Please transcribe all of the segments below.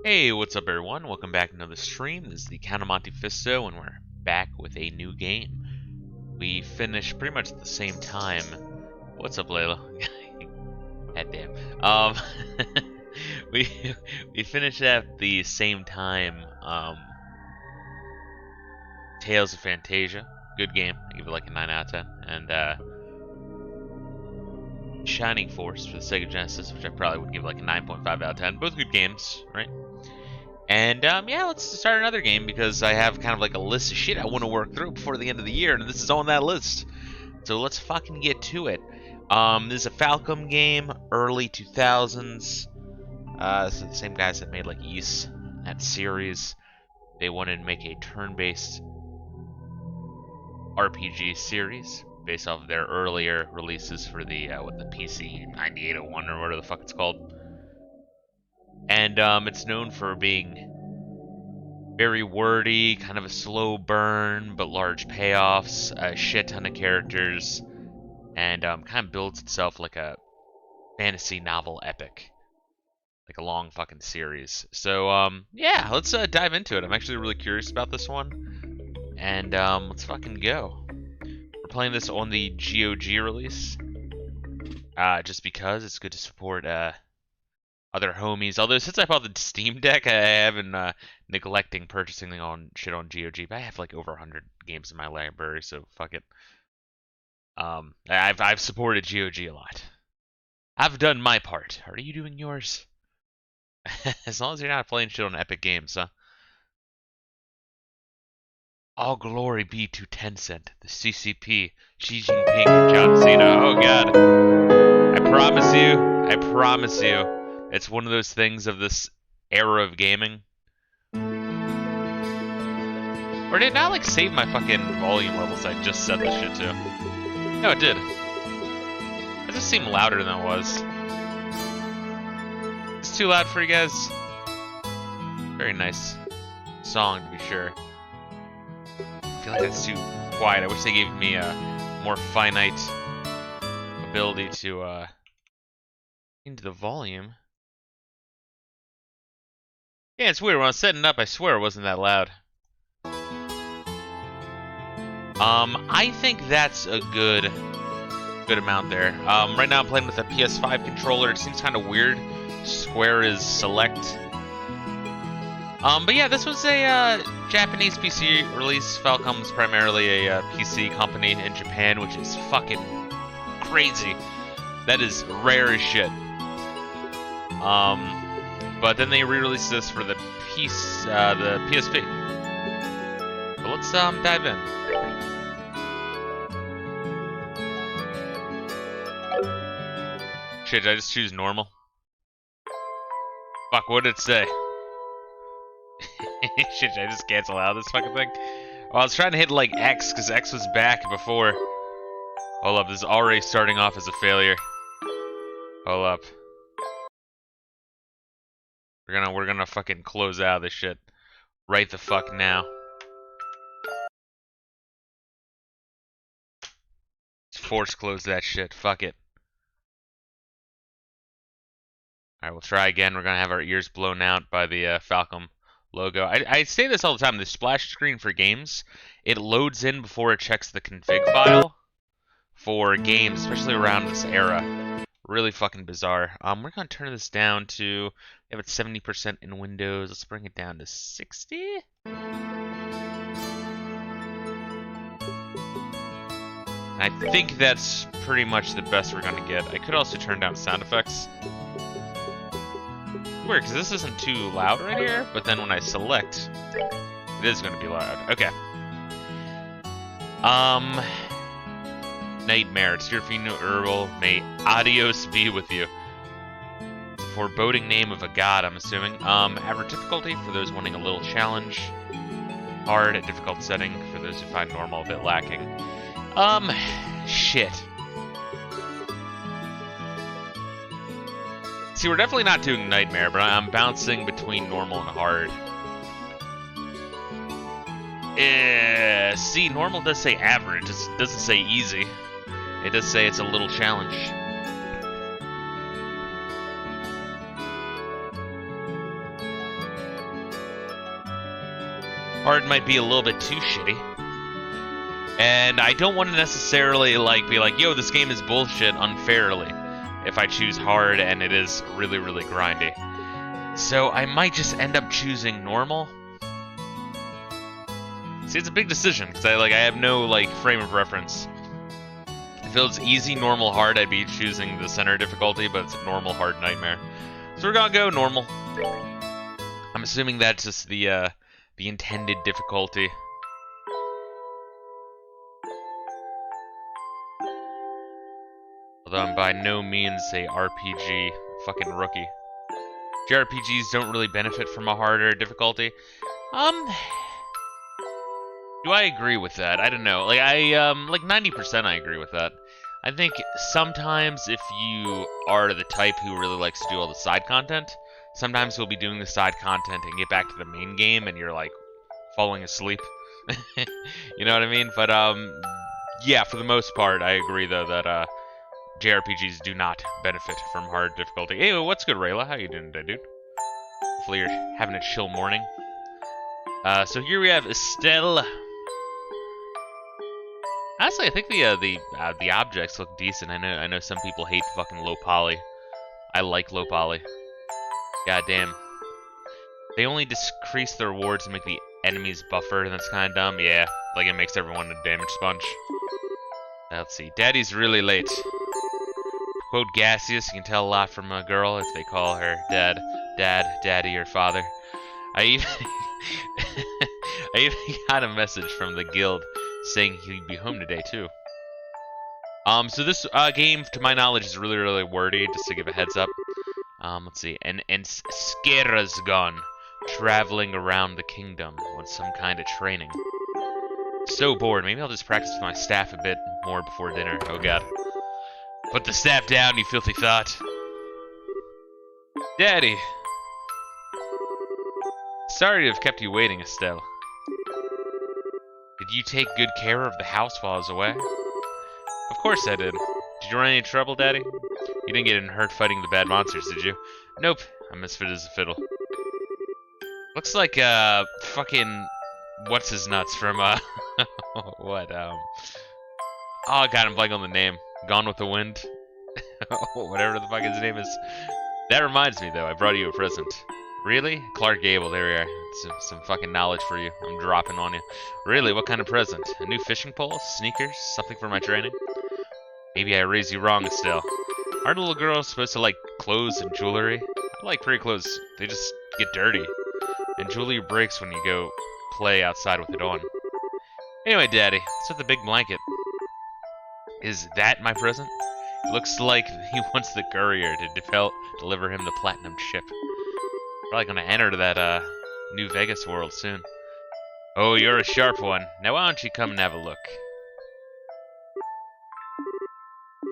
Hey, what's up everyone? Welcome back to another stream. This is the Monte Fisto, and we're back with a new game. We finished pretty much at the same time. What's up, Layla? God damn. We finished at the same time. Tales of Fantasia, good game. I give it like a 9 out of 10. And Shining Force for the Sega Genesis, which I probably would give like a 9.5 out of 10. Both good games, right? And yeah, let's start another game because I have kind of like a list of shit I want to work through before the end of the year, and this is on that list. So let's fucking get to it. This is a Falcom game, early 2000s. This is the same guys that made like Ys, that series. They wanted to make a turn-based RPG series based off of their earlier releases for the the PC 9801 or whatever the fuck it's called. And it's known for being very wordy, kind of a slow burn, but large payoffs, a shit ton of characters, and kind of builds itself like a fantasy novel epic, like a long fucking series. So yeah, let's dive into it. I'm actually really curious about this one, and let's fucking go. We're playing this on the GOG release, just because it's good to support other homies. Although since I bought the Steam Deck, I have been neglecting purchasing on shit on GOG. But I have like over 100 games in my library, so fuck it. I've supported GOG a lot. I've done my part. Are you doing yours? As long as you're not playing shit on Epic Games, huh? All glory be to Tencent, the CCP, Xi Jinping, and John Cena. Oh god. I promise you, it's one of those things of this era of gaming. Or did it not like save my fucking volume levels I just set this shit to? No, it did. It just seemed louder than it was. It's too loud for you guys? Very nice song, to be sure. I feel like that's too quiet. I wish they gave me a more finite ability to into the volume. Yeah, it's weird. When I was setting it up, I swear it wasn't that loud. I think that's a good amount there. Right now I'm playing with a PS5 controller. It seems kind of weird. Square is select. But yeah, this was a Japanese PC release. Falcom's primarily a PC company in Japan, which is fucking crazy. That is rare as shit. But then they re-released this for the PSP. But let's dive in. Shit, did I just choose normal? Fuck, what did it say? Shit, did I just cancel out this fucking thing? Well, I was trying to hit like X, because X was back before. Hold up, this is already starting off as a failure. Hold up. We're gonna fucking close out of this shit right the fuck now. Let's force close that shit. Fuck it. Alright, we'll try again. We're gonna have our ears blown out by the Falcom logo. I say this all the time. The splash screen for games, it loads in before it checks the config file for games, especially around this era. Really fucking bizarre. We're gonna turn this down to, we have it 70% in Windows. Let's bring it down to 60. I think that's pretty much the best we're gonna get. I could also turn down sound effects. Weird, because this isn't too loud right here, but then when I select, it is gonna be loud. Okay. Nightmare. It's your funeral. May adios be with you. It's a foreboding name of a god, I'm assuming. Average difficulty for those wanting a little challenge. Hard at difficult setting for those who find normal a bit lacking. Shit. See, we're definitely not doing Nightmare, but I'm bouncing between normal and hard. See, normal does say average. It doesn't say easy. It does say it's a little challenge. hard might be a little bit too shitty. And I don't want to necessarily like be like, yo, this game is bullshit unfairly if I choose hard and it is really, really grindy. So I might just end up choosing normal. See, it's a big decision because I have no like frame of reference. If it was easy, normal, hard, I'd be choosing the center difficulty, but it's normal, hard, nightmare. So we're gonna go normal. I'm assuming that's just the intended difficulty. Although I'm by no means a RPG fucking rookie. JRPGs don't really benefit from a harder difficulty. Do I agree with that? I don't know. Like 90% I agree with that. I think sometimes if you are the type who really likes to do all the side content, sometimes you'll be doing the side content and get back to the main game and you're like falling asleep. You know what I mean? But yeah, for the most part, I agree though that JRPGs do not benefit from hard difficulty. Hey, what's good, Rayla? How you doing today, dude? Hopefully you're having a chill morning. So here we have Estelle. Honestly, I think the objects look decent. I know some people hate fucking low poly. I like low poly. God damn. They only decrease the rewards to make the enemies buffer, and that's kind of dumb. Yeah, like it makes everyone a damage sponge. Let's see. Daddy's really late. Quote gaseous, you can tell a lot from a girl if they call her dad, daddy, or father. I even got a message from the guild saying he'd be home today too. So this game, to my knowledge, is really, really wordy. Just to give a heads up. Let's see. And Skera's gone, traveling around the kingdom with some kind of training. So bored. Maybe I'll just practice with my staff a bit more before dinner. Oh god. Put the staff down, you filthy thought. Daddy. Sorry to have kept you waiting, Estelle. Did you take good care of the house while I was away? Of course I did. Did you run any trouble, Daddy? You didn't get hurt fighting the bad monsters, did you? Nope. I'm as fit as a fiddle. Looks like, fucking... What's his nuts from, what, Oh, God, I'm blanking on the name. Gone with the Wind? Whatever the fuck his name is. That reminds me, though. I brought you a present. Really? Clark Gable, there we are. Some fucking knowledge for you. I'm dropping on you. Really? What kind of present? A new fishing pole? Sneakers? Something for my training? Maybe I raised you wrong, Estelle. Aren't little girls supposed to like clothes and jewelry? I like pretty clothes. They just get dirty. And jewelry breaks when you go play outside with it on. Anyway, Daddy, what's with the big blanket? Is that my present? It looks like he wants the courier to deliver him the platinum ship. Probably gonna enter that New Vegas world soon. Oh, you're a sharp one. Now why don't you come and have a look?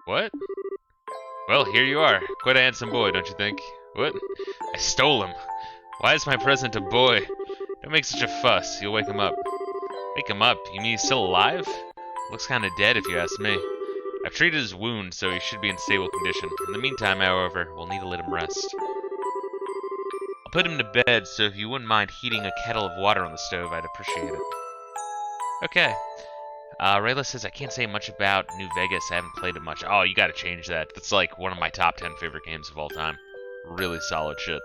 What? Well, here you are. Quite a handsome boy, don't you think? What? I stole him. Why is my present a boy? Don't make such a fuss. You'll wake him up. Wake him up? You mean he's still alive? Looks kinda dead if you ask me. I've treated his wound, so he should be in stable condition. In the meantime, however, we'll need to let him rest. I'll put him to bed, so if you wouldn't mind heating a kettle of water on the stove, I'd appreciate it. Okay. Rayla says I can't say much about New Vegas. I haven't played it much. Oh, you gotta change that. That's like one of my top 10 favorite games of all time. Really solid shit.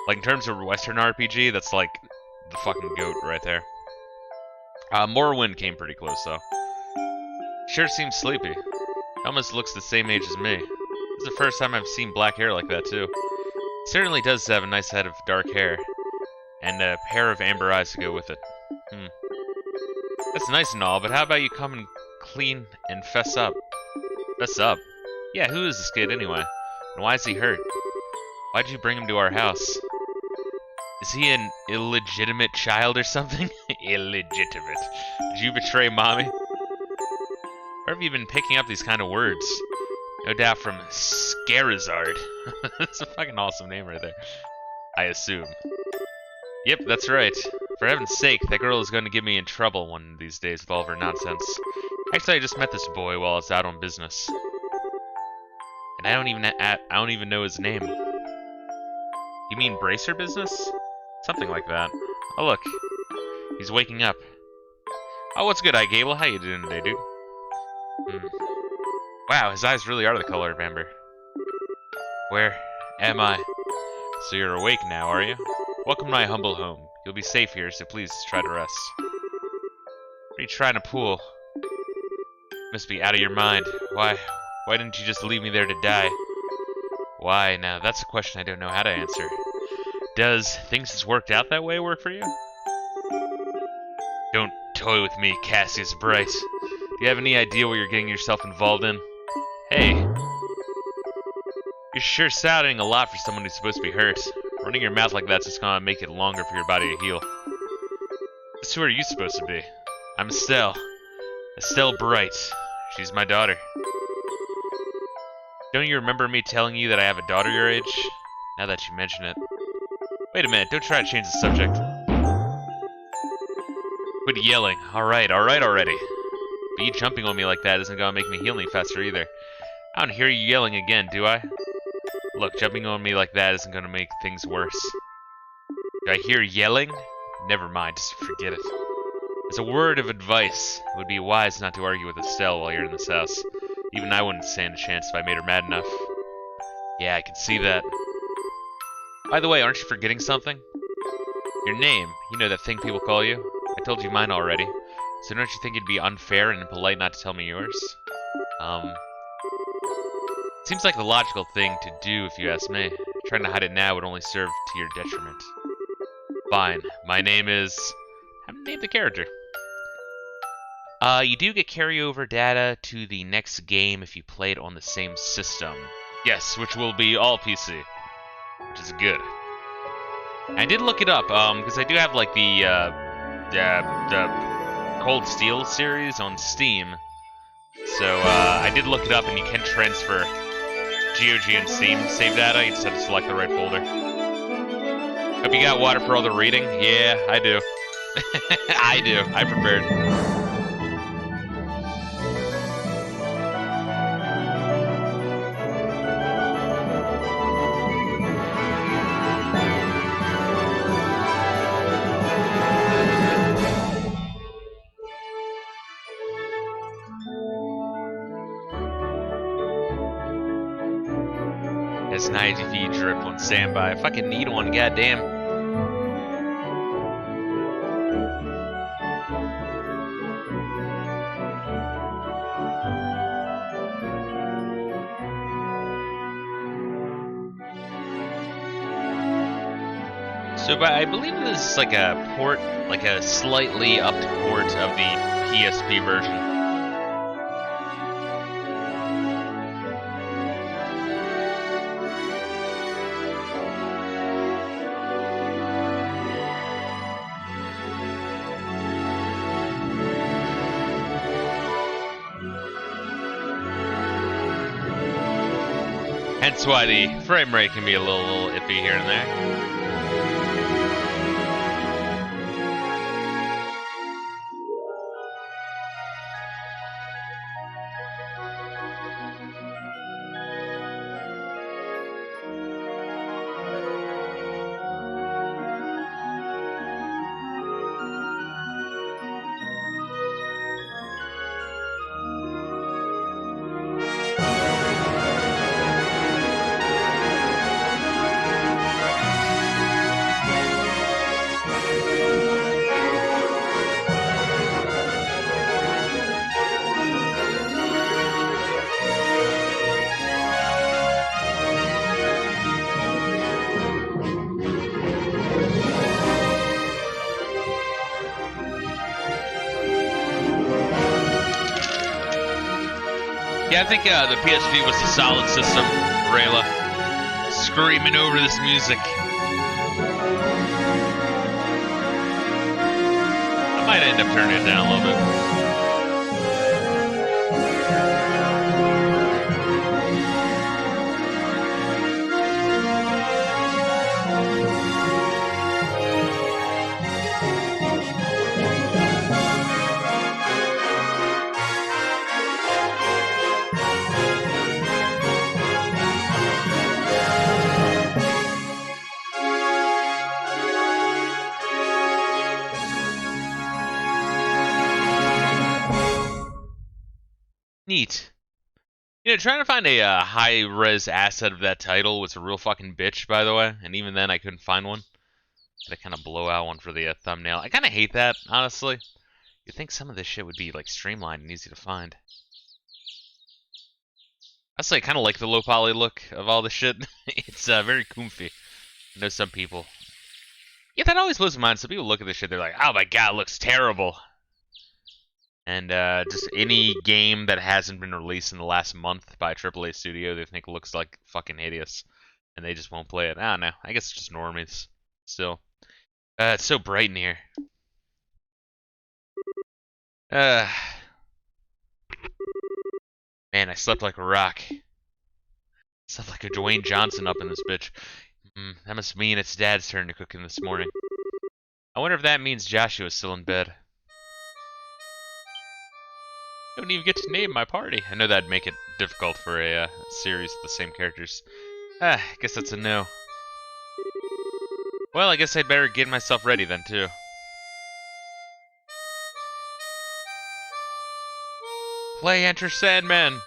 Like, in terms of Western RPG, that's like the fucking GOAT right there. Morrowind came pretty close, though. Sure seems sleepy. Almost looks the same age as me. This is the first time I've seen black hair like that, too. Certainly does have a nice head of dark hair. And a pair of amber eyes to go with it. That's nice and all, but how about you come and clean and fess up? Fess up? Yeah, who is this kid anyway? And why is he hurt? Why'd you bring him to our house? Is he an illegitimate child or something? Illegitimate. Did you betray mommy? Where have you been picking up these kind of words? No doubt from Scarizard. That's a fucking awesome name right there. I assume. Yep, that's right. For heaven's sake, that girl is going to get me in trouble one of these days with all of her nonsense. Actually, I just met this boy while I was out on business. And I don't even know his name. You mean bracer business? Something like that. Oh, look. He's waking up. Oh, what's good, Gable? How you doing today, dude? Wow, his eyes really are the color of amber. Where am I? So you're awake now, are you? Welcome to my humble home. You'll be safe here, so please try to rest. What are you trying to pull? Must be out of your mind. Why didn't you just leave me there to die? Why? Now, that's a question I don't know how to answer. Does things that's worked out that way work for you? Don't toy with me, Cassius Bright. Do you have any idea what you're getting yourself involved in? Hey. You're sure sounding a lot for someone who's supposed to be hurt. Running your mouth like that's just gonna make it longer for your body to heal. Just who are you supposed to be? I'm Estelle. Estelle Bright. She's my daughter. Don't you remember me telling you that I have a daughter your age? Now that you mention it. Wait a minute, don't try to change the subject. Quit yelling. Alright already. But you jumping on me like that isn't gonna make me heal any faster either. I don't hear you yelling again, do I? Look, jumping on me like that isn't gonna make things worse. Do I hear yelling? Never mind, just forget it. As a word of advice, it would be wise not to argue with Estelle while you're in this house. Even I wouldn't stand a chance if I made her mad enough. Yeah, I can see that. By the way, aren't you forgetting something? Your name. You know that thing people call you? I told you mine already. So don't you think it'd be unfair and impolite not to tell me yours? Seems like the logical thing to do if you ask me. Trying to hide it now would only serve to your detriment. Fine. My name is... I haven't named the character. You do get carryover data to the next game if you play it on the same system. Yes, which will be all PC. Which is good. I did look it up, because I do have, like, the Cold Steel series on Steam. So, I did look it up, and you can transfer GOG and Steam save data. You just have to select the right folder. Hope you got water for all the reading. Yeah, I do. I do. I prepared. It's 90 feet drip on standby. I fucking need one, goddamn. So, but I believe this is like a port, like a slightly upped port of the PSP version. Hence why the frame rate can be a little iffy here and there. Yeah, I think the PSP was a solid system, Rayla. Screaming over this music. I might end up turning it down a little bit. Neat. You know, trying to find a high-res asset of that title was a real fucking bitch, by the way. And even then, I couldn't find one. Had to kind of blow out one for the thumbnail. I kind of hate that, honestly. You'd think some of this shit would be, like, streamlined and easy to find. I say, I kind of like the low-poly look of all this shit. It's very coomfy. I know some people. Yeah, that always blows my mind. Some people look at this shit, they're like, oh my god, it looks terrible. And just any game that hasn't been released in the last month by a AAA studio, they think looks like fucking hideous. And they just won't play it. I don't know. I guess it's just normies. Still. It's so bright in here. Man, I slept like a rock. Slept like a Dwayne Johnson up in this bitch. That must mean it's Dad's turn to cook in this morning. I wonder if that means Joshua's still in bed. Don't even get to name my party. I know that'd make it difficult for a series with the same characters. I guess that's a no. Well, I guess I'd better get myself ready then, too. Play Enter Sandman!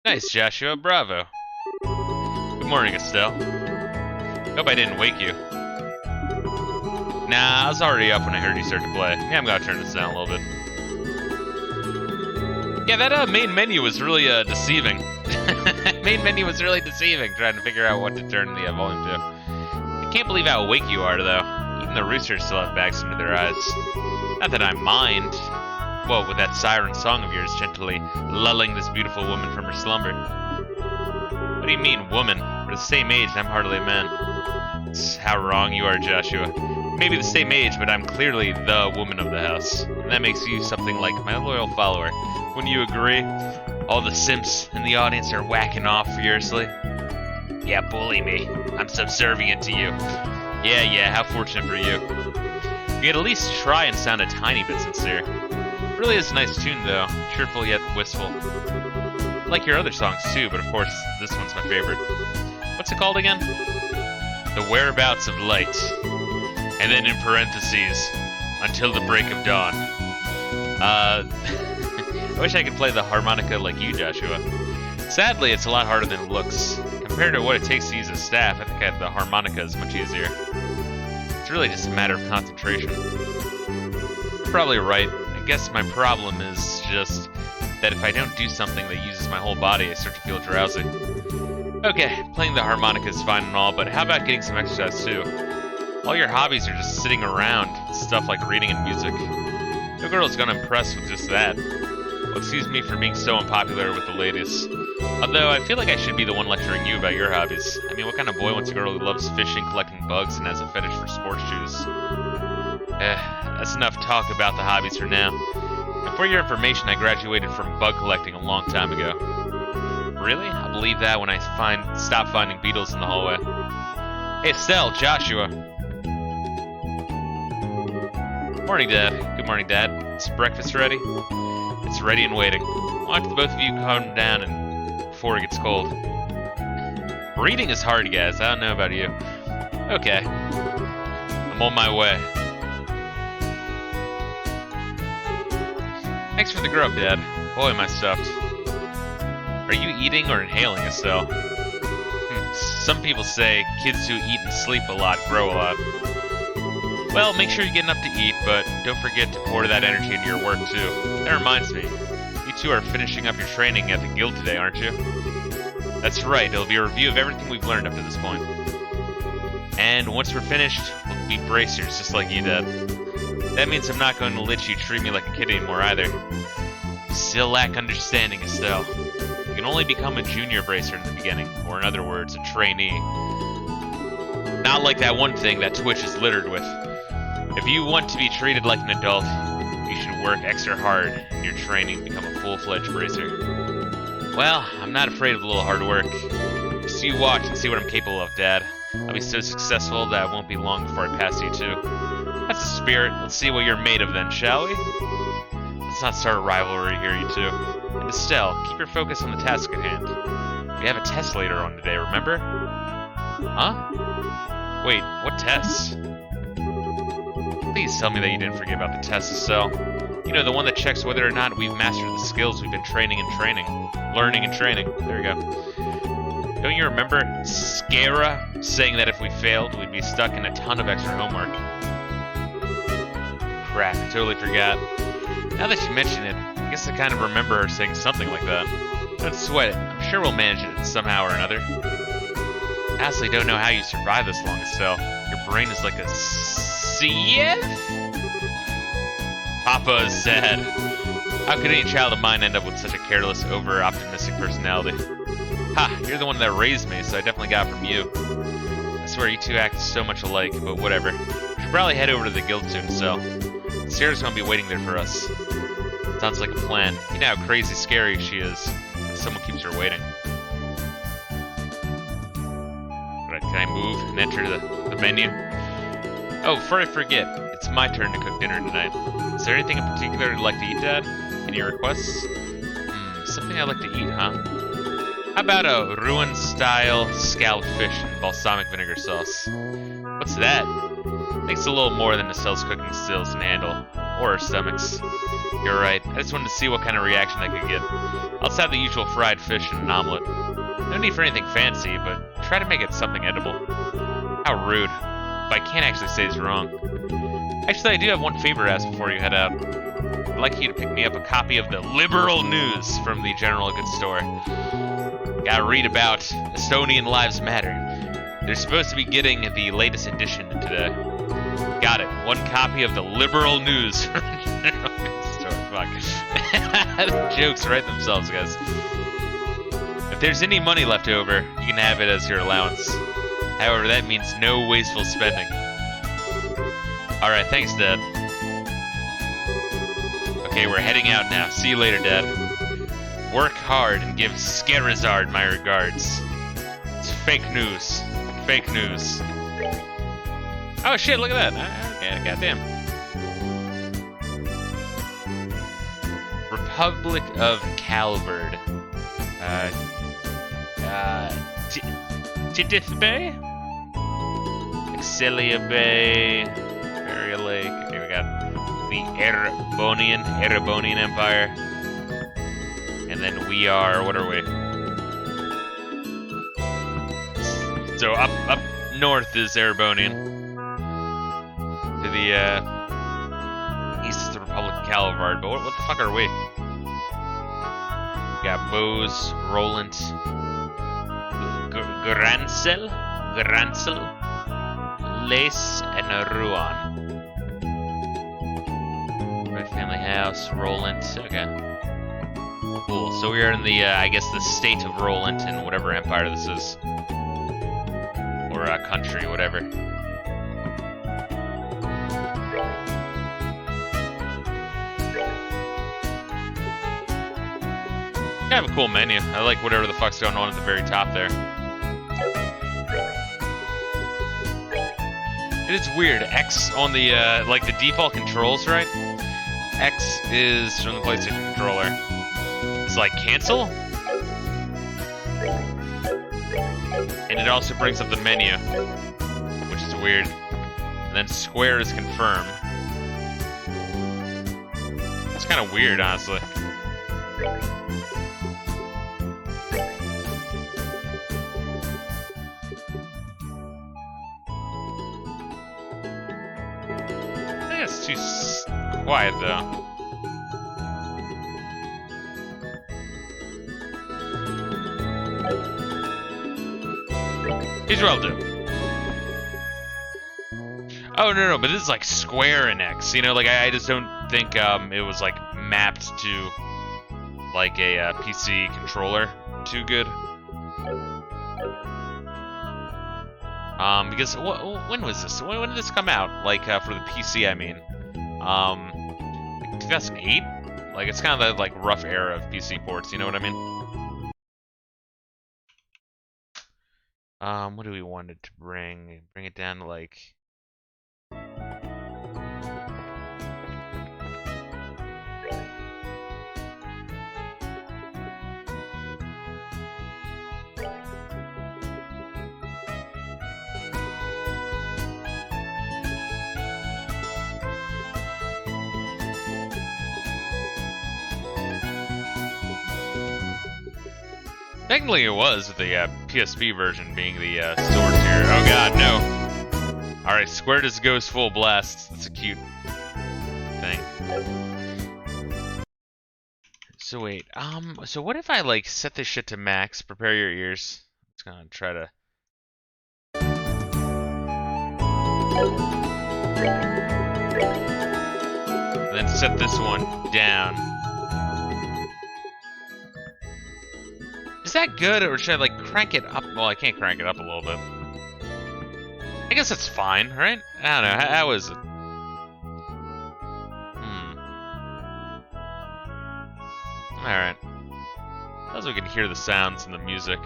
Nice, Joshua. Bravo. Good morning, Estelle. Hope I didn't wake you. Nah, I was already up when I heard you start to play. Yeah, I'm gonna turn this down a little bit. Yeah, that main menu was really deceiving. Main menu was really deceiving, trying to figure out what to turn the volume to. I can't believe how awake you are, though. Even the roosters still have bags under their eyes. Not that I mind. Well, with that siren song of yours gently lulling this beautiful woman from her slumber. What do you mean, woman? We're the same age and I'm hardly a man. It's how wrong you are, Joshua. Maybe the same age, but I'm clearly the woman of the house. And that makes you something like my loyal follower. Wouldn't you agree? All the simps in the audience are whacking off furiously. Yeah, bully me. I'm subservient to you. Yeah, how fortunate for you. You could at least try and sound a tiny bit sincere. It really is a nice tune, though. Cheerful yet wistful. I like your other songs, too, but of course, this one's my favorite. What's it called again? The Whereabouts of Light. And then in parentheses, until the break of dawn. I wish I could play the harmonica like you, Joshua. Sadly, it's a lot harder than it looks. Compared to what it takes to use a staff, I think the harmonica is much easier. It's really just a matter of concentration. You're probably right. I guess my problem is just that if I don't do something that uses my whole body, I start to feel drowsy. Okay, playing the harmonica is fine and all, but how about getting some exercise too? All your hobbies are just sitting around, stuff like reading and music. No girl's gonna impress with just that. Well, excuse me for being so unpopular with the ladies. Although, I feel like I should be the one lecturing you about your hobbies. I mean, what kind of boy wants a girl who loves fishing, collecting bugs, and has a fetish for sports shoes? That's enough talk about the hobbies for now. And for your information, I graduated from bug collecting a long time ago. Really? I'll believe that when I stop finding beetles in the hallway. Hey, Estelle, Joshua. Morning, Dad. Good morning, Dad. Is breakfast ready? It's ready and waiting. Why don't both of you calm down before it gets cold? Reading is hard, guys. I don't know about you. Okay. I'm on my way. Thanks for the grub, Dad. Boy, am I stuffed. Are you eating or inhaling, Estelle? Some people say kids who eat and sleep a lot grow a lot. Well, make sure you're getting up to eat, but don't forget to pour that energy into your work, too. That reminds me, you two are finishing up your training at the guild today, aren't you? That's right, it'll be a review of everything we've learned up to this point. And once we're finished, we'll be bracers, just like you did. That means I'm not going to let you treat me like a kid anymore, either. You still lack understanding, Estelle. You can only become a junior bracer in the beginning, or in other words, a trainee. Not like that one thing that Twitch is littered with. If you want to be treated like an adult, you should work extra hard in your training to become a full-fledged bracer. Well, I'm not afraid of a little hard work. Just you watch and see what I'm capable of, Dad. I'll be so successful that it won't be long before I pass you too. That's the spirit. Let's see what you're made of then, shall we? Let's Let's not start a rivalry here, you two. And Estelle, keep your focus on the task at hand. We have a test later on today, remember? Huh? Wait, what tests? Please tell me that you didn't forget about the test, Estelle. You know, the one that checks whether or not we've mastered the skills we've been learning and training. There we go. Don't you remember Scara saying that if we failed, we'd be stuck in a ton of extra homework? Crap, I totally forgot. Now that you mention it, I guess I kind of remember her saying something like that. Don't sweat it. I'm sure we'll manage it somehow or another. I honestly don't know how you survive this long, Estelle. Your brain is like a sieve? Papa is sad. How could any child of mine end up with such a careless, over-optimistic personality? Ha! You're the one that raised me, so I definitely got it from you. I swear you two act so much alike, but whatever. We should probably head over to the guild soon, so... Sarah's gonna be waiting there for us. Sounds like a plan. You know how crazy scary she is when someone keeps her waiting. Alright, can I move and enter the menu? Oh, before I forget, it's my turn to cook dinner tonight. Is there anything in particular you'd like to eat, Dad? Any requests? Something I'd like to eat, huh? How about a Rouen-style scalloped fish and balsamic vinegar sauce? What's that? Makes a little more than Estelle's cooking skills can handle, or our stomachs. You're right, I just wanted to see what kind of reaction I could get. I'll just have the usual fried fish and an omelet. No need for anything fancy, but try to make it something edible. How rude. But I can't actually say it's wrong. Actually, I do have one favor to ask before you head out. I'd like you to pick me up a copy of the Liberl news from the general goods store. Gotta read about Estonian Lives Matter. They're supposed to be getting the latest edition today. Got it. One copy of the Liberl news from the general goods store. Fuck. The jokes write themselves, guys. If there's any money left over, you can have it as your allowance. However, that means no wasteful spending. Alright, thanks, Dad. Okay, we're heading out now. See you later, Dad. Work hard and give Scarizard my regards. It's fake news. Fake news. Oh shit, look at that. Okay, goddamn. Republic of Calvard. Titith Bay? Excelia Bay. Barrier Lake. Okay, we got the Erebonian Empire. And then we are, what are we? So up north is Erebonian. To the east is the Republic of Calvard. But what the fuck are we? We got Bose, Rolent, Gransel, Lace, and Rouen. Red Family House, Rolent. Okay. Cool. So we are in the, I guess, the state of Rolent in whatever empire this is. Or country, whatever. They have a cool menu. I like whatever the fuck's going on at the very top there. It is weird. X on the, like the default controls, right? X is from the PlayStation controller. It's like cancel. And it also brings up the menu, which is weird. And then square is confirm. It's kind of weird, honestly. I think it's too quiet, though. Israel do. Oh no, but this is like square and X. You know, like I just don't think it was like mapped to like a PC controller too good. Because when was this? When did this come out? Like for the PC, I mean, like 2008. Like it's kind of the like rough era of PC ports. You know what I mean? What do we want it to bring? Bring it down to like... Technically it was, with the PSP version being the sword tier. Oh god, no. Alright, Square just goes full blast. That's a cute thing. So wait, so what if I like set this shit to max? Prepare your ears. It's gonna try to. And then set this one down. Is that good, or should I like crank it up? Well, I can't crank it up a little bit. I guess that's fine, right? I don't know. How is it? Alright. As we can hear the sounds and the music.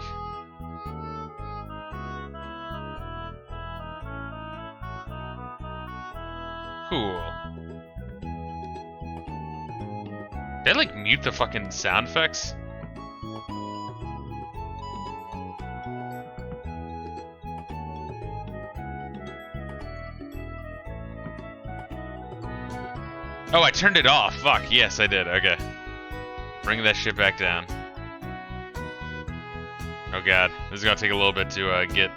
Cool. Did I like mute the fucking sound effects? Oh, I turned it off. Fuck, yes I did. Okay. Bring that shit back down. Oh god, this is gonna take a little bit to get.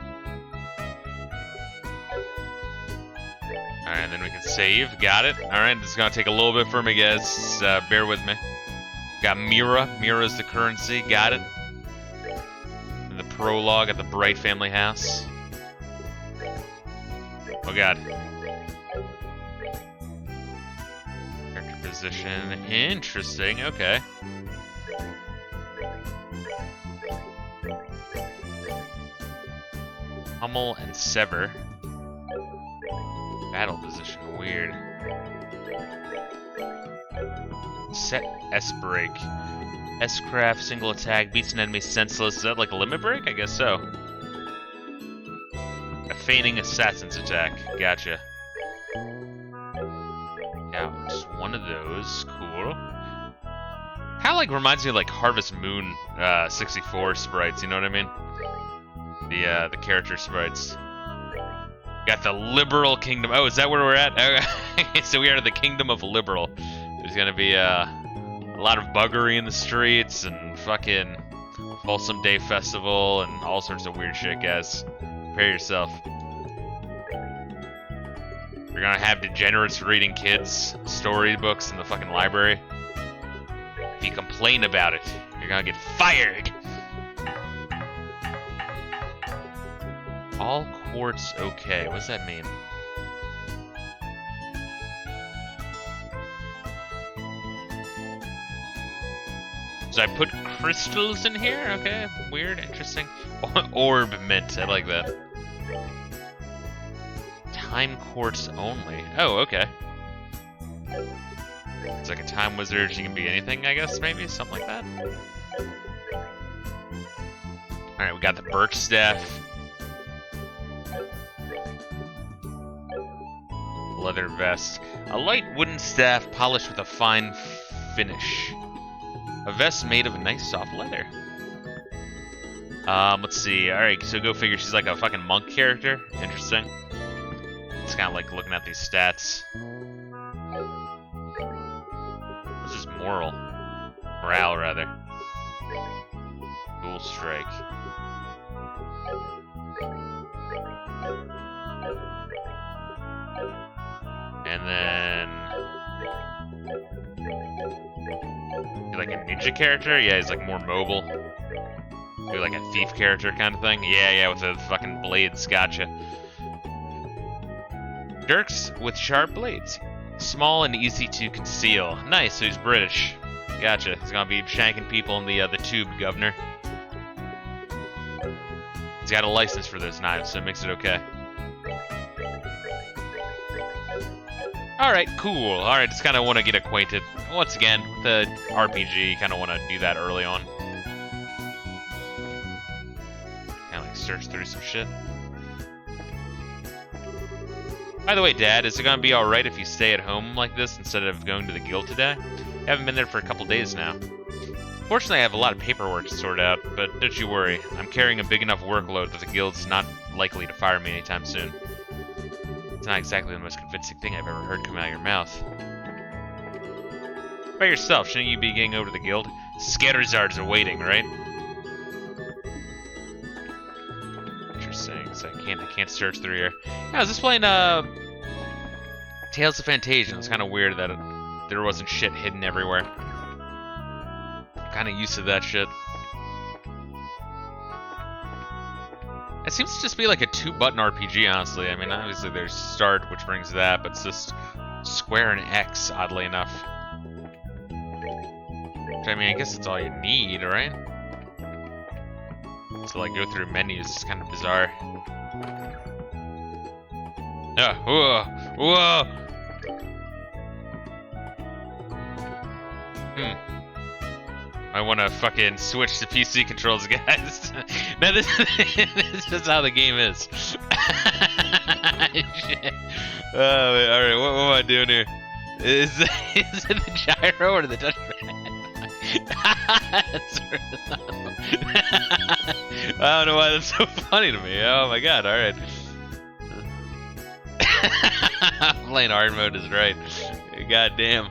Alright, then we can save. Got it. Alright, this is gonna take a little bit for me, guys. Bear with me. Got Mira. Mira's the currency. Got it. And the prologue at the Bright family house. Oh god. Character position. Interesting. Okay. Hummel and Sever. Battle position, weird. Set S break. S craft, single attack, beats an enemy senseless. Is that like a limit break? I guess so. A feigning assassin's attack. Gotcha. Yeah, just one of those. Cool. Kinda like reminds me of like Harvest Moon 64 sprites, you know what I mean? The character sprites. Got the Liberl Kingdom. Oh, is that where we're at? Okay, so we are in the Kingdom of Liberl. There's gonna be a lot of buggery in the streets and fucking Folsom Day Festival and all sorts of weird shit, guys. Prepare yourself. We're gonna have degenerates reading kids' storybooks in the fucking library. If you complain about it, you're gonna get fired. All quartz okay. What does that mean? So I put crystals in here? Okay, weird, interesting. Orb mint, I like that. Time quartz only. Oh, okay. It's like a time wizard, she can be anything, I guess, maybe? Something like that. Alright, we got the birch staff. Leather vest. A light wooden staff polished with a fine finish. A vest made of a nice soft leather. Let's see. Alright, so go figure she's like a fucking monk character. Interesting. It's kind of like looking at these stats. This is moral. Morale, rather. Dual strike. And then like a ninja character? Yeah, he's like more mobile. Do like a thief character kind of thing? Yeah, with the fucking blades, gotcha. Dirks with sharp blades. Small and easy to conceal. Nice, so he's British. Gotcha. He's gonna be shanking people in the tube, governor. He's got a license for those knives, so it makes it okay. Alright, cool. Alright, just kind of want to get acquainted. Once again, with the RPG, kind of want to do that early on. Kind of like search through some shit. By the way, Dad, is it going to be alright if you stay at home like this instead of going to the guild today? I haven't been there for a couple days now. Fortunately, I have a lot of paperwork to sort out, but don't you worry. I'm carrying a big enough workload that the guild's not likely to fire me anytime soon. It's not exactly the most convincing thing I've ever heard come out of your mouth. By yourself, shouldn't you be getting over to the guild? Scatterzard's awaiting, right? Interesting. So I can't search through here. Yeah, I was just playing Tales of Fantasia. It's kind of weird that there wasn't shit hidden everywhere. Kind of used to that shit. It seems to just be like a 2-button RPG, honestly. I mean, obviously there's start, which brings that, but it's just square and X, oddly enough. Which, I mean, I guess that's all you need, right? So, like, go through menus is kind of bizarre. Whoa! Whoa! I want to fucking switch to PC controls, guys. No, this is how the game is. Shit. Oh, alright, what am I doing here? Is it the gyro or the touchpad? I don't know why that's so funny to me. Oh my god, alright. Playing hard mode is right. God damn.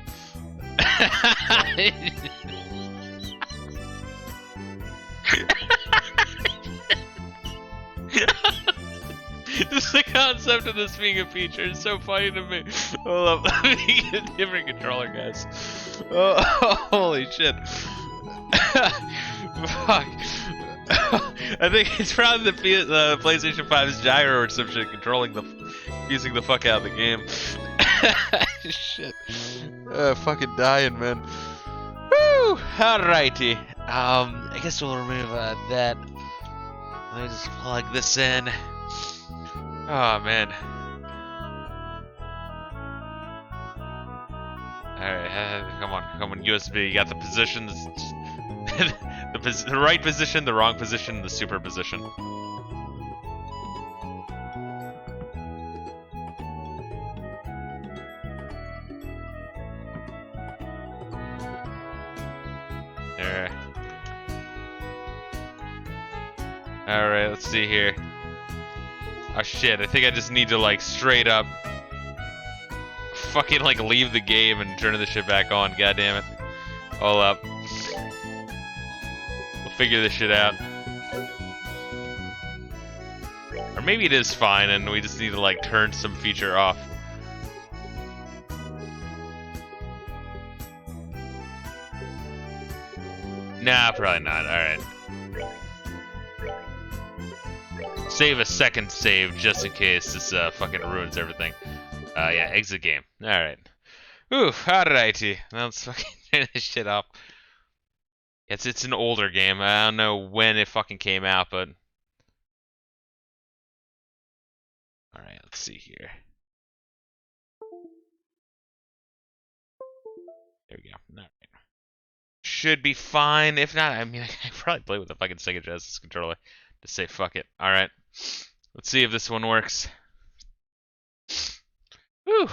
Just the concept of this being a feature is so funny to me. Hold up, let me get a different controller, guys. Oh, holy shit. Fuck. I think it's probably the PlayStation 5's gyro or some shit controlling using the fuck out of the game. Shit. Fucking dying, man. Woo! Alrighty. I guess we'll remove that. Let me just plug this in. Oh, man. Alright, come on, USB. You got the positions. The right position, the wrong position, the super position. There. Alright, let's see here. Oh shit, I think I just need to like straight up fucking like leave the game and turn this shit back on, god damn it. Hold up. We'll figure this shit out. Or maybe it is fine and we just need to like turn some feature off. Nah, probably not, alright. Save a second save just in case this fucking ruins everything. Yeah, exit game. Alright. Ooh, alrighty. Now let's fucking turn this shit off. It's an older game. I don't know when it fucking came out, but... Alright, let's see here. There we go. Alright. Should be fine. If not, I mean, I could probably play with the fucking Sega Genesis controller. Just say fuck it. Alright. Let's see if this one works. Whew.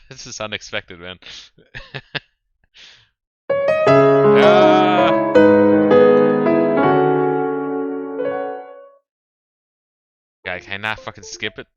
This is unexpected, man. Guy, can I not fucking skip it?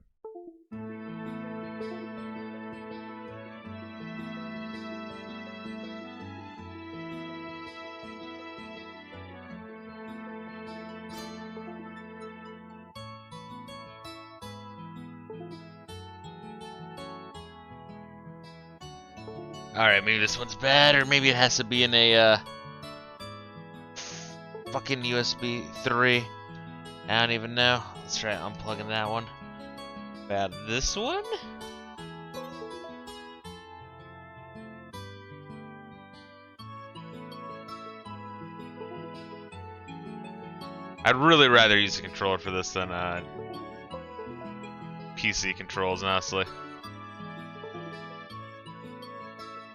Alright, maybe this one's bad, or maybe it has to be in a, fucking USB 3. I don't even know. Let's try unplugging that one. Bad this one? I'd really rather use a controller for this than, PC controls, honestly.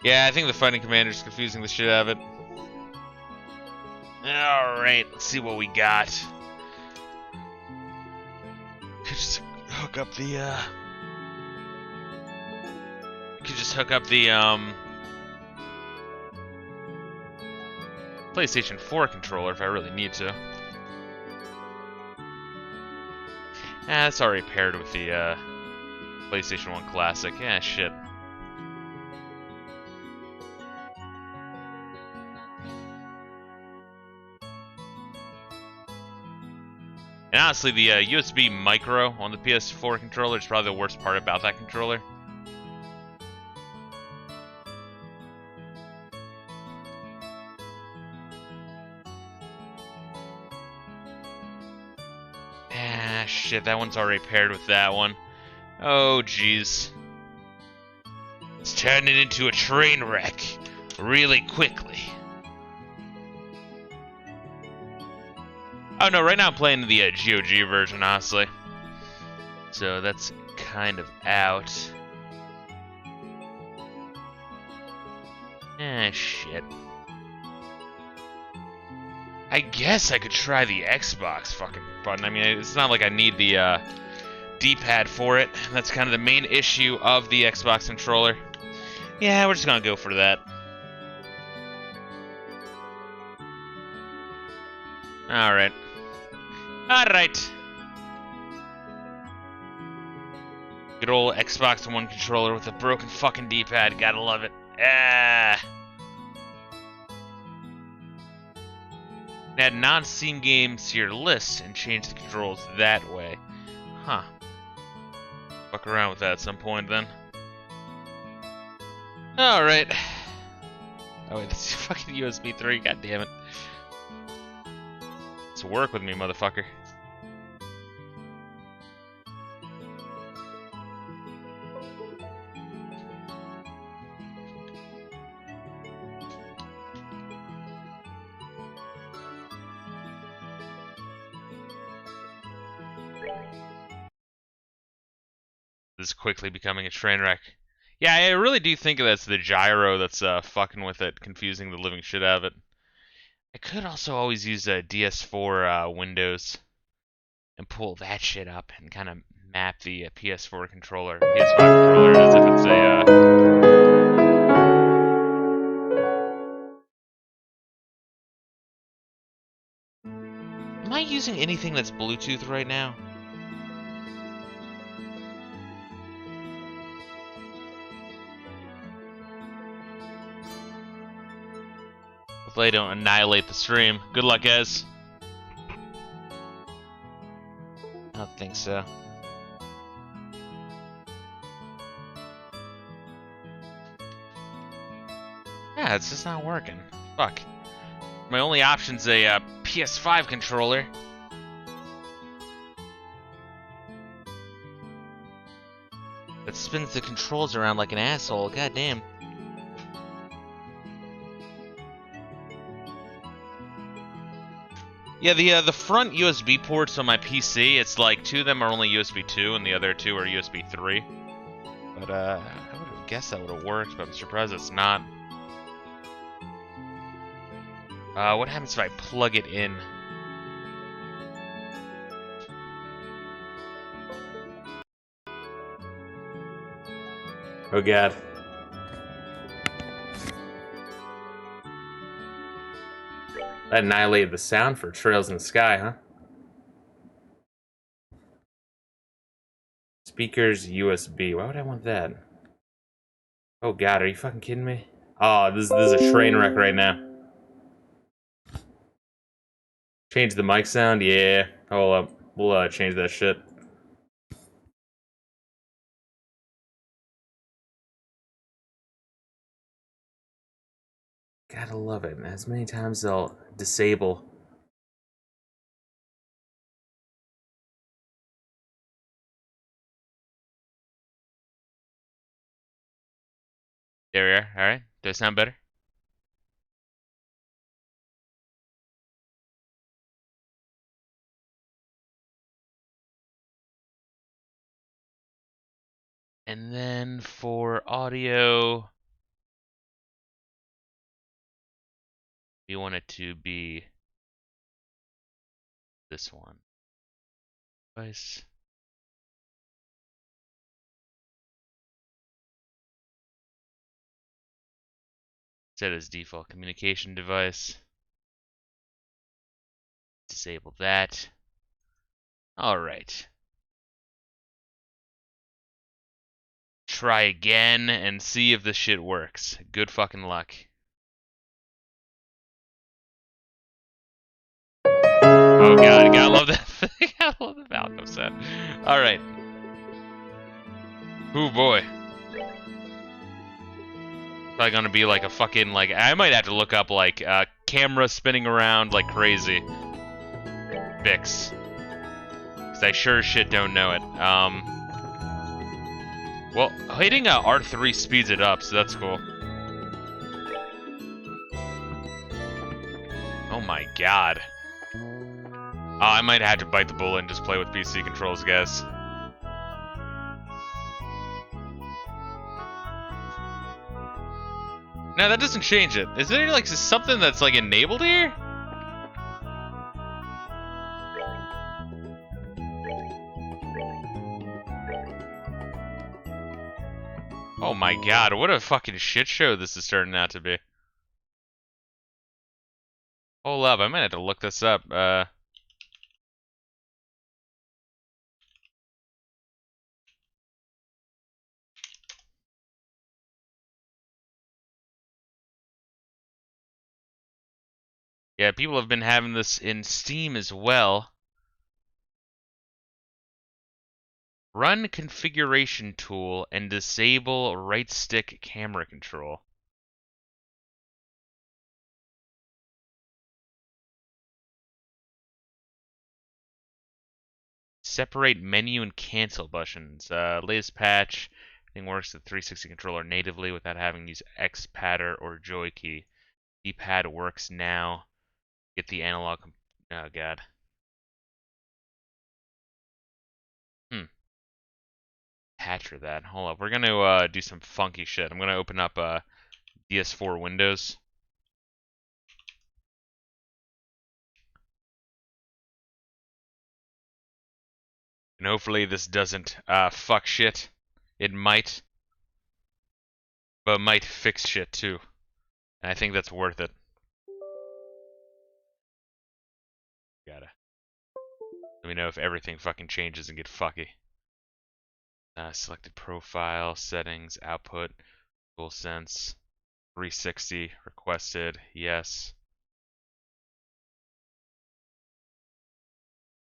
Yeah, I think the fighting commander's confusing the shit out of it. Alright, let's see what we got. Could just hook up the, Could just hook up the, PlayStation 4 controller if I really need to. That's already paired with the, PlayStation 1 Classic. Yeah, shit. And honestly, the USB micro on the PS4 controller is probably the worst part about that controller. Ah, shit, that one's already paired with that one. Oh, jeez. It's turning into a train wreck really quickly. Oh no, right now I'm playing the GOG version, honestly. So that's kind of out. Ah, shit. I guess I could try the Xbox fucking button. I mean, it's not like I need the D-pad for it. That's kind of the main issue of the Xbox controller. Yeah, we're just gonna go for that. Alright. Alright. Good old Xbox One controller with a broken fucking D-pad. Gotta love it. Ah. Add non-Steam games to your list and change the controls that way. Huh. Fuck around with that at some point then. Alright. Oh wait, this is fucking USB 3, god damn it. Let's work with me, motherfucker. This is quickly becoming a train wreck. Yeah, I really do think that's the gyro that's fucking with it, confusing the living shit out of it. I could also always use a DS4 Windows and pull that shit up and kind of map the PS4 controller, PS5 controller as if it's a. Am I using anything that's Bluetooth right now? Hopefully I don't annihilate the stream. Good luck, guys. I don't think so. Yeah, it's just not working. Fuck. My only option's a PS5 controller. That spins the controls around like an asshole. God damn. Yeah, the front USB ports on my PC, it's like 2 of them are only USB 2 and the other 2 are USB 3. But I would have guessed that would have worked, but I'm surprised it's not. What happens if I plug it in? Oh god. That annihilated the sound for Trails in the Sky, huh? Speakers USB. Why would I want that? Oh god, are you fucking kidding me? Oh, this is a train wreck right now. Change the mic sound? Yeah. Hold up. We'll change that shit. Gotta love it, man. As many times they'll disable. There we are. Alright. Does it sound better? And then for audio, we want it to be this one. Device. Set as default communication device. Disable that. Alright. Try again and see if this shit works. Good fucking luck. Oh god, gotta love that I love the Falcom set. Alright. Oh boy. Probably gonna be like a fucking, like, I might have to look up, like, camera spinning around like crazy. Fix. Because I sure as shit don't know it. Well, hitting R3 speeds it up, so that's cool. Oh my god. Oh, I might have to bite the bullet and just play with PC controls, guys. No, that doesn't change it. Is there, like, something that's, like, enabled here? Oh my god, what a fucking shit show this is turning out to be. Hold up, I might have to look this up. Yeah, people have been having this in Steam as well. Run configuration tool and disable right stick camera control. Separate menu and cancel buttons. Latest patch, everything works with 360 controller natively without having to use X pad or joy key. D-pad works now. Get the analog. Oh god. Patch for that. Hold up. We're gonna do some funky shit. I'm gonna open up DS4 Windows. And hopefully this doesn't fuck shit. It might. But it might fix shit too. And I think that's worth it. Gotta. Let me know if everything fucking changes and get fucky. Selected profile, settings, output, DualSense, 360, requested, yes.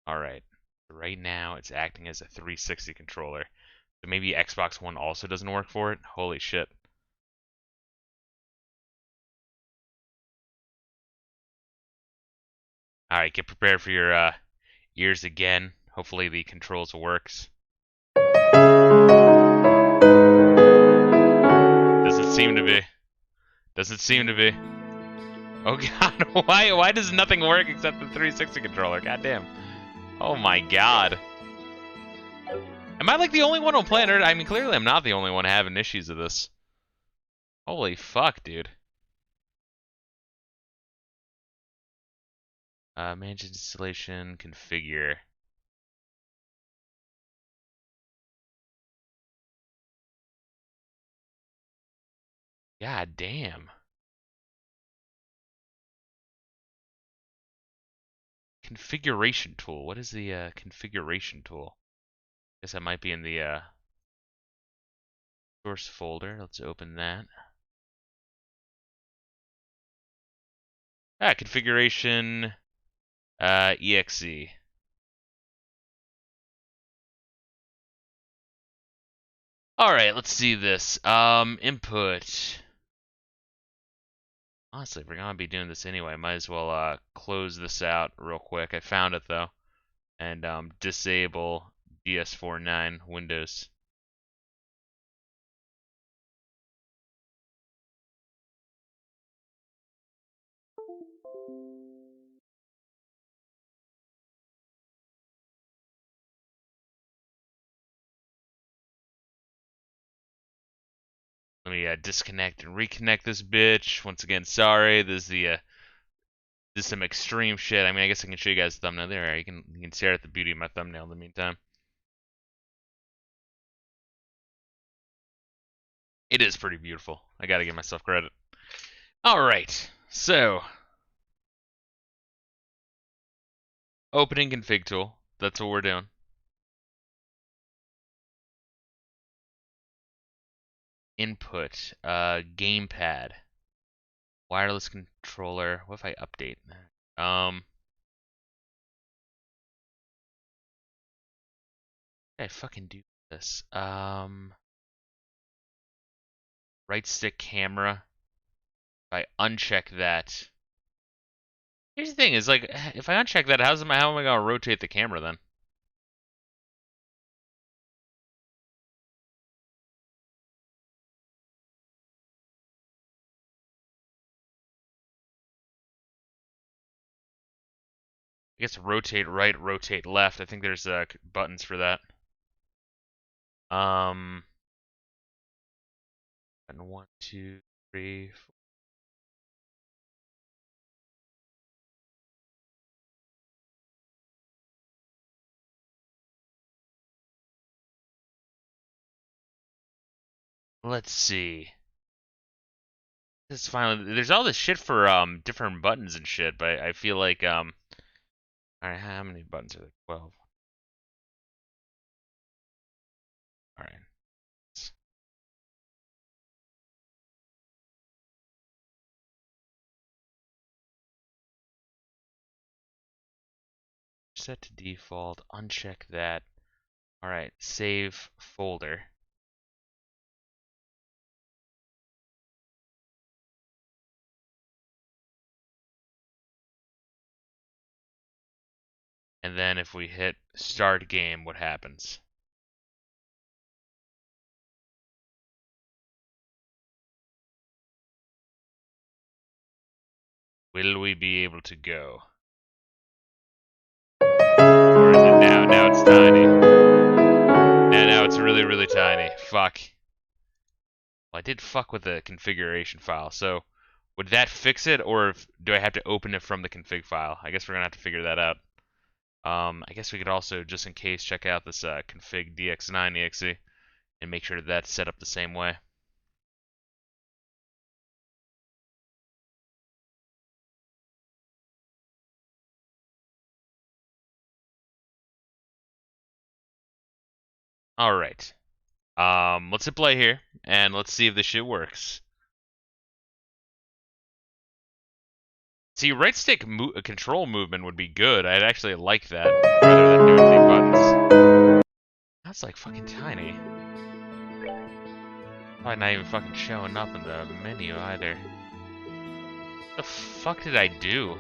Alright. Right now it's acting as a 360 controller. So maybe Xbox One also doesn't work for it? Holy shit. Alright, get prepared for your ears again. Hopefully the controls works. Doesn't seem to be. Doesn't seem to be. Oh god, why does nothing work except the 360 controller? God damn. Oh my god. Am I like the only one on planet Earth? I mean, clearly I'm not the only one having issues with this. Holy fuck, dude. Manage installation, configure. God damn. Configuration tool. What is the configuration tool? Guess that might be in the source folder. Let's open that. Configuration exe. Alright, let's see this. Input. Honestly, if we're gonna be doing this anyway, might as well close this out real quick. I found it though. And disable DS49 Windows. Let me disconnect and reconnect this bitch. Once again, sorry. This is some extreme shit. I mean, I guess I can show you guys the thumbnail there. You can stare at the beauty of my thumbnail in the meantime. It is pretty beautiful. I gotta give myself credit. Alright, so opening config tool. That's what we're doing. Input, gamepad, wireless controller. What if I update? I fucking do this. Right stick camera. If I uncheck that. Here's the thing: is like, if I uncheck that, how am I gonna rotate the camera then? I guess rotate right, rotate left. I think there's buttons for that. And 1, 2, 3, 4. Let's see. This is finally. There's all this shit for different buttons and shit, but I feel like All right, how many buttons are there? 12. All right. Set to default. Uncheck that. All right. Save folder. And then if we hit start game, what happens? Will we be able to go? Or is it now? Now it's tiny. Now it's really, really tiny. Fuck. Well, I did fuck with the configuration file, so would that fix it, or do I have to open it from the config file? I guess we're gonna have to figure that out. I guess we could also, just in case, check out this config dx9 exe and make sure that that's set up the same way. All right. Let's hit play here, and let's see if this shit works. See, right stick control movement would be good. I'd actually like that, rather than doing the buttons. That's like fucking tiny. Probably not even fucking showing up in the menu either. What the fuck did I do?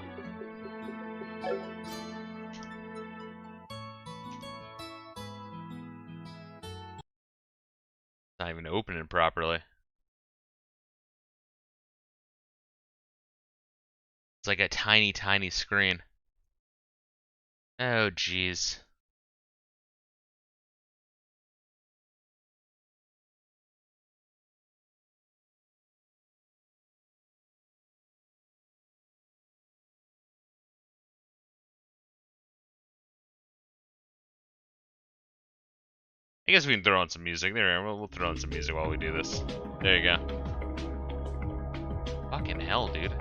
Not even opening properly. It's like a tiny, tiny screen. Oh, jeez. I guess we can throw on some music. There, we'll throw on some music while we do this. There you go. Fucking hell, dude.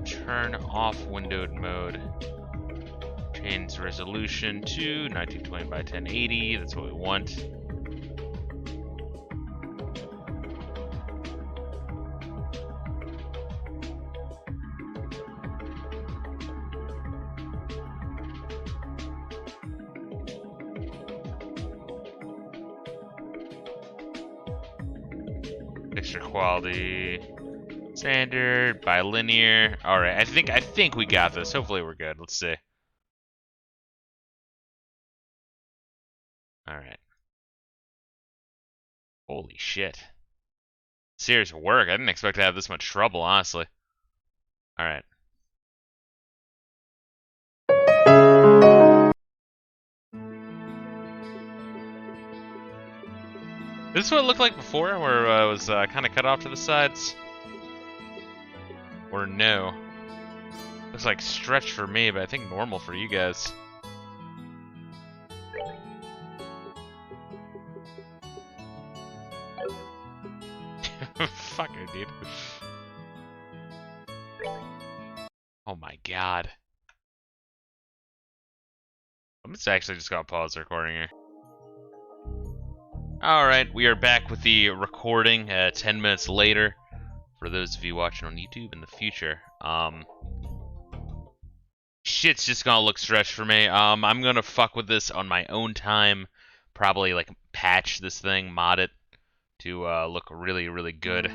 Turn off windowed mode. Change resolution to 1920 by 1080. That's what we want. Extra quality. Standard, bilinear. Alright, I think we got this. Hopefully we're good. Let's see. Alright. Holy shit. Serious work. I didn't expect to have this much trouble, honestly. Alright. This is what it looked like before, where it was kind of cut off to the sides? Or no? Looks like stretched for me, but I think normal for you guys. Fucker, dude. Oh my god. I'm just actually just gonna pause the recording here. Alright, we are back with the recording 10 minutes later. For those of you watching on YouTube in the future. Shit's just gonna look stretched for me. I'm gonna fuck with this on my own time. Probably like patch this thing, mod it to look really, really good.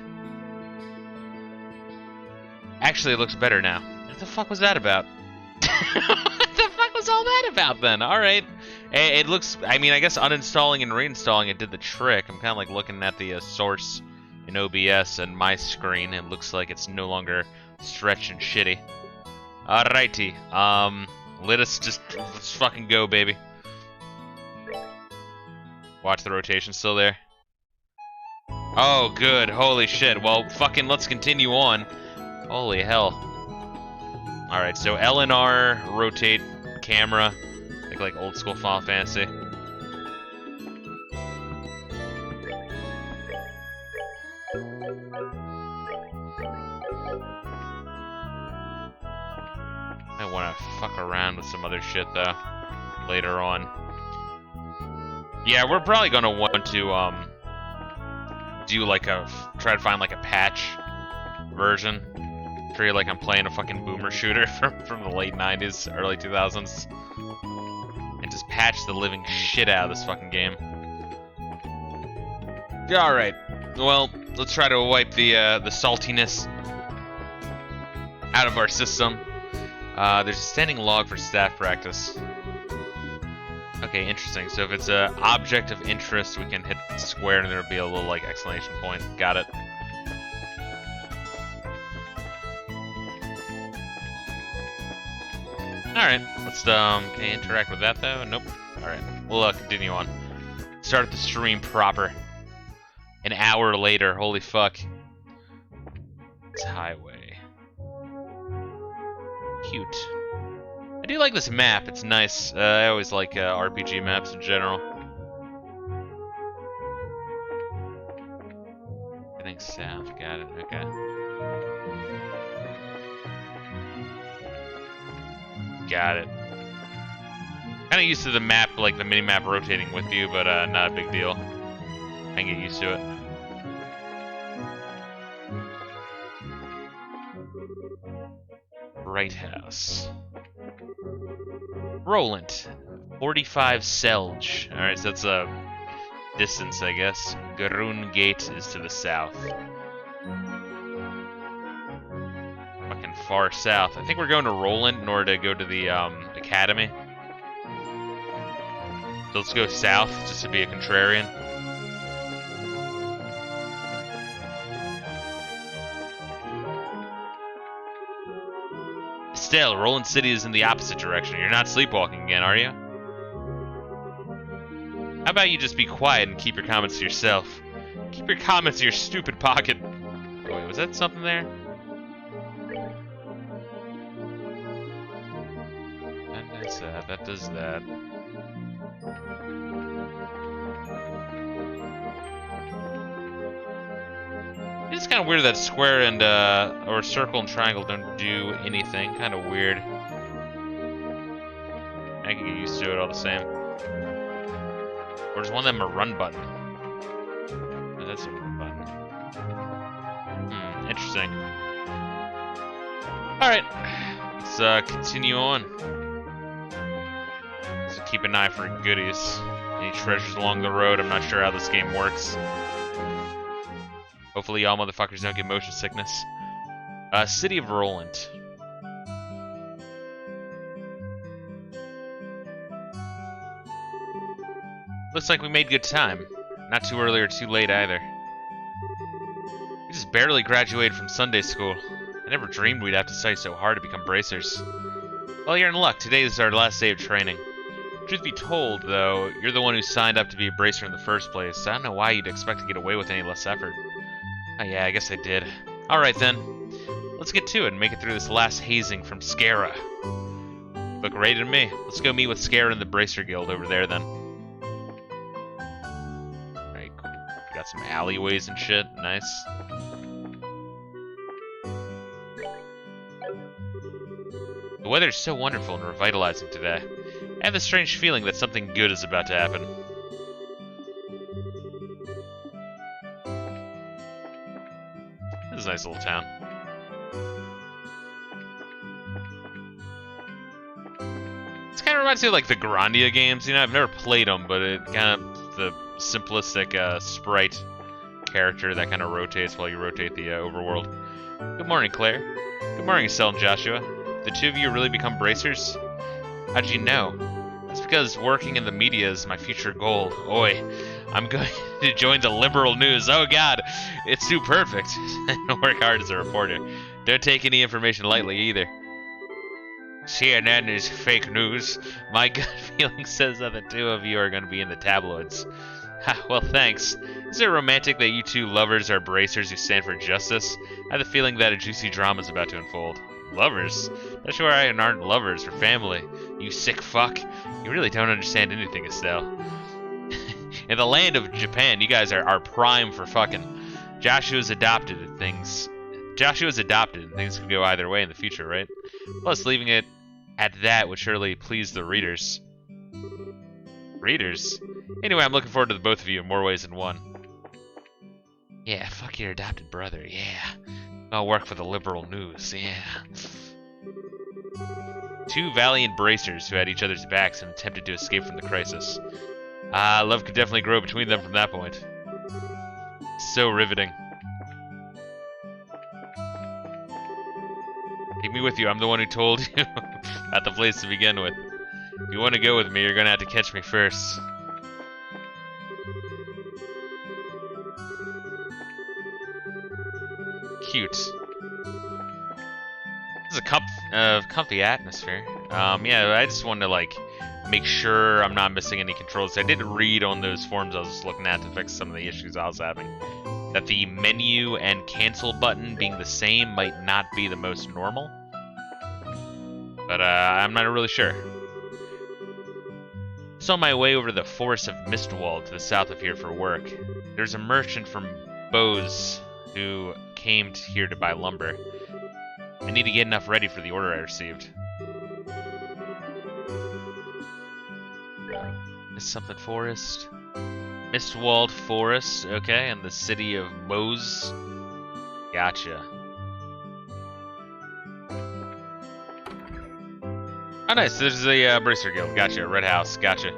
Actually, it looks better now. What the fuck was that about? What the fuck was all that about then? Alright. It looks, I mean, I guess uninstalling and reinstalling it did the trick. I'm kind of like looking at the source in OBS and my screen. It looks like it's no longer stretched and shitty. Alrighty. Let's fucking go, baby. Watch the rotation still there. Oh, good. Holy shit. Well, fucking let's continue on. Holy hell. Alright, so L and R, rotate camera. Like old school Final Fantasy. I want to fuck around with some other shit though later on. Yeah, we're probably gonna want to do like try to find like a patch version. Treat like I'm playing a fucking boomer shooter from the late 90s, early 2000s. And just patch the living shit out of this fucking game. Alright, well, let's try to wipe the saltiness out of our system. There's a standing log for staff practice. Okay, interesting. So if it's an object of interest, we can hit square and there'll be a little like exclamation point. Got it. Alright, let's, can I interact with that though? Nope. Alright, we'll continue on. Start the stream proper. An hour later, holy fuck. It's highway. Cute. I do like this map, it's nice. I always like RPG maps in general. Everything's south, got it, okay. Got it. Kinda used to the map, like the mini-map rotating with you, but not a big deal. I can get used to it. Bright House. Rolent. 45 Selge. Alright, so that's a distance, I guess. Garun Gate is to the south. Fucking far south. I think we're going to Rolent in order to go to the academy. So let's go south just to be a contrarian. Still, Rolent City is in the opposite direction. You're not sleepwalking again, are you? How about you just be quiet and keep your comments to yourself? Keep your comments in your stupid pocket. Oh, wait, was that something there? That does that. That does that. It's kind of weird that square and, or circle and triangle don't do anything. Kind of weird. I can get used to it all the same. Or does one of them a run button? Oh, that's a run button. Interesting. Alright. Let's, continue on. So keep an eye for goodies. Any treasures along the road. I'm not sure how this game works. Hopefully y'all motherfuckers don't get motion sickness. City of Rolent. Looks like we made good time. Not too early or too late either. We just barely graduated from Sunday school. I never dreamed we'd have to study so hard to become bracers. Well, you're in luck. Today is our last day of training. Truth be told, though, you're the one who signed up to be a bracer in the first place, so I don't know why you'd expect to get away with any less effort. Oh yeah, I guess I did. Alright then. Let's get to it and make it through this last hazing from Scara. Look right at me. Let's go meet with Scara and the Bracer Guild over there then. Alright, cool. Got some alleyways and shit. Nice. The weather's so wonderful and revitalizing today. I have a strange feeling that something good is about to happen. This is a nice little town. This kind of reminds me of like the Grandia games. You know, I've never played them, but it kind of the simplistic sprite character that kind of rotates while you rotate the overworld. Good morning, Claire. Good morning, Estelle and Joshua. The two of you really become bracers? How'd you know? It's because working in the media is my future goal. Oi, I'm going to join the Liberl news. Oh god, it's too perfect. I work hard as a reporter. Don't take any information lightly either. CNN is fake news. My gut feeling says that the two of you are going to be in the tabloids. Ha, well, thanks. Is it romantic that you two lovers are bracers who stand for justice? I have the feeling that a juicy drama is about to unfold. Lovers? That's sure I aren't lovers, we're family. You sick fuck. You really don't understand anything, Estelle. In the land of Japan, you guys are prime for fucking. Joshua's adopted and things could go either way in the future, right? Plus, leaving it at that would surely please the readers. Readers? Anyway, I'm looking forward to the both of you in more ways than one. Yeah, fuck your adopted brother, yeah. I'll work for the Liberl news, yeah. Two valiant bracers who had each other's backs and attempted to escape from the crisis. Love could definitely grow between them from that point. So riveting. Take me with you, I'm the one who told you at the place to begin with. If you want to go with me, you're gonna have to catch me first. Cute. This is a comfy atmosphere. Yeah, I just wanted to like make sure I'm not missing any controls. I did read on those forums I was looking at to fix some of the issues I was having. That the menu and cancel button being the same might not be the most normal. But I'm not really sure. Just on my way over to the forest of Mistwall to the south of here for work. There's a merchant from Bose who came here to buy lumber. I need to get enough ready for the order I received. Mist something forest. Mistwalled Forest, okay, and the city of Bose. Gotcha. Oh, nice. There's a Bracer Guild. Gotcha. Red House. Gotcha.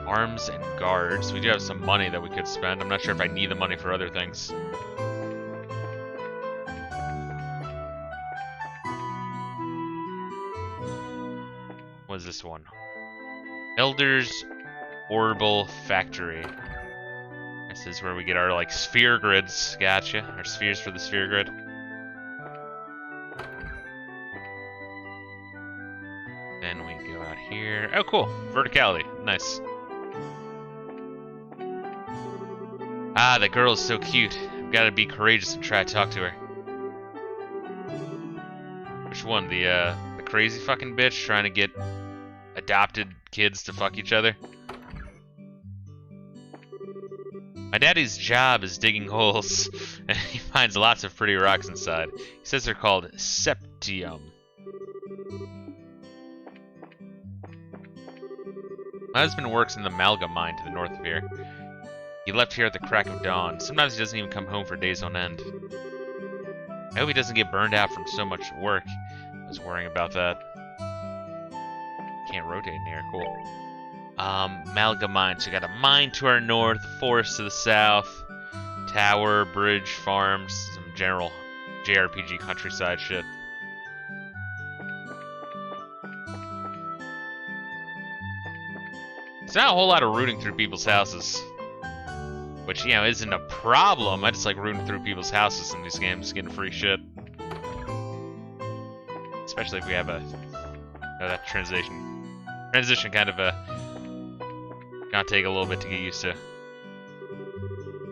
Arms and guards. We do have some money that we could spend. I'm not sure if I need the money for other things. What is this one? Elder's Orbital Factory. This is where we get our like sphere grids. Gotcha. Our spheres for the sphere grid. Then we go out here. Oh, cool. Verticality. Nice. Ah, the girl is so cute. I've got to be courageous and try to talk to her. Which one? The crazy fucking bitch trying to get adopted kids to fuck each other? My daddy's job is digging holes, and he finds lots of pretty rocks inside. He says they're called septium. My husband works in the Amalgam mine to the north of here. He left here at the crack of dawn. Sometimes he doesn't even come home for days on end. I hope he doesn't get burned out from so much work. I was worrying about that. Can't rotate in here, cool. Amalgam mine. So we got a mine to our north, forest to the south, tower, bridge, farms, some general JRPG countryside shit. It's not a whole lot of rooting through people's houses. Which, you know, isn't a problem. I just like rooting through people's houses in these games, getting free shit. Especially if we have that transition kind of gonna take a little bit to get used to.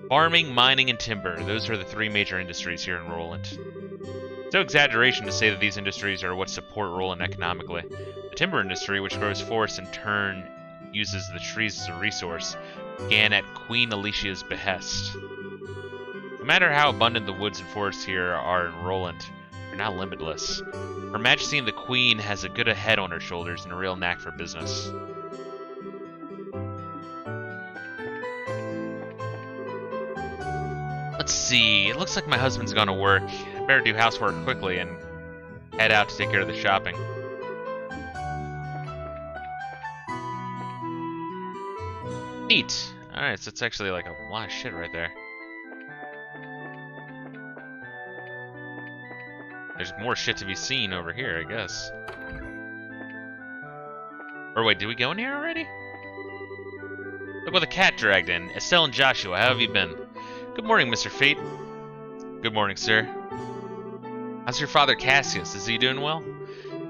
Farming, mining, and timber. Those are the three major industries here in Rolent. It's no exaggeration to say that these industries are what support Rolent economically. The timber industry, which grows forests in turn uses the trees as a resource, began at Queen Alicia's behest. No matter how abundant the woods and forests here are in Rolent, You're not limitless. Her Majesty and the Queen has a good head on her shoulders and a real knack for business. Let's see. It looks like my husband's gone to work. I better do housework quickly and head out to take care of the shopping. Neat. Alright, so it's actually like a lot of shit right there. There's more shit to be seen over here, I guess. Or wait, did we go in here already? Look what the cat dragged in. Estelle and Joshua, how have you been? Good morning, Mr. Fate. Good morning, sir. How's your father Cassius? Is he doing well?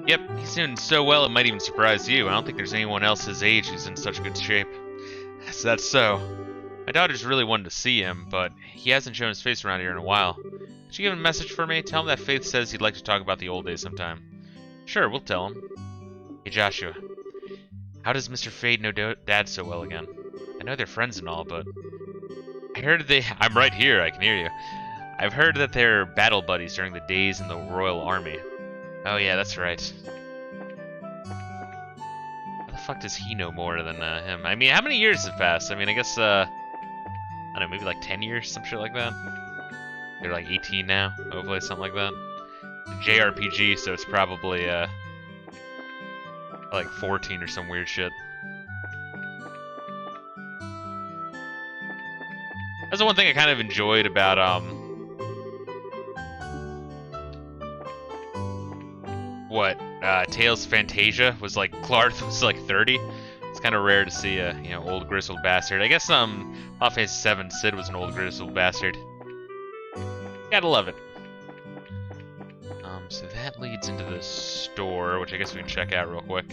Yep, he's doing so well it might even surprise you. I don't think there's anyone else his age who's in such good shape. That's so. My daughters really wanted to see him, but he hasn't shown his face around here in a while. Could you give him a message for me? Tell him that Faith says he'd like to talk about the old days sometime. Sure, we'll tell him. Hey, Joshua. How does Mr. Fate know Dad so well again? I know they're friends and all, but... I heard I'm right here, I can hear you. I've heard that they're battle buddies during the days in the Royal Army. Oh yeah, that's right. How the fuck does he know more than him? I mean, how many years have passed? I mean, I guess, I don't know, maybe like 10 years, some shit like that? They're like 18 now, hopefully, something like that. JRPG, so it's probably, like 14 or some weird shit. That's the one thing I kind of enjoyed about, Tales Fantasia was like, Clarth was like 30. It's kind of rare to see a, you know, old grizzled bastard. I guess, Final Fantasy 7 Sid was an old grizzled bastard. Gotta love it. So that leads into the store, which I guess we can check out real quick.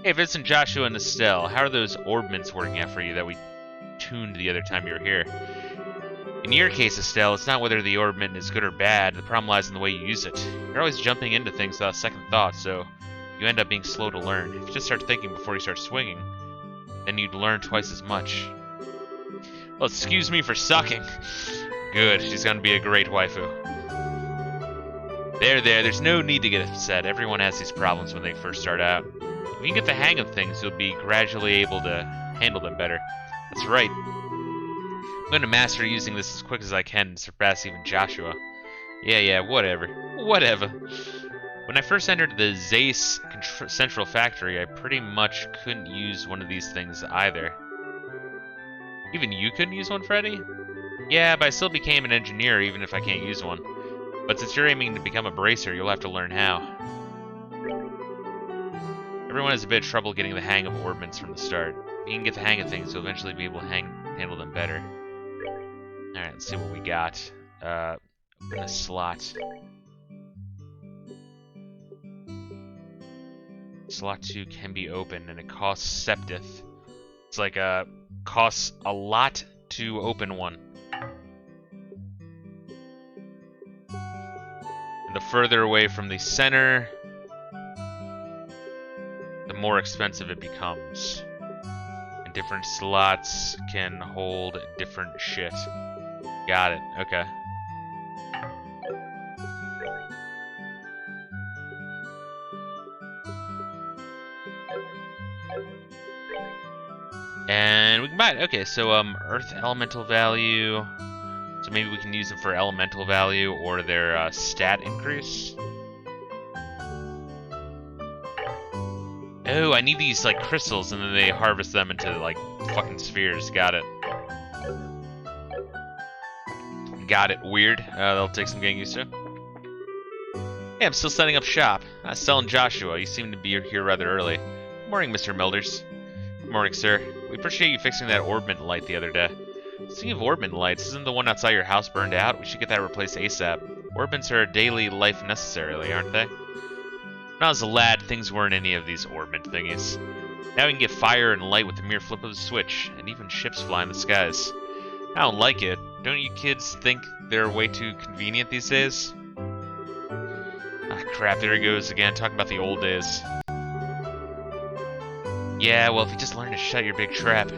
Hey, Vincent, Joshua, and Estelle, how are those orbments working out for you that we tuned the other time you were here? In your case, Estelle, it's not whether the orbment is good or bad. The problem lies in the way you use it. You're always jumping into things without second thought, so you end up being slow to learn. If you just start thinking before you start swinging, then you'd learn twice as much. Well, excuse me for sucking. Good, she's gonna be a great waifu. There's no need to get upset. Everyone has these problems when they first start out. If you can get the hang of things, you'll be gradually able to handle them better. That's right. I'm going to master using this as quick as I can and surpass even Joshua. Yeah, whatever. Whatever. When I first entered the Zace Central Factory, I pretty much couldn't use one of these things either. Even you couldn't use one, Freddy? Yeah, but I still became an engineer even if I can't use one. But since you're aiming to become a bracer, you'll have to learn how. Everyone has a bit of trouble getting the hang of orbments from the start. If you can get the hang of things, you'll eventually be able to handle them better. Alright, let's see what we got. Open a slot. Slot 2 can be opened, and it costs Septith. It's like, costs a lot to open one. And the further away from the center, the more expensive it becomes. And different slots can hold different shit. Got it, okay. And we can buy it. Okay, so Earth Elemental Value. So maybe we can use them for Elemental Value or their stat increase. Oh, I need these like crystals, and then they harvest them into like fucking spheres. Got it. Got it. Weird. That'll take some getting used to. Hey, I'm still setting up shop. Estelle and Joshua, you seem to be here rather early. Good morning, Mr. Milders. Good morning, sir. We appreciate you fixing that orbment light the other day. Speaking of orbment lights, isn't the one outside your house burned out? We should get that replaced ASAP. Orbments are a daily life necessarily, aren't they? When I was a lad, things weren't any of these orbment thingies. Now we can get fire and light with the mere flip of a switch, and even ships fly in the skies. I don't like it. Don't you kids think they're way too convenient these days? Ah, crap, there he goes again, talking about the old days. Yeah, well, if you just learn to shut your big trap.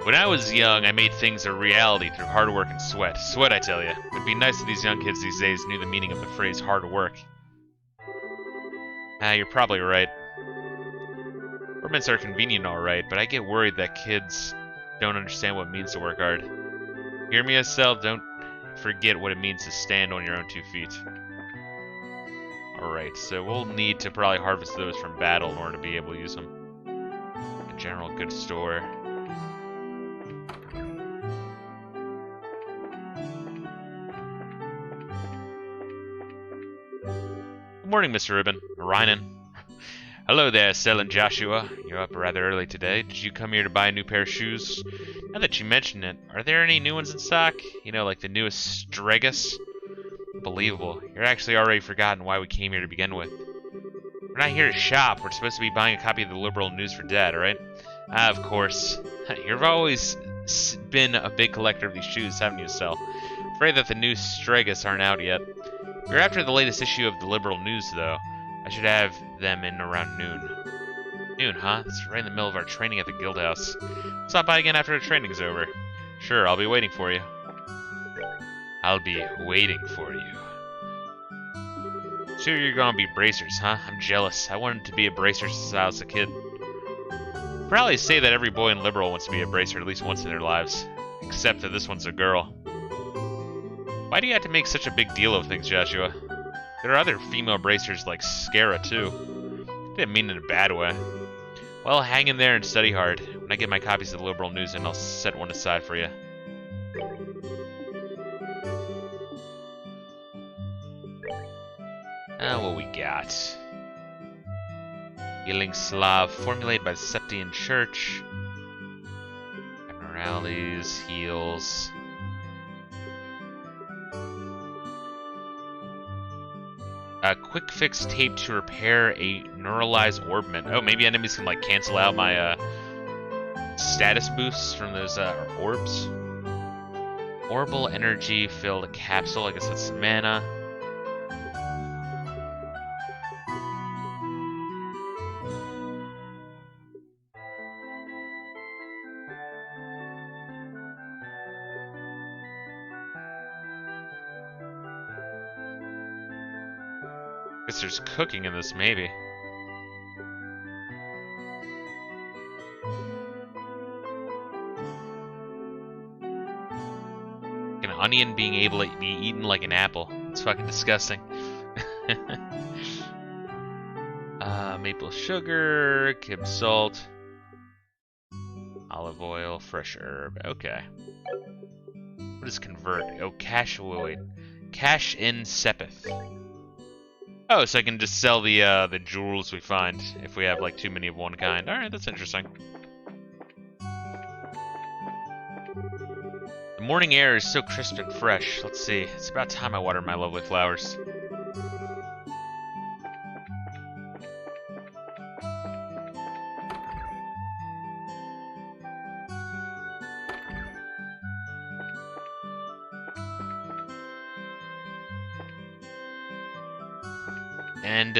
When I was young, I made things a reality through hard work and sweat. Sweat, I tell you. It'd be nice if these young kids these days knew the meaning of the phrase hard work. You're probably right. Permits are convenient, alright, but I get worried that kids don't understand what it means to work hard. Hear me, Estelle? Don't forget what it means to stand on your own 2 feet. Alright, so we'll need to probably harvest those from battle in order to be able to use them. A general goods store. Good morning, Mr. Ribbon. Rhinan. Hello there, Estelle and Joshua. You're up rather early today. Did you come here to buy a new pair of shoes? Now that you mention it, are there any new ones in stock? You know, like the newest Stregus? Unbelievable. You're actually already forgotten why we came here to begin with. We're not here to shop. We're supposed to be buying a copy of the Liberl news for Dad, right? Ah, of course. You've always been a big collector of these shoes, haven't you, Estelle? Afraid that the new Stregus aren't out yet. We're after the latest issue of the Liberl news, though. I should have them in around noon. Noon, huh? That's right in the middle of our training at the guild house. Stop by again after the training's over. Sure, I'll be waiting for you. I'll be waiting for you. So you're gonna be bracers, huh? I'm jealous. I wanted to be a bracer since I was a kid. Probably say that every boy in Liberl wants to be a bracer at least once in their lives. Except that this one's a girl. Why do you have to make such a big deal of things, Joshua? There are other female bracers like Scara, too. Didn't mean it in a bad way. Well, hang in there and study hard. When I get my copies of the Liberl news in, I'll set one aside for you. What we got? Healing Slav, formulated by the Septian Church. Abnormalities, heals. A quick fix tape to repair a neuralized orbment. Oh, maybe enemies can like cancel out my status boosts from those orbs. Orbital energy filled capsule. I guess that's mana. Guess there's cooking in this, maybe. An onion being able to be eaten like an apple. It's fucking disgusting. Maple sugar, kib salt, olive oil, fresh herb. Okay. What is convert? Oh, cash. Wait. Cash in Sepith. Oh, so I can just sell the jewels we find if we have like too many of one kind. All right, that's interesting. The morning air is so crisp and fresh. Let's see. It's about time I water my lovely flowers. And,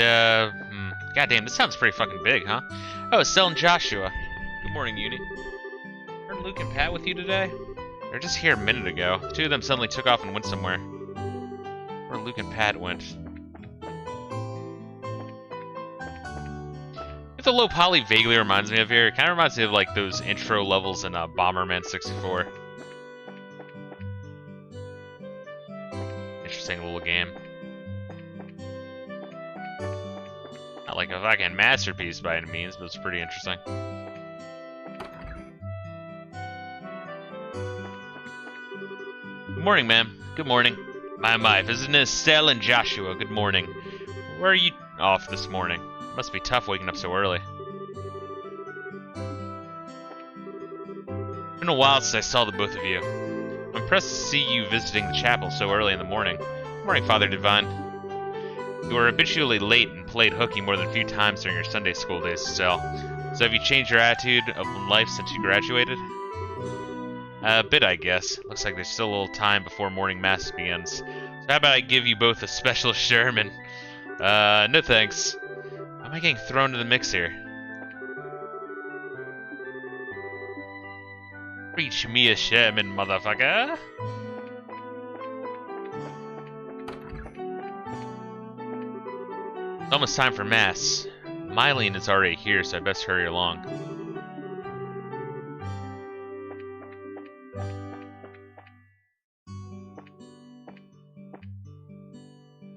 goddamn, this sounds pretty fucking big, huh? Oh, Estelle and Joshua. Good morning, Uni. Heard Luke and Pat with you today? They were just here a minute ago. The two of them suddenly took off and went somewhere. Where Luke and Pat went. What the low poly vaguely reminds me of here, it kind of reminds me of like those intro levels in Bomberman 64. Interesting little game. Not like a fucking masterpiece by any means, but it's pretty interesting. Good morning, ma'am. Good morning. My, visiting Estelle and Joshua. Good morning. Where are you off this morning? Must be tough waking up so early. It's been a while since I saw the both of you. I'm impressed to see you visiting the chapel so early in the morning. Good morning, Father Divine. You were habitually late and played hooky more than a few times during your Sunday school days, Estelle. So have you changed your attitude of life since you graduated? A bit, I guess. Looks like there's still a little time before morning mass begins. So how about I give you both a special sermon? No thanks. Why am I getting thrown into the mix here? What Preach me a sermon, motherfucker. It's almost time for mass. Mylene is already here, so I best hurry along.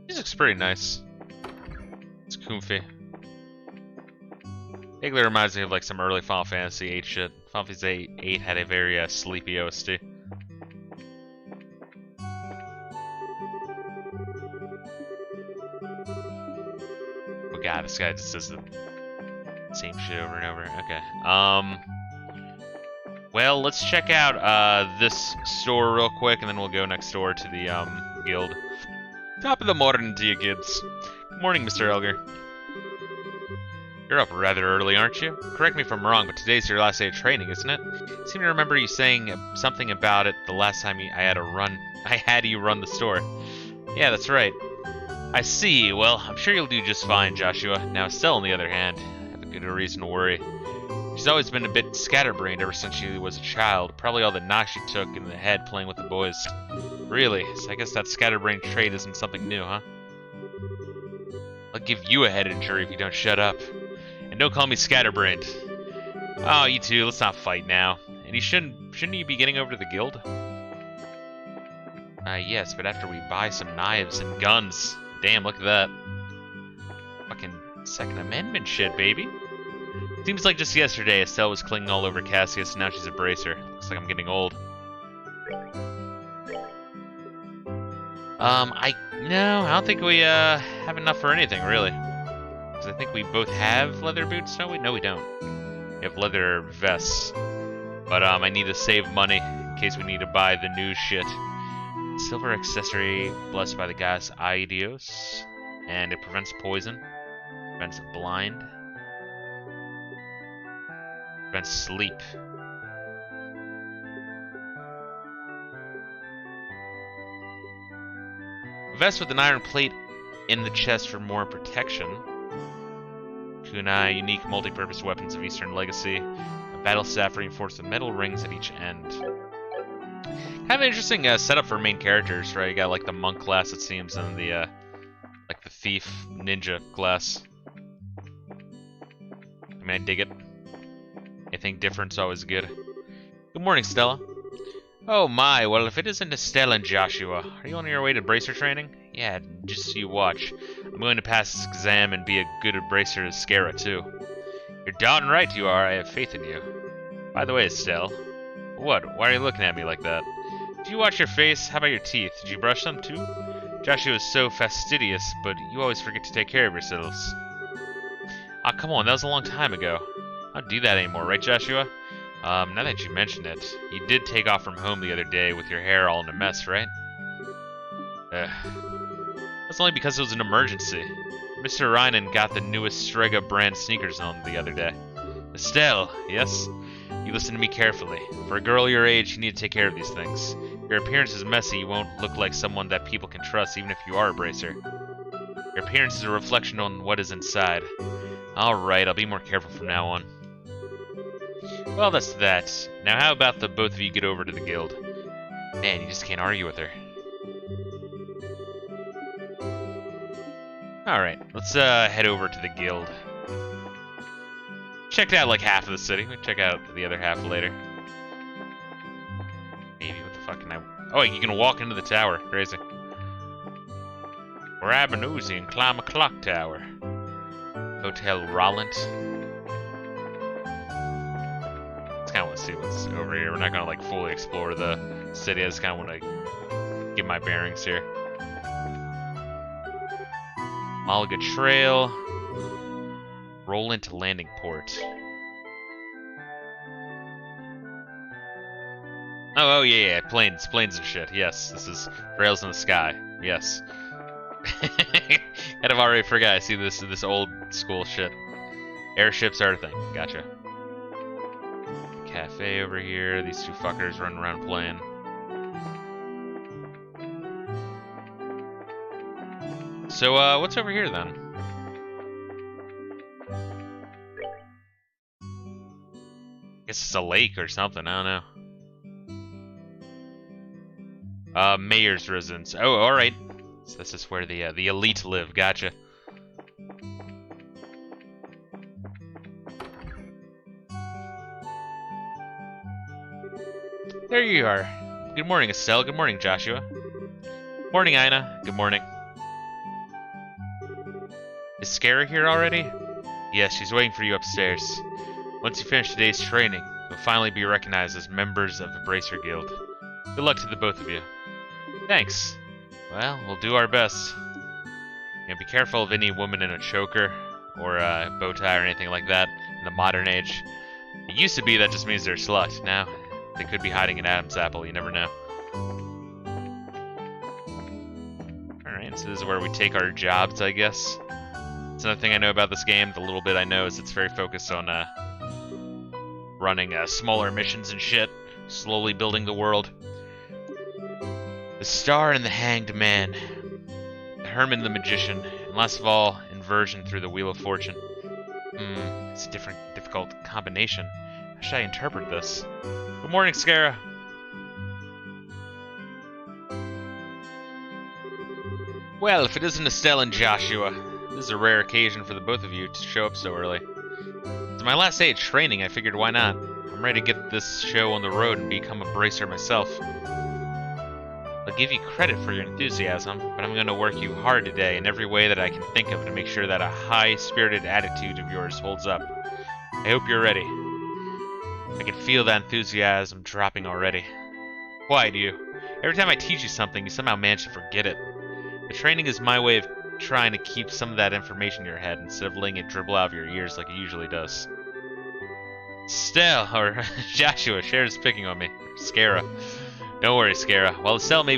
Music's pretty nice. It's coomfy. Vaguely reminds me of like some early Final Fantasy 8 shit. Final Fantasy 8 had a very sleepy OST. Oh god, this guy just says the same shit over and over. Okay. Well, let's check out this store real quick, and then we'll go next door to the guild. Top of the morning to you kids. Good morning, Mr. Elgar. You're up rather early, aren't you? Correct me if I'm wrong, but today's your last day of training, isn't it? I seem to remember you saying something about it the last time I had you run the store. Yeah, that's right. I see. Well, I'm sure you'll do just fine, Joshua. Now, Estelle, on the other hand, I have a good reason to worry. She's always been a bit scatterbrained ever since she was a child. Probably all the knocks she took in the head playing with the boys. Really? So I guess that scatterbrained trait isn't something new, huh? I'll give you a head injury if you don't shut up. And don't call me scatterbrained. Oh, you two, let's not fight now. And you shouldn't you be getting over to the guild? Yes, but after we buy some knives and guns. Damn, look at that. Fucking Second Amendment shit, baby. Seems like just yesterday Estelle was clinging all over Cassius, and now she's a bracer. Looks like I'm getting old. I don't think we have enough for anything, really. Because I think we both have leather boots, don't we? No, we don't. We have leather vests. But I need to save money in case we need to buy the new shit. Silver accessory blessed by the goddess Aidios. And it prevents poison. Prevents blind. Prevents sleep. A vest with an iron plate in the chest for more protection. Kunai, unique multi-purpose weapons of Eastern legacy. A battle staff reinforced with metal rings at each end. Kind of an interesting setup for main characters, right? You got like the monk class, it seems, and the like the thief ninja class. I mean, I dig it. Anything different's always good. Good morning, Stella. Oh my, well if it isn't Estelle and Joshua, are you on your way to bracer training? Yeah, just so you watch. I'm going to pass this exam and be a good bracer to Scara too. You're darn right you are, I have faith in you. By the way, Estelle. What? Why are you looking at me like that? Did you wash your face? How about your teeth? Did you brush them too? Joshua is so fastidious, but you always forget to take care of yourselves. Ah, come on, that was a long time ago. I don't do that anymore, right, Joshua? Now that you mention it, you did take off from home the other day with your hair all in a mess, right? That's only because it was an emergency. Mr. Reinen got the newest Strega brand sneakers on the other day. Estelle, yes? You listen to me carefully. For a girl your age, you need to take care of these things. If your appearance is messy, you won't look like someone that people can trust, even if you are a bracer. Your appearance is a reflection on what is inside. Alright, I'll be more careful from now on. Well, that's that. Now how about the both of you get over to the guild? Man, you just can't argue with her. Alright, let's head over to the guild. Checked out like half of the city. We'll check out the other half later. Maybe, what the fuck can I... Oh, you can walk into the tower. Crazy. Grab an Uzi and climb a clock tower. Hotel Rolent. Just kind of want to see what's over here. We're not going to like fully explore the city. I just kind of want to get my bearings here. Malaga Trail. Rolent Landing Port. Oh yeah, planes and shit. Yes, this is Rails in the Sky. Yes. I've already forgot. I see this old school shit. Airships are a thing. Gotcha. Cafe over here. These two fuckers running around playing. So, what's over here then? Guess it's a lake or something. I don't know. Mayor's residence. Oh, alright. So this is where the elite live, gotcha. There you are. Good morning, Estelle. Good morning, Joshua. Morning, Ina. Good morning. Is Skara here already? Yes, she's waiting for you upstairs. Once you finish today's training, you'll finally be recognized as members of the Bracer Guild. Good luck to the both of you. Thanks. Well, we'll do our best. Be careful of any woman in a choker or a bow tie or anything like that in the modern age. It used to be that just means they're slut. Now, they could be hiding an Adam's apple, you never know. Alright, so this is where we take our jobs, I guess. That's another thing I know about this game. The little bit I know is it's very focused on running smaller missions and shit. Slowly building the world. The Star and the Hanged Man. The Herman the Magician. And last of all, Inversion through the Wheel of Fortune. It's a difficult combination. How should I interpret this? Good morning, Skara. Well, if it isn't Estelle and Joshua, this is a rare occasion for the both of you to show up so early. It's my last day of training, I figured why not. I'm ready to get this show on the road and become a bracer myself. I'll give you credit for your enthusiasm, but I'm going to work you hard today in every way that I can think of to make sure that a high-spirited attitude of yours holds up. I hope you're ready. I can feel that enthusiasm dropping already. Why do you? Every time I teach you something, you somehow manage to forget it. The training is my way of trying to keep some of that information in your head instead of letting it dribble out of your ears like it usually does. Estelle, or Joshua, shares picking on me. Skara. Don't worry, Skara. While Estelle may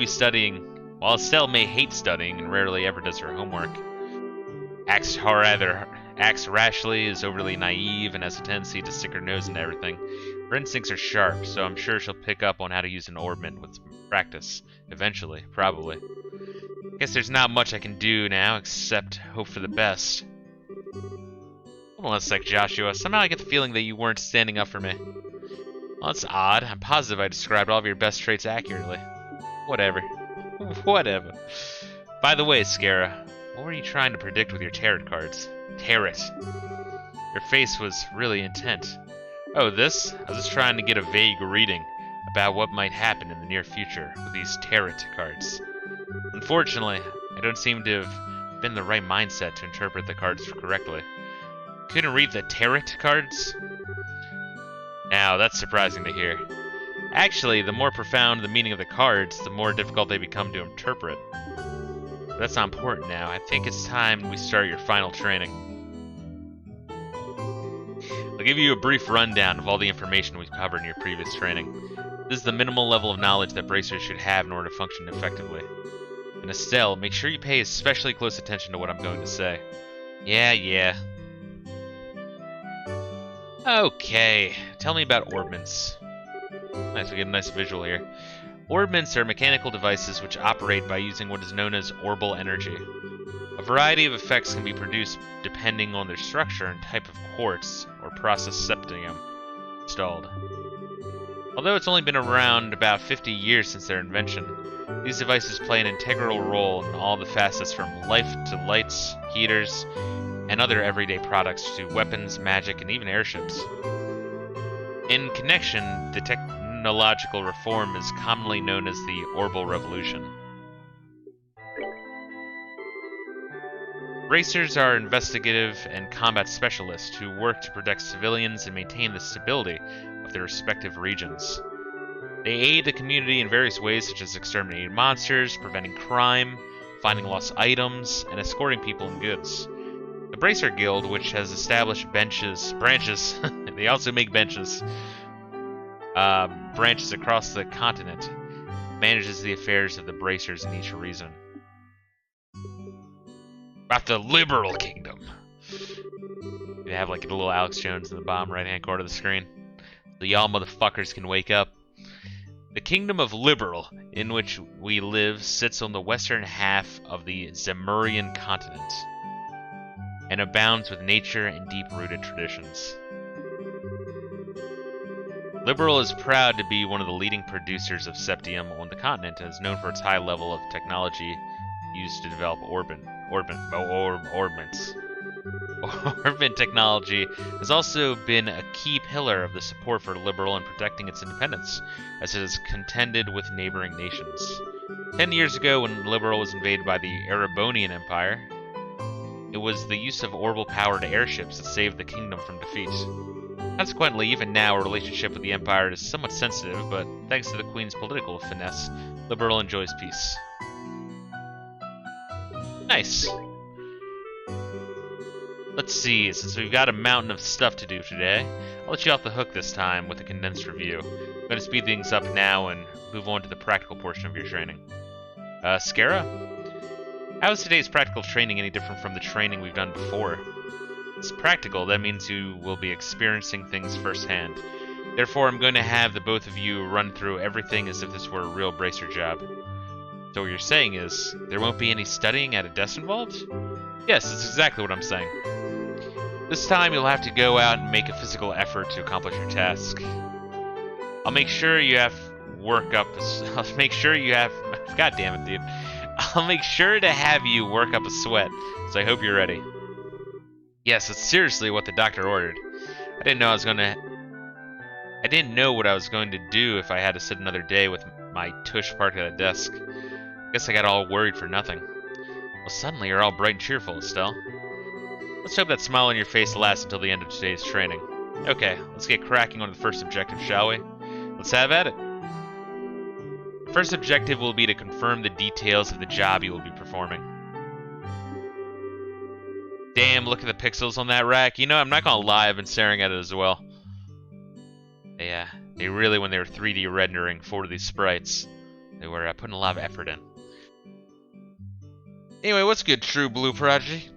hate studying and rarely ever does her homework, acts rashly, is overly naive, and has a tendency to stick her nose into everything, her instincts are sharp, so I'm sure she'll pick up on how to use an orbment with some practice. Eventually, probably. Guess there's not much I can do now, except hope for the best. Hold on a sec, Joshua. Somehow I get the feeling that you weren't standing up for me. Well, that's odd. I'm positive I described all of your best traits accurately. Whatever. Whatever. By the way, Skara, what were you trying to predict with your tarot cards? Tarot. Your face was really intent. Oh, this? I was just trying to get a vague reading about what might happen in the near future with these tarot cards. Unfortunately, I don't seem to have been in the right mindset to interpret the cards correctly. Couldn't read the tarot cards? Now, that's surprising to hear. Actually, the more profound the meaning of the cards, the more difficult they become to interpret. But that's not important now. I think it's time we start your final training. I'll give you a brief rundown of all the information we've covered in your previous training. This is the minimal level of knowledge that bracers should have in order to function effectively. And Estelle, make sure you pay especially close attention to what I'm going to say. Yeah. Okay, tell me about orbments. Nice, we get a nice visual here. Orbments are mechanical devices which operate by using what is known as orbal energy. A variety of effects can be produced depending on their structure and type of quartz or process septium installed. Although it's only been around about 50 years since their invention, these devices play an integral role in all the facets from life to lights, heaters, and other everyday products to weapons, magic, and even airships. In connection, the technological reform is commonly known as the Orbal Revolution. Bracers are investigative and combat specialists who work to protect civilians and maintain the stability of their respective regions. They aid the community in various ways such as exterminating monsters, preventing crime, finding lost items, and escorting people and goods. The Bracer Guild, which has established branches, they also make benches, branches across the continent, manages the affairs of the bracers in each region. About the Liberl Kingdom. They have like a little Alex Jones in the bottom right-hand corner of the screen, so y'all motherfuckers can wake up. The Kingdom of Liberl, in which we live, sits on the western half of the Zemurian continent, and abounds with nature and deep-rooted traditions. Liberl is proud to be one of the leading producers of septium on the continent and is known for its high level of technology used to develop orbit orbits. Orbit technology has also been a key pillar of the support for Liberl in protecting its independence, as it has contended with neighboring nations. 10 years ago, when Liberl was invaded by the Erebonian Empire, it was the use of orbital-powered airships that saved the kingdom from defeat. Consequently, even now, our relationship with the Empire is somewhat sensitive, but thanks to the Queen's political finesse, Liberl enjoys peace. Nice. Let's see, since we've got a mountain of stuff to do today, I'll let you off the hook this time with a condensed review. I'm going to speed things up now and move on to the practical portion of your training. Skara? How is today's practical training any different from the training we've done before? It's practical, that means you will be experiencing things firsthand. Therefore, I'm going to have the both of you run through everything as if this were a real bracer job. So what you're saying is, there won't be any studying at a desk involved? Yes, that's exactly what I'm saying. This time you'll have to go out and make a physical effort to accomplish your task. I'll make sure you have I'll make sure you have... God damn it, dude. I'll make sure to have you work up a sweat, so I hope you're ready. Yes, it's seriously what the doctor ordered. I didn't know what I was going to do if I had to sit another day with my tush parked at a desk. Guess I got all worried for nothing. Well, suddenly you're all bright and cheerful, Estelle. Let's hope that smile on your face lasts until the end of today's training. Okay, let's get cracking on the first objective, shall we? Let's have at it. The first objective will be to confirm the details of the job you will be performing. Damn, look at the pixels on that rack. You know, I'm not gonna lie, I've been staring at it as well. Yeah, they really, when they were 3D rendering for these sprites, they were putting a lot of effort in. Anyway, what's good, True Blue Prodigy?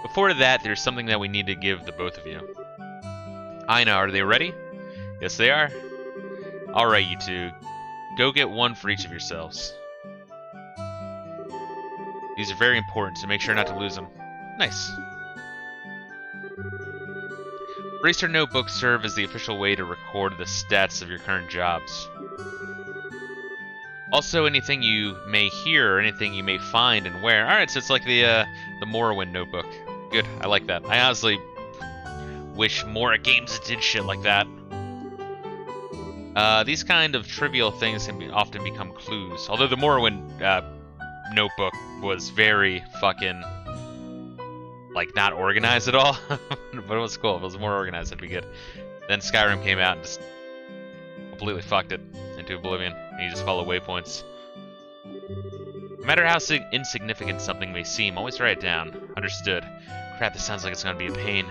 Before that, there's something that we need to give the both of you. I know, are they ready? Yes, they are. Alright, you two. Go get one for each of yourselves. These are very important, so make sure not to lose them. Nice. Bracer notebooks serve as the official way to record the stats of your current jobs. Also, anything you may hear or anything you may find and wear. Alright, so it's like the Morrowind notebook. Good, I like that. I honestly wish more games did shit like that. These kind of trivial things can often become clues. Although the Morrowind notebook was very fucking, like, not organized at all. But it was cool. If it was more organized, it'd be good. Then Skyrim came out and just completely fucked it into oblivion. And you just follow waypoints. No matter how insignificant something may seem, always write it down. Understood. Crap, this sounds like it's gonna be a pain.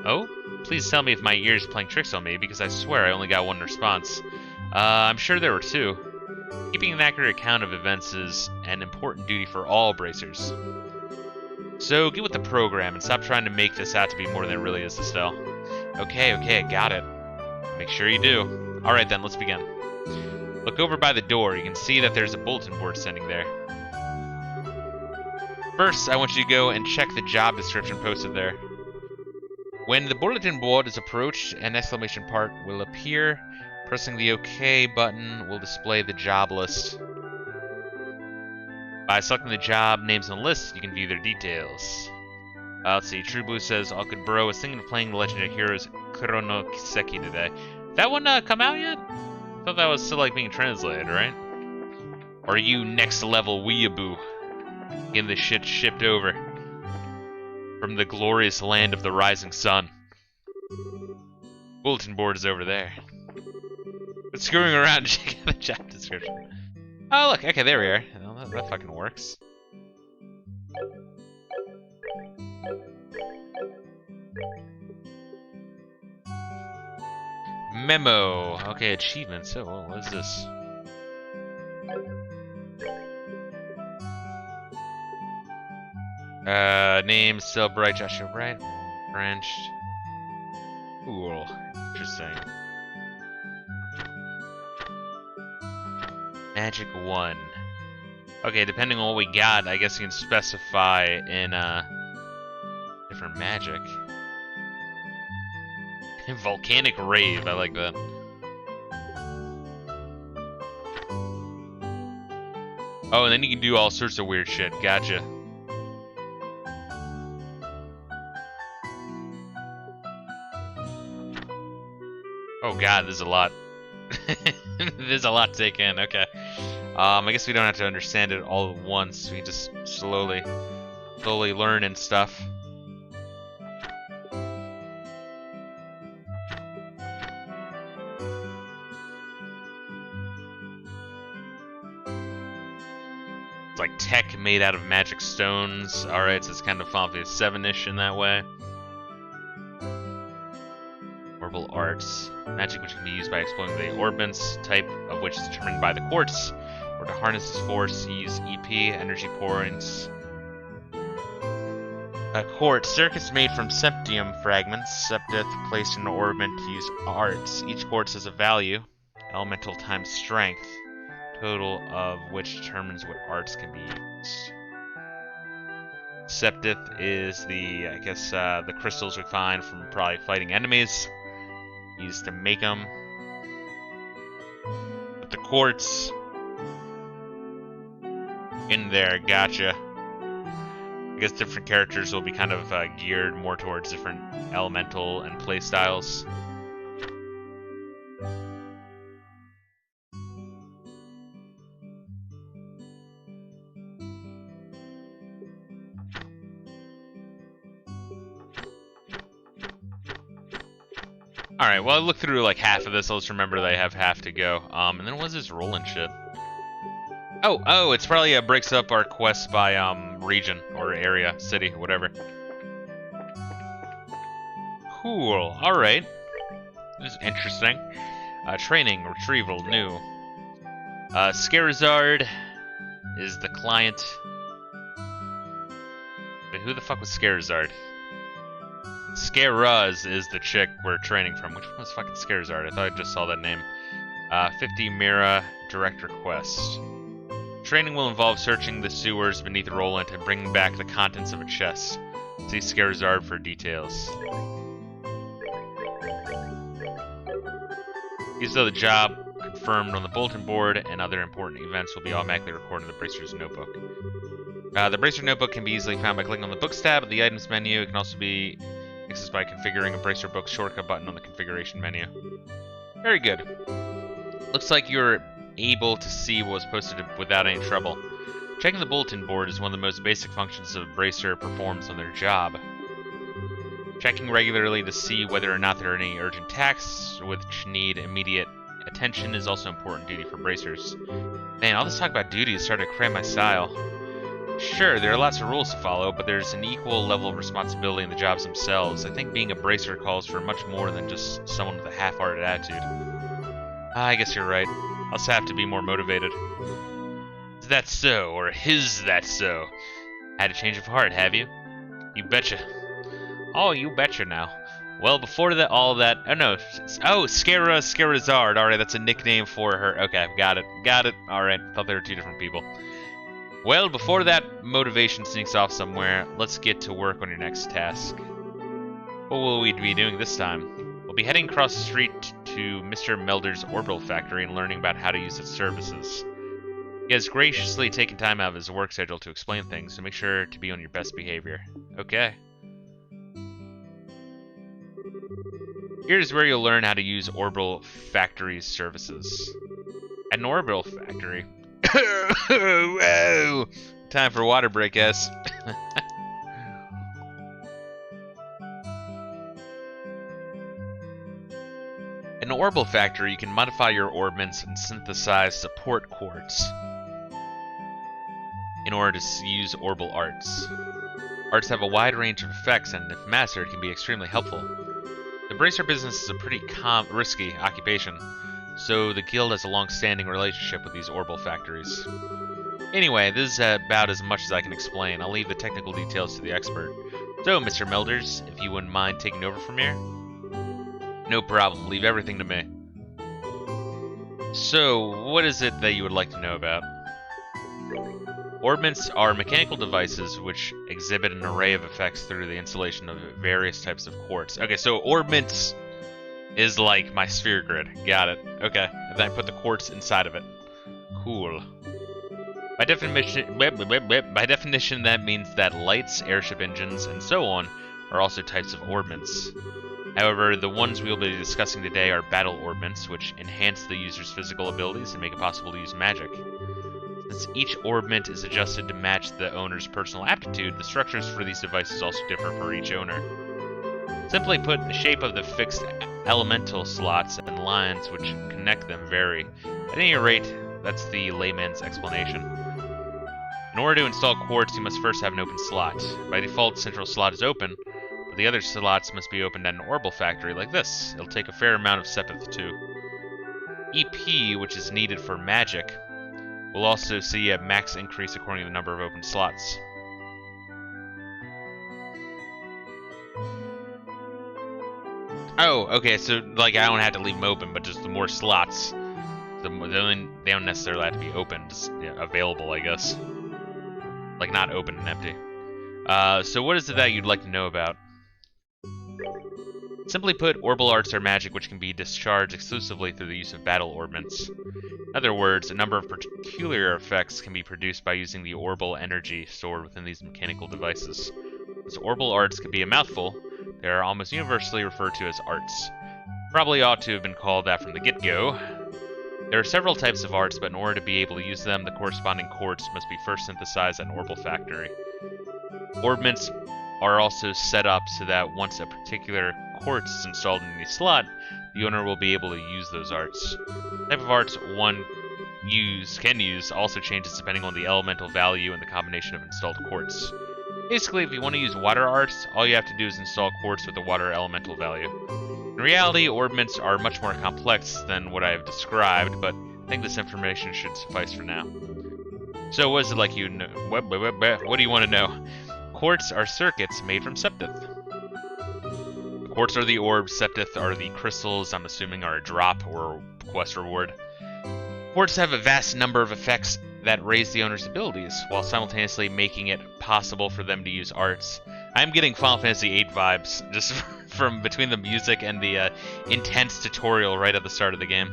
Oh? Please tell me if my ear's playing tricks on me, because I swear I only got one response. I'm sure there were two. Keeping an accurate account of events is an important duty for all bracers. So get with the program and stop trying to make this out to be more than it really is, Estelle. Okay, I got it. Make sure you do. Alright then, let's begin. Look over by the door. You can see that there's a bulletin board standing there. First, I want you to go and check the job description posted there. When the bulletin board is approached, an exclamation part will appear. Pressing the OK button will display the job list. By selecting the job names on the list, you can view their details. Let's see, True Blue says, Alkid Bro is thinking of playing the Legendary Heroes Chrono Kiseki today. Did that one come out yet? I thought that was still like being translated, right? Or are you next level weeaboo? Getting this shit shipped over from the glorious land of the rising sun. Bulletin board is over there. But screwing around and checking the job description. Oh look, okay, there we are. Well, that fucking works. Memo. Okay, achievements. Oh, well, what is this? Name, still Bright, Joshua Bright. Branched. Cool. Interesting. Magic 1. Okay, depending on what we got, I guess you can specify in, different magic. Volcanic rave, I like that. Oh, and then you can do all sorts of weird shit. Gotcha. Oh god, there's a lot. There's a lot to take in, okay. I guess we don't have to understand it all at once. We can just slowly learn and stuff. It's like tech made out of magic stones. Alright, so it's kind of Final Fantasy 7-ish in that way. Orbital arts. Magic which can be used by exploring the orbments, type of which is determined by the quartz. Or to harness its force, use EP, energy points. A quartz circuits made from septium fragments. Septith placed in an orbment to use arts. Each quartz has a value, elemental times strength, total of which determines what arts can be used. Septith is the, I guess, the crystals we find from probably fighting enemies. Used to make them. But the quartz in there, gotcha. I guess different characters will be kind of geared more towards different elemental and play styles. Alright, well I looked through like half of this, I'll just remember that I have half to go. And then what's this Rolent shit? Oh, it's probably breaks up our quests by region or area, city, whatever. Cool. All right. This is interesting. Training, retrieval, new. Scarizard is the client. Wait, who the fuck was Scarizard? Scaraz is the chick we're training from. Which one was fucking Scarizard? I thought I just saw that name. 50 Mira direct request. Training will involve searching the sewers beneath Rolent and bringing back the contents of a chest. See Scarizard for details. These are the job confirmed on the bulletin board, and other important events will be automatically recorded in the Bracer's notebook. The Bracer notebook can be easily found by clicking on the Books tab of the Items menu. It can also be accessed by configuring a Bracer book shortcut button on the Configuration menu. Very good. Looks like you're able to see what was posted without any trouble. Checking the bulletin board is one of the most basic functions a Bracer performs on their job. Checking regularly to see whether or not there are any urgent tasks which need immediate attention is also important duty for Bracers. Man, all this talk about duty is starting to cram my style. Sure, there are lots of rules to follow, but there's an equal level of responsibility in the jobs themselves. I think being a Bracer calls for much more than just someone with a half-hearted attitude. I guess you're right. I'll just have to be more motivated. Is that so? Or is that so? Had a change of heart, have you? You betcha. Oh, you betcha now. Well, before that, all that... Oh, no. Oh, Scarizard. Alright, that's a nickname for her. Okay, got it. Got it. Alright, thought they were two different people. Well, before that motivation sneaks off somewhere, let's get to work on your next task. What will we be doing this time? We'll be heading across the street to Mr. Melder's orbital factory and learning about how to use its services. He has graciously taken time out of his work schedule to explain things, so make sure to be on your best behavior. Okay. Here's where you'll learn how to use orbital factory's services. At an orbital factory... Whoa! Time for a water break, guys. In an orbital factory, you can modify your orbments and synthesize support quartz in order to use orbital arts. Arts have a wide range of effects, and if mastered, can be extremely helpful. The Bracer business is a pretty risky occupation, so the guild has a long-standing relationship with these orbital factories. Anyway, this is about as much as I can explain. I'll leave the technical details to the expert. So, Mr. Melders, if you wouldn't mind taking over from here? No problem. Leave everything to me. So, what is it that you would like to know about? Orbments are mechanical devices which exhibit an array of effects through the installation of various types of quartz. Okay, so orbments is like my sphere grid. Got it. Okay. And then I put the quartz inside of it. Cool. By definition, that means that lights, airship engines, and so on are also types of orbments. However, the ones we will be discussing today are battle orbments, which enhance the user's physical abilities and make it possible to use magic. Since each orbment is adjusted to match the owner's personal aptitude, the structures for these devices also differ for each owner. Simply put, the shape of the fixed elemental slots and lines which connect them vary. At any rate, that's the layman's explanation. In order to install quartz, you must first have an open slot. By default, the central slot is open, but the other slots must be opened at an orbital factory like this. It'll take a fair amount of sepith too. EP, which is needed for magic, will also see a max increase according to the number of open slots. Oh, okay, so like I don't have to leave them open, but just the more slots, they don't necessarily have to be open, just available, I guess. Like not open and empty. So what is it that you'd like to know about? Simply put, orbital arts are magic which can be discharged exclusively through the use of battle orbments. In other words, a number of peculiar effects can be produced by using the orbital energy stored within these mechanical devices. As orbital arts can be a mouthful, they are almost universally referred to as arts. Probably ought to have been called that from the get-go. There are several types of arts, but in order to be able to use them, the corresponding quartz must be first synthesized at an orbital factory. Orbments are also set up so that once a particular quartz is installed in any slot, the owner will be able to use those arts. The type of arts one can use also changes depending on the elemental value and the combination of installed quartz. Basically, if you want to use water arts, all you have to do is install quartz with a water elemental value. In reality, orbments are much more complex than what I have described, but I think this information should suffice for now. So what is it like you know? What do you want to know? Quartz are circuits made from septith. Quartz are the orbs, septith are the crystals, I'm assuming are a drop or quest reward. Quartz have a vast number of effects that raise the owner's abilities, while simultaneously making it possible for them to use arts. I'm getting Final Fantasy VIII vibes, just from between the music and the intense tutorial right at the start of the game.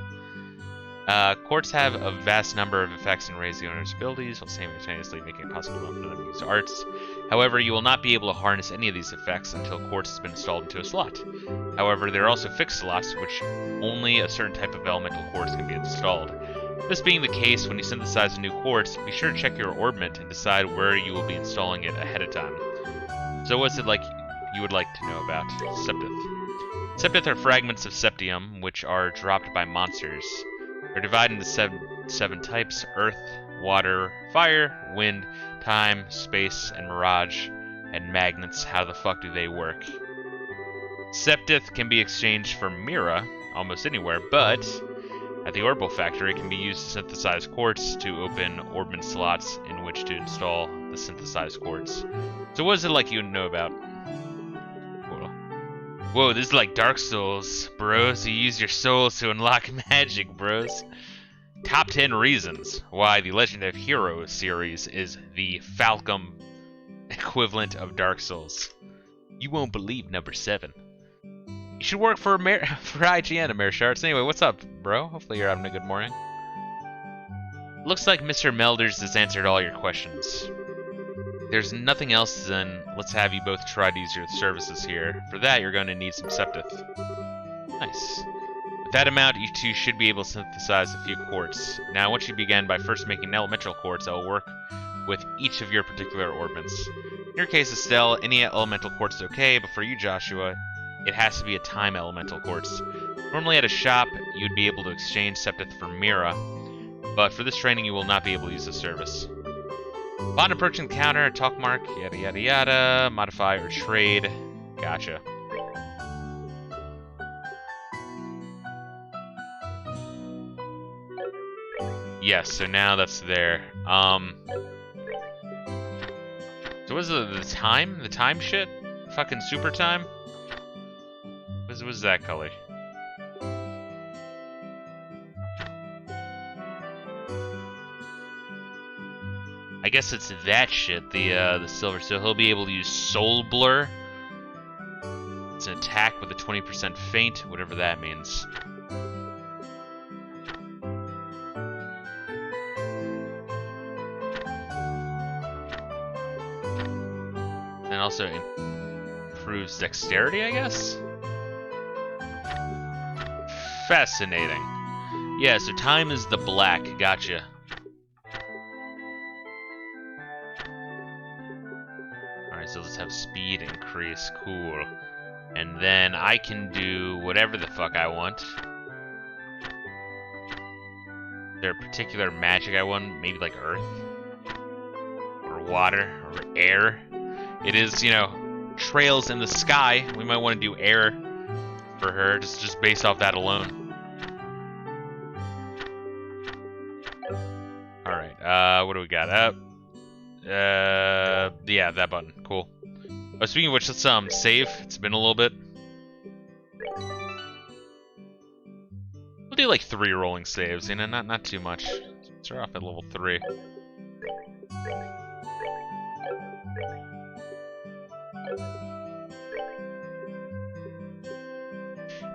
Quartz have a vast number of effects and raise the owner's abilities, while simultaneously making it possible for them to use arts. However, you will not be able to harness any of these effects until quartz has been installed into a slot. However, there are also fixed slots, which only a certain type of elemental quartz can be installed. This being the case, when you synthesize a new quartz, be sure to check your orbment and decide where you will be installing it ahead of time. So what's it like you would like to know about septith? Septith are fragments of septium, which are dropped by monsters. They're divided into seven types: earth, water, fire, wind, time, space, and mirage. And magnets, how the fuck do they work? Septith can be exchanged for Mira almost anywhere, but at the orbital factory it can be used to synthesize quartz to open orbment slots in which to install the synthesized quartz. So what is it like you know about? Whoa, this is like Dark Souls, bros. You use your souls to unlock magic, bros. Top 10 reasons why the Legend of Heroes series is the Falcom equivalent of Dark Souls. You won't believe number 7. You should work for IGN, Amerishards. Anyway, what's up, bro? Hopefully you're having a good morning. Looks like Mr. Melders has answered all your questions. There's nothing else, then let's have you both try to use your services here. For that, you're going to need some septith. Nice. With that amount, you two should be able to synthesize a few quartz. Now, once you begin by first making elemental quartz, that will work with each of your particular orbments. In your case, Estelle, any elemental quartz is okay, but for you, Joshua, it has to be a time elemental quartz. Normally at a shop, you'd be able to exchange septith for Mira, but for this training, you will not be able to use this service. Upon approaching the counter, talk mark, yada yada yada, modify or trade. Gotcha. Yes, so now that's there. So what's the time? The time shit? Fucking super time? What's that color? I guess it's that shit, the silver. So he'll be able to use Soul Blur. It's an attack with a 20% feint, whatever that means. And also improves dexterity, I guess? Fascinating. Yeah, so time is the black. Gotcha. Alright, so let's have speed increase. Cool. And then I can do whatever the fuck I want. Is there a particular magic I want? Maybe like earth? Or water? Or air? It is, you know, trails in the sky. We might want to do air for her, just based off that alone. Alright, what do we got? Yeah, that button. Cool. Oh, speaking of which, let's save. It's been a little bit. We'll do like 3 rolling saves, you know, not too much. Start off at level 3.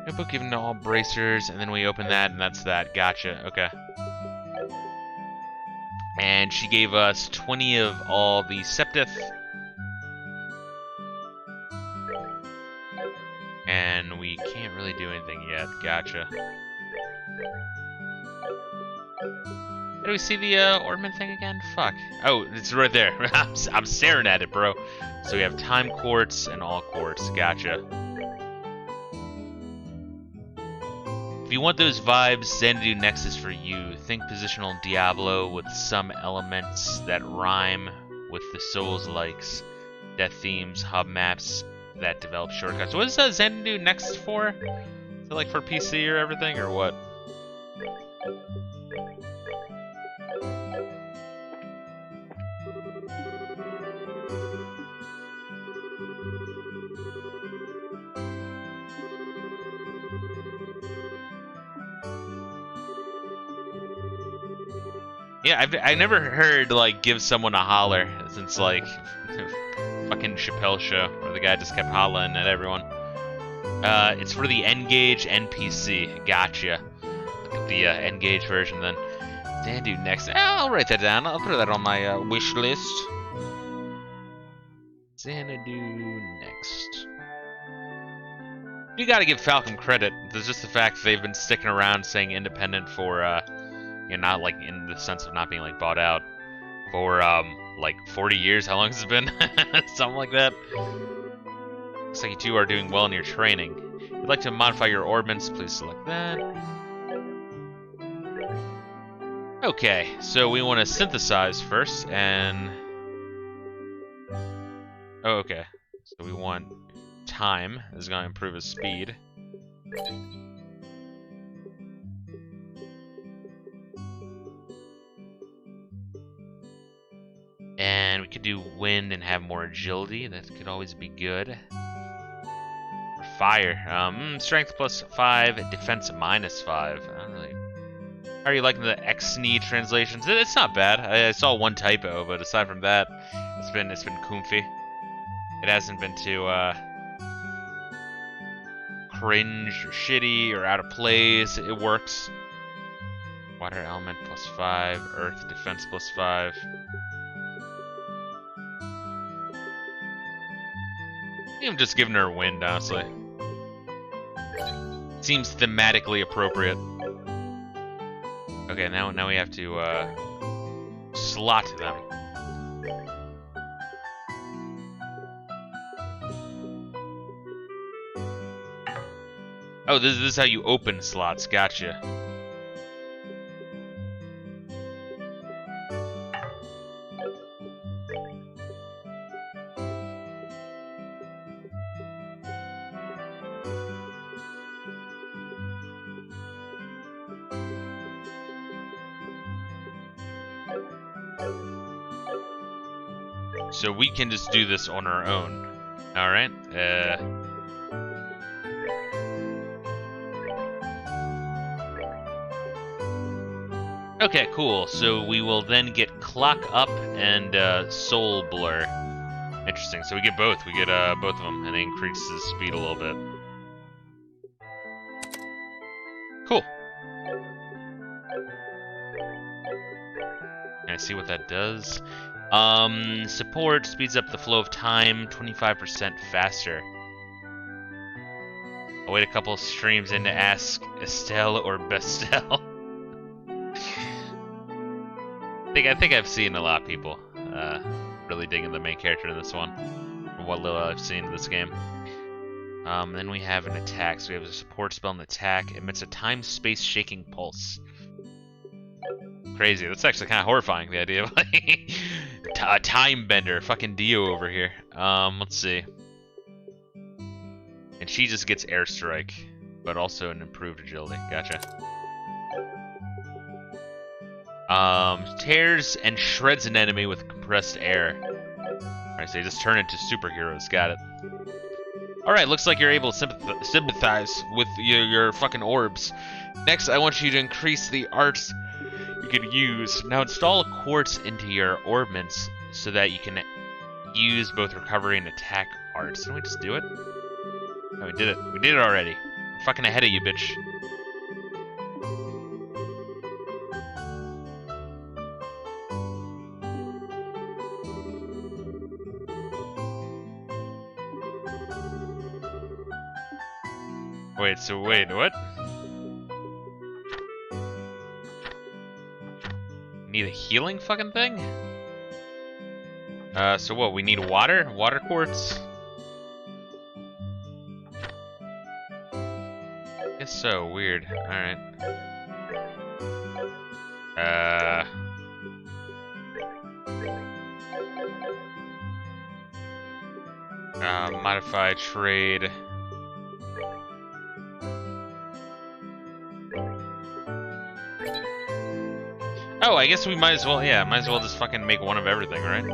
Notebook given to all bracers, and then we open that, and that's that. Gotcha. Okay. And she gave us 20 of all the Septith. And we can't really do anything yet. Gotcha. Did we see the ornament thing again? Fuck. Oh, it's right there. I'm staring at it, bro. So we have time quartz and all quartz. Gotcha. If you want those vibes, Xanadu Next is for you. Think positional Diablo with some elements that rhyme with the Souls likes. Death themes, hub maps that develop shortcuts. What is Xanadu Next for? Is it like for PC or everything, or what? Yeah, I never heard, like, give someone a holler since, like, fucking Chappelle show, where the guy just kept hollering at everyone. It's for the N-Gage NPC. Gotcha. Look at the N-Gage version, then. Xanadu Next. I'll write that down. I'll put that on my wish list. Xanadu Next. You gotta give Falcom credit. There's just the fact that they've been sticking around saying independent for, you know, not like in the sense of not being like bought out for like 40 years. How long has it been? Something like that. Looks like you two are doing well in your training. If you'd like to modify your ordnance, please select that. Okay, so we want to synthesize first, and oh, okay. So we want time. This is going to improve his speed. And we could do wind and have more agility. That could always be good. Or fire. Strength plus 5, defense minus 5. I don't really. How are you liking the X-Knee translations? It's not bad. I saw one typo, but aside from that, it's been coomfy. It hasn't been too cringe or shitty or out of place. It works. Water element plus 5, earth defense plus 5. I'm just giving her a wind, honestly. Seems thematically appropriate. Okay, now we have to slot them. Oh, this is how you open slots. Gotcha. So we can just do this on our own. Alright. Okay, cool. So we will then get Clock Up and Soul Blur. interesting. So we get both. We get both of them, and it increases speed a little bit. Cool. Can I see what that does? Support speeds up the flow of time 25% faster. I'll wait a couple streams in to ask Estelle or Bestel. I think I've seen a lot of people really digging the main character in this one, from what little I've seen in this game. Then we have an attack. So we have a support spell and attack. Emits a time-space shaking pulse. Crazy. That's actually kind of horrifying, the idea of like a time bender. Fucking Dio over here. Let's see. And she just gets airstrike, but also an improved agility. Gotcha. Tears and shreds an enemy with compressed air. Alright, so you just turn into superheroes. Got it. Alright, looks like you're able to sympathize with your fucking orbs. Next, I want you to increase the arts you can use. Now install a quartz into your orbments so that you can use both recovery and attack arts. Didn't we just do it? No, we did it. We did it already. I'm fucking ahead of you, bitch. Wait, what? Need a healing fucking thing? So what, we need water? Water quartz? Guess so, weird. Alright. Modify trade. Oh, I guess we might as well, yeah, might as well just fucking make one of everything, right?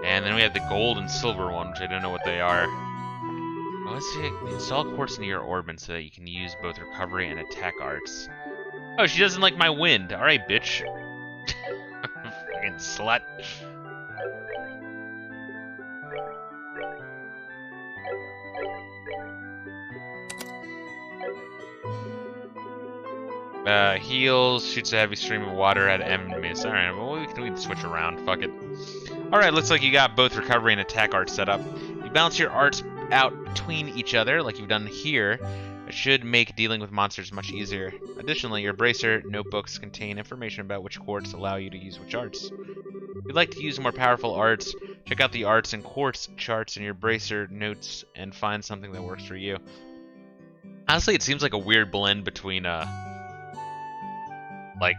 And then we have the gold and silver one, which I don't know what they are. Oh, let's see. Install quartz into your orbment so that you can use both recovery and attack arts. Oh, she doesn't like my wind. Alright, bitch. Fucking slut. Heals, shoots a heavy stream of water at enemies. Alright, well, we can switch around. Fuck it. Alright, looks like you got both recovery and attack arts set up. You balance your arts out between each other, like you've done here. It should make dealing with monsters much easier. Additionally, your bracer notebooks contain information about which quartz allow you to use which arts. If you'd like to use more powerful arts, check out the arts and quartz charts in your bracer notes and find something that works for you. Honestly, it seems like a weird blend between, like,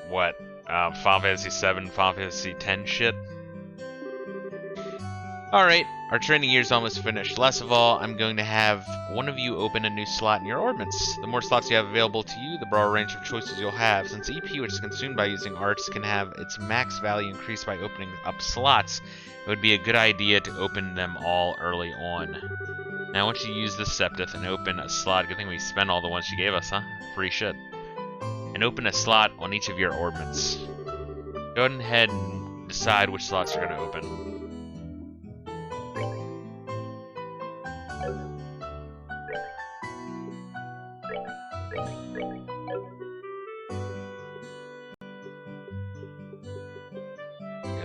what? Final Fantasy VII, Final Fantasy X shit? Alright, our training year's almost finished. Last of all, I'm going to have one of you open a new slot in your orbments. The more slots you have available to you, the broader range of choices you'll have. Since EP, which is consumed by using arts, can have its max value increased by opening up slots, it would be a good idea to open them all early on. Now, once you use the Septith and open a slot, good thing we spent all the ones she gave us, huh? Free shit. And open a slot on each of your orbments. Go ahead and decide which slots you're going to open.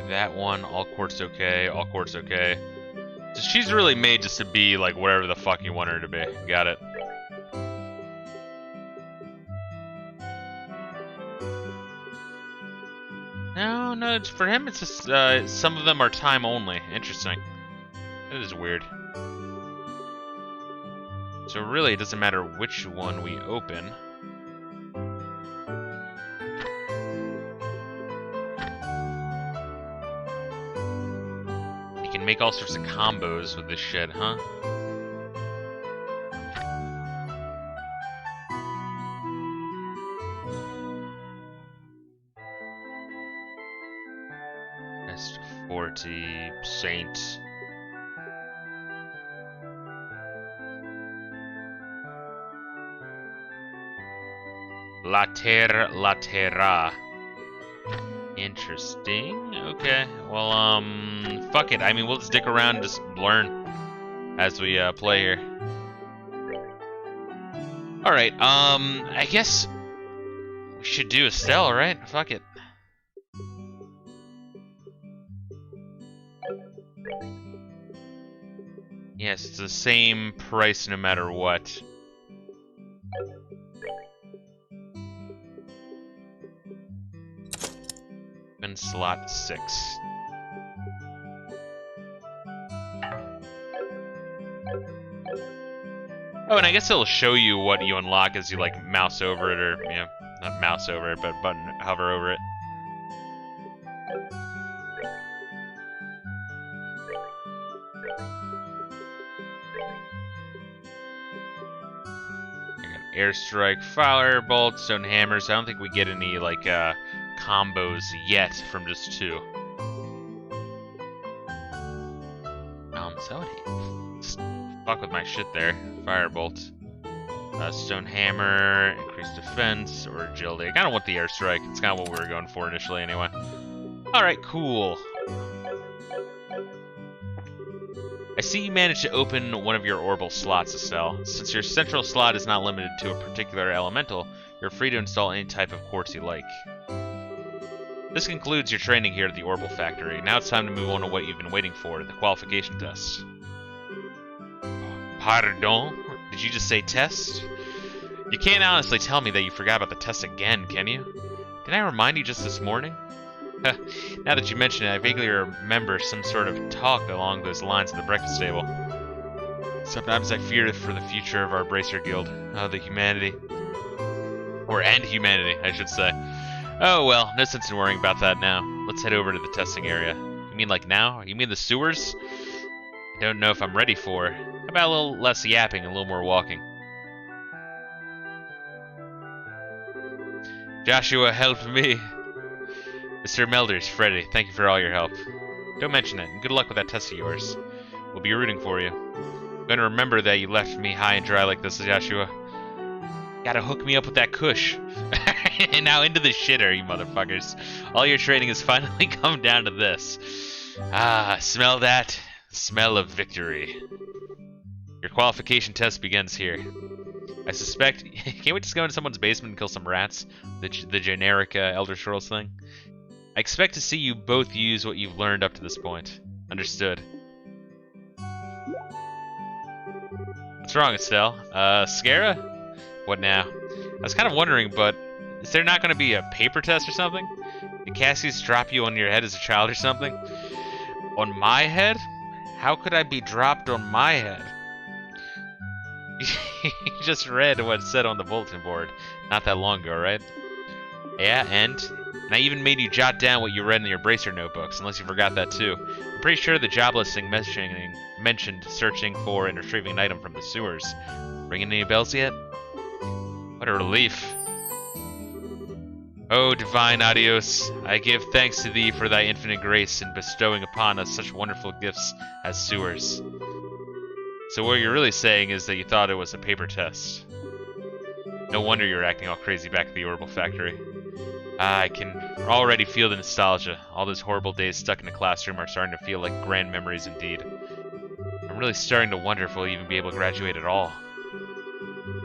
That one, all quartz okay, all quartz okay. So she's really made just to be like whatever the fuck you want her to be. Got it. No, it's, for him it's just, some of them are time only. Interesting. That is weird. So really, it doesn't matter which one we open. You can make all sorts of combos with this shit, huh? S40 Saint. Laterra. Interesting. Okay. Well, fuck it. I mean, we'll just stick around and just learn as we play here. All right. I guess we should do Estelle, right? Fuck it. Yes, it's the same price no matter what. And slot 6. Oh, and I guess it'll show you what you unlock as you like mouse over it, or not mouse over it, but button hover over it. Airstrike, Firebolt, Stone Hammers. I don't think we get any like combos yet from just 2. So just fuck with my shit there. Firebolt, Stone Hammer, increased defense, or agility. I kind of want the Airstrike. It's kind of what we were going for initially, anyway. All right, cool. I see you managed to open one of your orbital slots, Estelle. Since your central slot is not limited to a particular elemental, you're free to install any type of quartz you like. This concludes your training here at the Orbital Factory. Now it's time to move on to what you've been waiting for, the qualification test. Pardon? Did you just say test? You can't honestly tell me that you forgot about the test again, can you? Didn't I remind you just this morning? Now that you mention it, I vaguely remember some sort of talk along those lines at the breakfast table. Sometimes I fear for the future of our Bracer Guild. The humanity. Or end humanity, I should say. Oh well, no sense in worrying about that now. Let's head over to the testing area. You mean like now? You mean the sewers? I don't know if I'm ready for it. How about a little less yapping and a little more walking? Joshua, help me! Mr. Melders, Freddy, thank you for all your help. Don't mention it, and good luck with that test of yours. We'll be rooting for you. I'm gonna remember that you left me high and dry like this, Joshua. Gotta hook me up with that kush. And now into the shitter, you motherfuckers. All your training has finally come down to this. Ah, smell that? Smell of victory. Your qualification test begins here. I suspect... Can't we just go into someone's basement and kill some rats? The generic Elder Scrolls thing? I expect to see you both use what you've learned up to this point. Understood. What's wrong, Estelle? Scara? What now? I was kind of wondering, but is there not going to be a paper test or something? Did Cassius drop you on your head as a child or something? On my head? How could I be dropped on my head? You just read what it said on the bulletin board not that long ago, right? Yeah, and I even made you jot down what you read in your Bracer notebooks, unless you forgot that too. I'm pretty sure the job listing mentioned searching for and retrieving an item from the sewers. Ringing any bells yet? What a relief. Oh, divine Adios, I give thanks to thee for thy infinite grace in bestowing upon us such wonderful gifts as sewers. So what you're really saying is that you thought it was a paper test. No wonder you're acting all crazy back at the Orbital Factory. I can already feel the nostalgia. All those horrible days stuck in a classroom are starting to feel like grand memories indeed. I'm really starting to wonder if we'll even be able to graduate at all.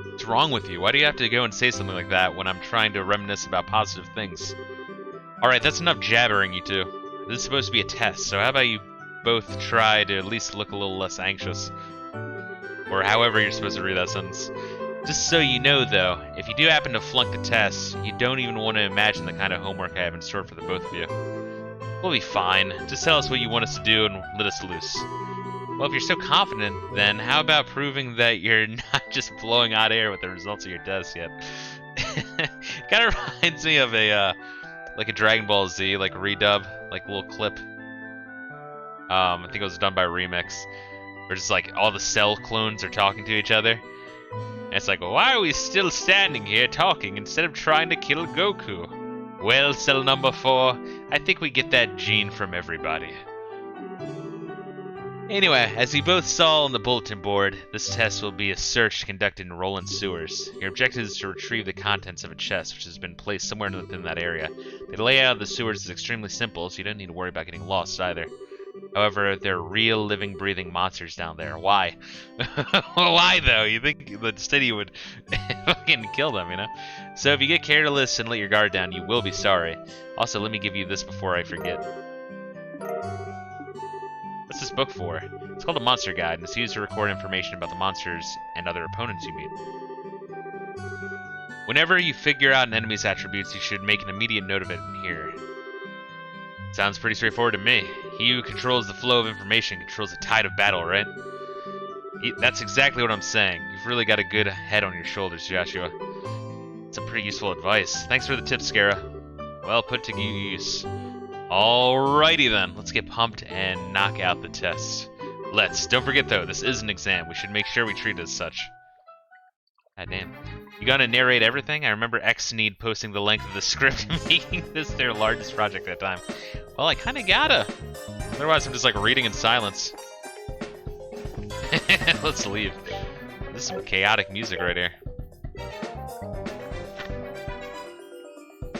What's wrong with you? Why do you have to go and say something like that when I'm trying to reminisce about positive things? Alright, that's enough jabbering, you two. This is supposed to be a test, so how about you both try to at least look a little less anxious? Or however you're supposed to read that sentence. Just so you know, though, if you do happen to flunk the test, you don't even want to imagine the kind of homework I have in store for the both of you. We'll be fine. Just tell us what you want us to do and let us loose. Well, if you're so confident, then how about proving that you're not just blowing hot air with the results of your test yet? Kind of reminds me of like a Dragon Ball Z, like redub, like little clip. I think it was done by Remix. Where just like all the Cell clones are talking to each other. And it's like, why are we still standing here talking instead of trying to kill Goku? Well, Cell number 4, I think we get that gene from everybody. Anyway, as we both saw on the bulletin board, this test will be a search conducted in Rolent sewers. Your objective is to retrieve the contents of a chest, which has been placed somewhere within that area. The layout of the sewers is extremely simple, so you don't need to worry about getting lost either. However, there are real, living, breathing monsters down there. Why? Why, though? You think the city would fucking kill them, you know? So if you get careless and let your guard down, you will be sorry. Also, let me give you this before I forget. What's this book for? It's called a monster guide, and it's used to record information about the monsters and other opponents you meet. Whenever you figure out an enemy's attributes, you should make an immediate note of it in here. Sounds pretty straightforward to me. He who controls the flow of information controls the tide of battle, right? That's exactly what I'm saying. You've really got a good head on your shoulders, Joshua. It's some pretty useful advice. Thanks for the tip, Scara. Well put to use. Alrighty then, let's get pumped and knock out the test. Let's. Don't forget though, this is an exam. We should make sure we treat it as such. God damn. You gonna narrate everything? I remember Xneed posting the length of the script and making this their largest project at that time. Well, I kinda gotta. Otherwise I'm just like reading in silence. Let's leave. This is some chaotic music right here.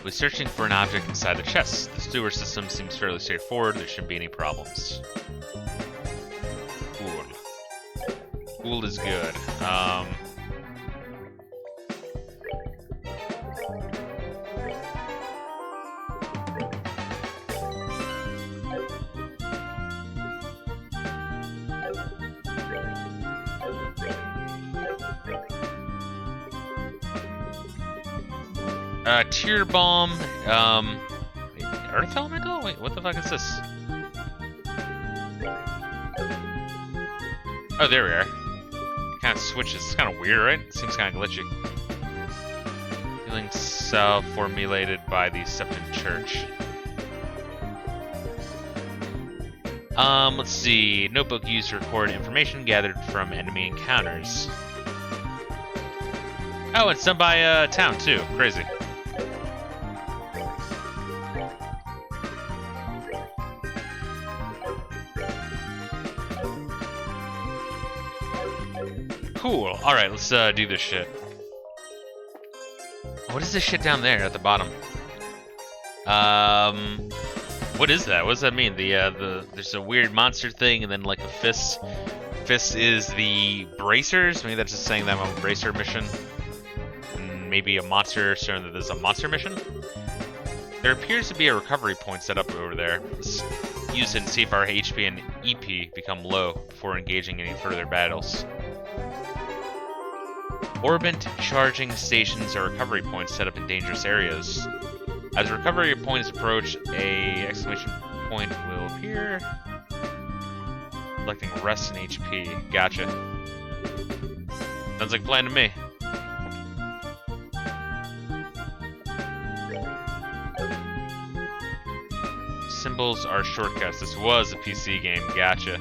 We're searching for an object inside the chest. The sewer system seems fairly straightforward. There shouldn't be any problems. Cool. Cool is good. Tear bomb, Earth Elemental? Wait, what the fuck is this? Oh, there we are. It kind of switches. It's kind of weird, right? It seems kind of glitchy. Feeling self-formulated by the Septon Church. Let's see. Notebook used to record information gathered from enemy encounters. Oh, it's done by town too. Crazy. Cool. Alright, let's do this shit. What is this shit down there at the bottom? What is that? What does that mean? There's a weird monster thing and then like a fist. Fist is the bracers? Maybe that's just saying that I'm on a bracer mission. And maybe a monster showing that there's a monster mission? There appears to be a recovery point set up over there. Let's use it and see if our HP and EP become low before engaging any further battles. Orbit charging stations are recovery points set up in dangerous areas. As a recovery point is approached, a exclamation point will appear, collecting rest and HP. Gotcha. Sounds like a plan to me. Symbols are shortcuts. This was a PC game. Gotcha.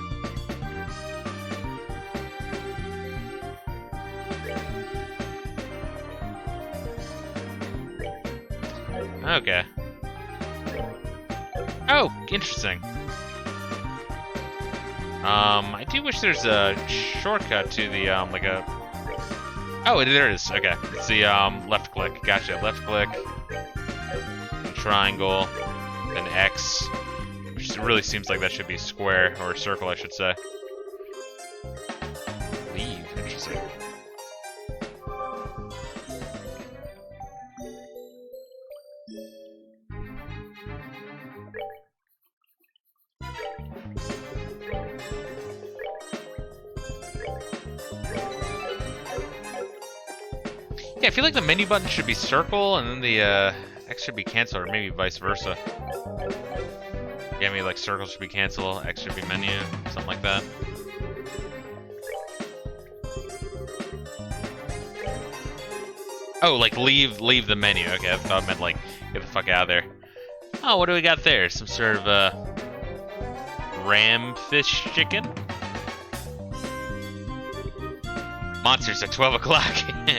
Okay. Oh, interesting. I do wish there's a shortcut to the, like a... Oh, there it is. Okay. It's the, left click. Gotcha. Left click. Triangle. Then X. Which really seems like that should be square, or circle, I should say. Leave. Interesting. Yeah, I feel like the menu button should be circle, and then the X should be cancel, or maybe vice versa. Yeah, maybe like circle should be cancel, X should be menu, something like that. Oh, like leave the menu. Okay, I thought it meant like get the fuck out of there. Oh, what do we got there? Some sort of ram fish chicken? Monsters at 12 o'clock.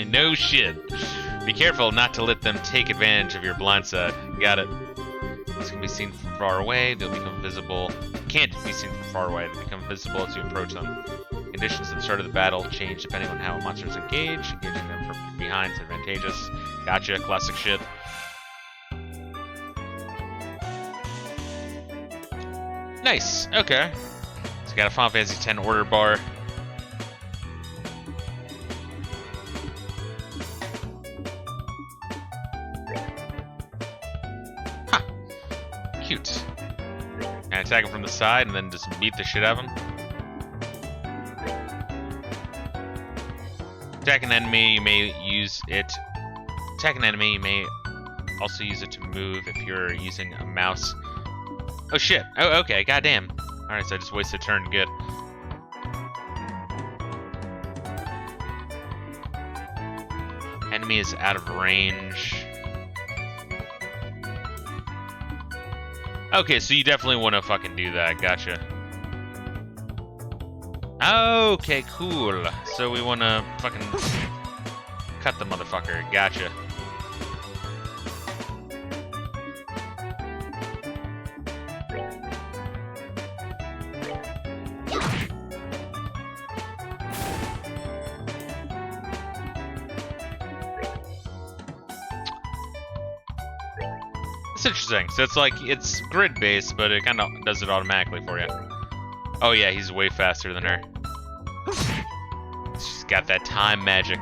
No shit. Be careful not to let them take advantage of your blind side. Got it. This can be seen from far away. They'll become visible. Can't be seen from far away. They become visible as you approach them. Conditions at the start of the battle change depending on how monsters engage. Engaging them from behind is advantageous. Gotcha. Classic shit. Nice. Okay. So we got a Final Fantasy X order bar. Huh. Cute. And attack him from the side and then just beat the shit out of him. Attack an enemy, you may use it. Attack an enemy, you may also use it to move if you're using a mouse. Oh shit. Oh, okay. Goddamn. Alright, so I just wasted a turn. Good. Enemy is out of range. Okay, so you definitely want to fucking do that. Gotcha. Okay, cool. So we want to fucking cut the motherfucker. Gotcha. It's interesting. So it's like, it's grid-based, but it kind of does it automatically for you. Oh yeah, he's way faster than her. She's got that time magic.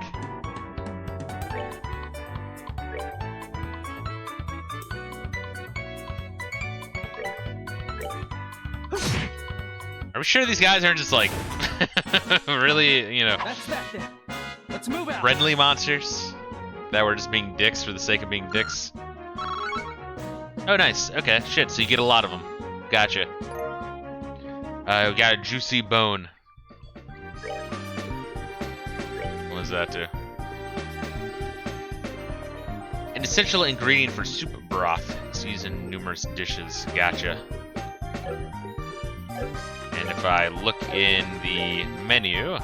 Are we sure these guys aren't just like really, you know, Let's move out. friendly monsters that were just being dicks for the sake of being dicks? Oh, nice. Okay, shit. So you get a lot of them. Gotcha. We got a juicy bone. What does that do? An essential ingredient for soup broth. It's used in numerous dishes. Gotcha. And if I look in the menu,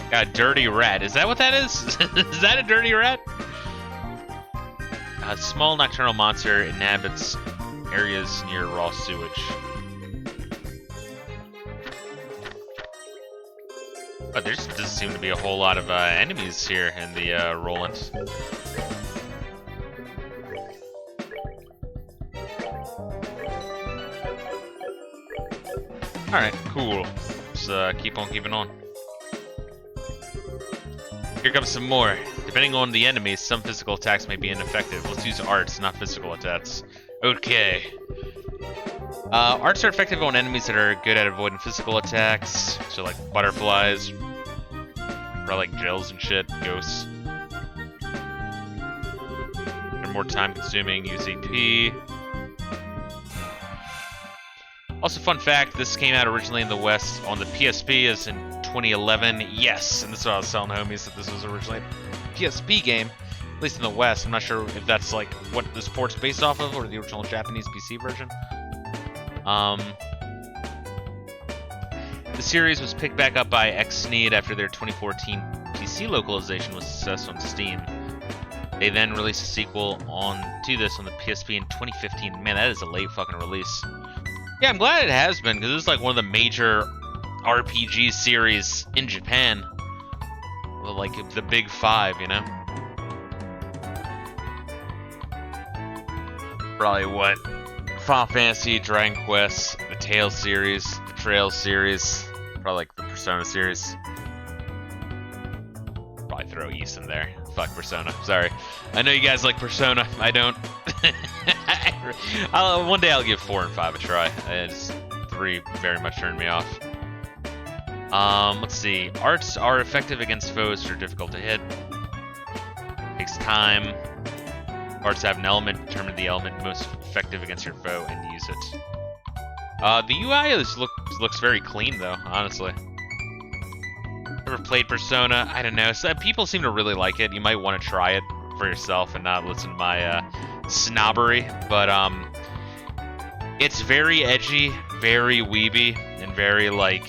got a dirty rat. Is that what that is? Is that a dirty rat? A small nocturnal monster inhabits areas near raw sewage. Oh, there just doesn't seem to be a whole lot of enemies here in the Rolent. Alright, cool. Let's keep on keeping on. Here comes some more. Depending on the enemy, some physical attacks may be ineffective. Let's use arts, not physical attacks. Okay. Arts are effective on enemies that are good at avoiding physical attacks. So like butterflies, or like gels and shit, ghosts. They're more time consuming, use AP. Also, fun fact, this came out originally in the West on the PSP as in 2011. Yes, and this is what I was telling homies, that this was originally a PSP game, at least in the West. I'm not sure if that's like what this port's based off of or the original Japanese PC version. The series was picked back up by XSneed after their 2014 PC localization was a success on Steam. They then released a sequel to this on the PSP in 2015. Man, that is a late fucking release. Yeah, I'm glad it has been, because this is like one of the major RPG series in Japan. Well, like the big five, you know? Probably what? Final Fantasy, Dragon Quest, the Tales series, the Trails series, probably like the Persona series. Probably throw Ys in there. Fuck Persona. Sorry. I know you guys like Persona. I don't. One day I'll give 4 and 5 a try. Just 3 very much turned me off. Let's see. Arts are effective against foes that are difficult to hit. Takes time. Arts have an element. Determine the element most effective against your foe and use it. The UI looks very clean though, honestly. Ever played Persona? I don't know. So people seem to really like it. You might want to try it for yourself and not listen to my snobbery. But it's very edgy, very weeby, and very like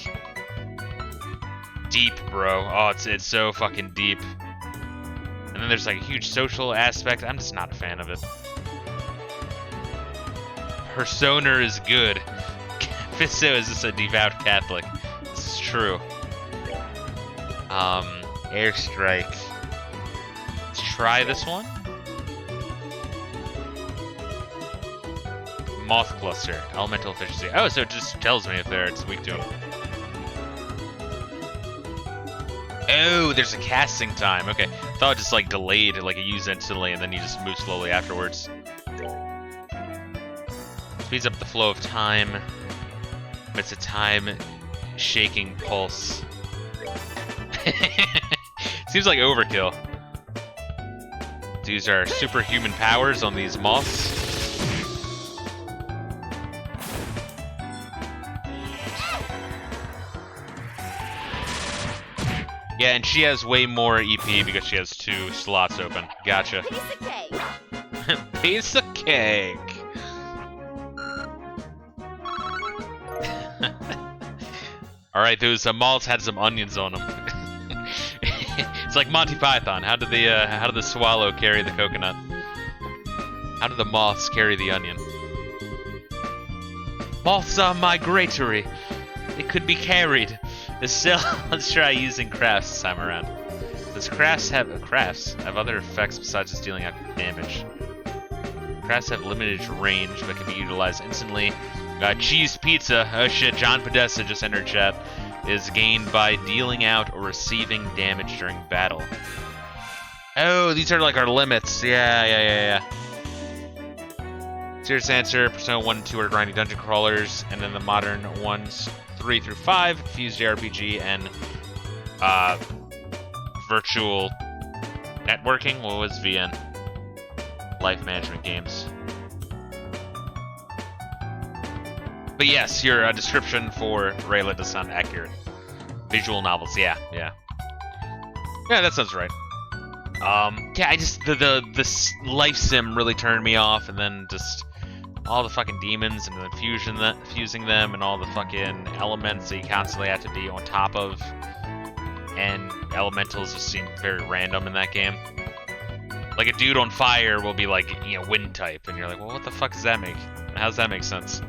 deep, bro. Oh, it's so fucking deep. And then there's like a huge social aspect. I'm just not a fan of it. Persona is good. Fisto is just a devout Catholic. This is true. Airstrike. Let's try this one. Moth cluster, elemental efficiency. Oh, so it just tells me if it's weak to him. Oh, there's a casting time. Okay, I thought it just like delayed, like it used instantly, and then you just move slowly afterwards. Speeds up the flow of time. It's a time-shaking pulse. Seems like overkill. Let's use our superhuman powers on these moths. Yeah, and she has way more EP because she has 2 slots open. Gotcha. Piece of cake. Piece of cake. Alright, those malts had some onions on them. It's like Monty Python. How did the swallow carry the coconut? How did the moths carry the onion? Moths are migratory. They could be carried. Still, let's try using crafts this time around. Does crafts have other effects besides just dealing out damage? Crafts have limited range but can be utilized instantly. Cheese pizza. Oh shit, John Podesta just entered chat. Is gained by dealing out or receiving damage during battle. Oh, these are like our limits. Yeah. Serious answer. Persona 1 and 2 are grinding dungeon crawlers, and then the modern ones 3 through 5 fuse JRPG and virtual networking. What was VN? Life management games. But yes, your description for Rolent does sound accurate. Visual novels, yeah, that sounds right. Yeah, I just the life sim really turned me off, and then just all the fucking demons and then fusing them and all the fucking elements that you constantly have to be on top of, and elementals just seem very random in that game. Like a dude on fire will be like, wind type, and you're like, well, what the fuck does that make? How does that make sense?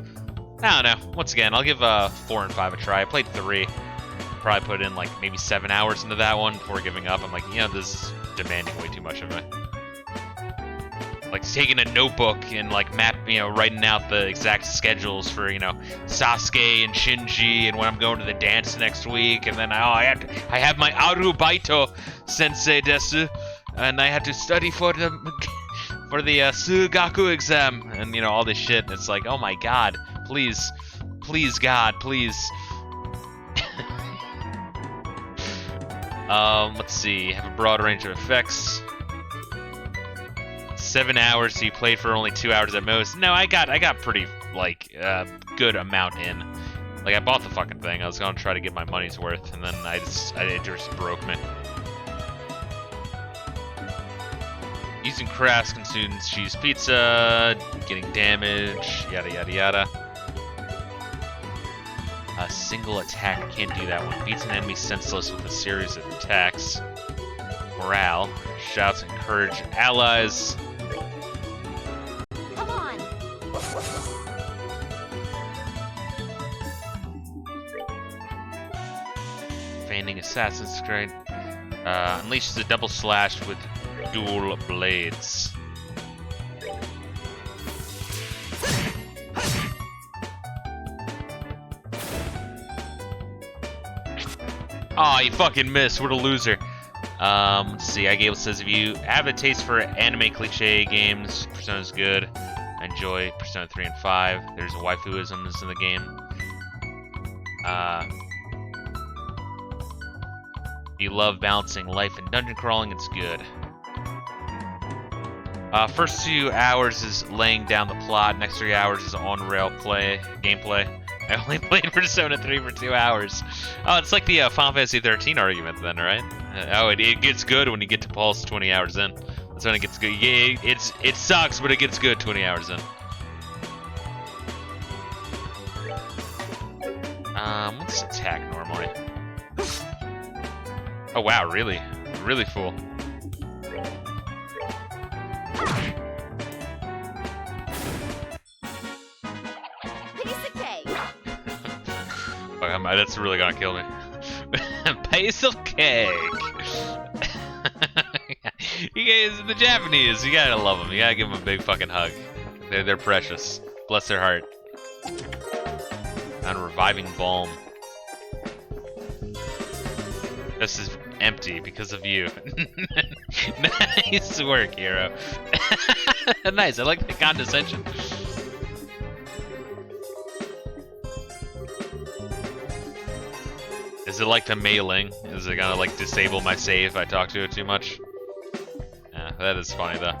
I don't know. Once again, I'll give 4 and 5 a try. I played 3. Probably put in like maybe 7 hours into that one before giving up. I'm like, this is demanding way too much of me. Like taking a notebook and like writing out the exact schedules for Sasuke and Shinji and when I'm going to the dance next week, and then I have my Arubaito Sensei desu, and I have to study for the Sugaku exam, and all this shit. It's like, oh my god, please God, please. Let's see. Have a broad range of effects. 7 hours, so you played for only 2 hours at most. No, I got pretty good amount in. Like I bought the fucking thing. I was gonna try to get my money's worth, and then it just broke me. Using crafts consumes cheese pizza, getting damage, yada yada yada. A single attack, can't do that one. Beats an enemy senseless with a series of attacks. Morale, shouts encourage allies. Come on. Feigning assassins, great. Unleashes a double slash with dual blades. Aw, you fucking missed. What a loser. Let's see. Igale says, if you have a taste for anime cliche games, Persona's good. Enjoy Persona 3 and 5. There's waifuisms in the game. If you love balancing life and dungeon crawling, it's good. First 2 hours is laying down the plot. Next 3 hours is on-rail gameplay. I only played Persona 3 for 2 hours. Oh, it's like the Final Fantasy 13 argument then, right? It gets good when you get to Pulse 20 hours in. That's when it gets good. Yeah, it sucks, but it gets good 20 hours in. Let's attack normally. Oh wow, really? Really full. fuck, that's really gonna kill me. Piece of cake. You guys, the Japanese, you gotta love them. You gotta give them a big fucking hug. They're precious. Bless their heart. And reviving balm. This is empty because of you. Nice work, hero. Nice, I like the condescension. Is it like the mailing? Is it gonna like disable my save if I talk to it too much? Yeah, that is funny though.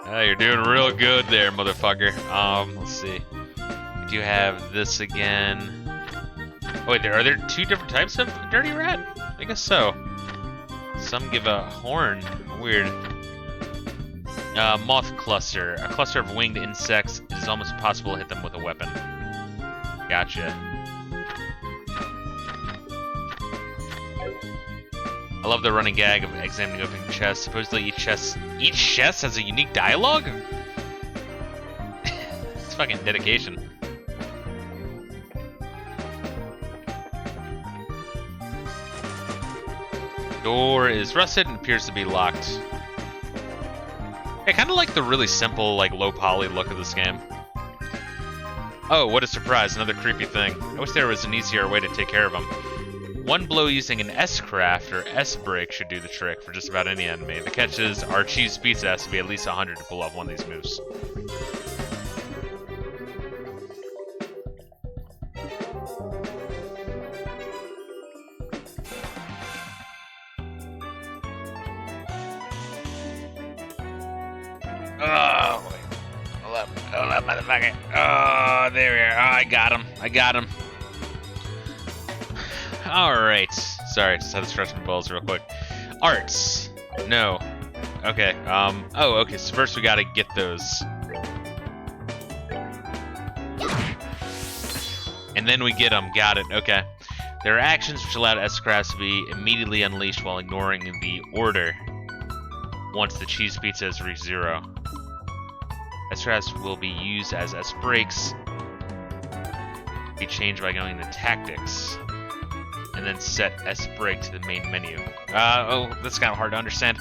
Oh, you're doing real good there, motherfucker. Let's see. Do you have this again? Oh, wait, are there two different types of dirty rat? I guess so. Some give a horn. Weird. Moth cluster. A cluster of winged insects. It is almost impossible to hit them with a weapon. Gotcha. I love the running gag of examining open chests. Supposedly each chest has a unique dialogue? It's fucking dedication. Door is rusted and appears to be locked. I kind of like the really simple, like low poly look of this game. Oh, what a surprise, another creepy thing. I wish there was an easier way to take care of them. One blow using an S-craft or S-break should do the trick for just about any enemy. The catch is our cheese pizza has to be at least 100 to pull off one of these moves. Oh, wait. Hold up, motherfucker. Oh, there we are. Oh, I got him. Alright. Sorry, just had to stretch my balls real quick. Arts. No. Okay, oh, okay, so first we gotta get those. And then we get them. Got it, okay. There are actions which allow S-crafts to be immediately unleashed while ignoring the order once the cheese pizza has reached 0. S-crafts will be used as S-breaks. Be changed by going to tactics. And then set S-break to the main menu. Oh, that's kind of hard to understand.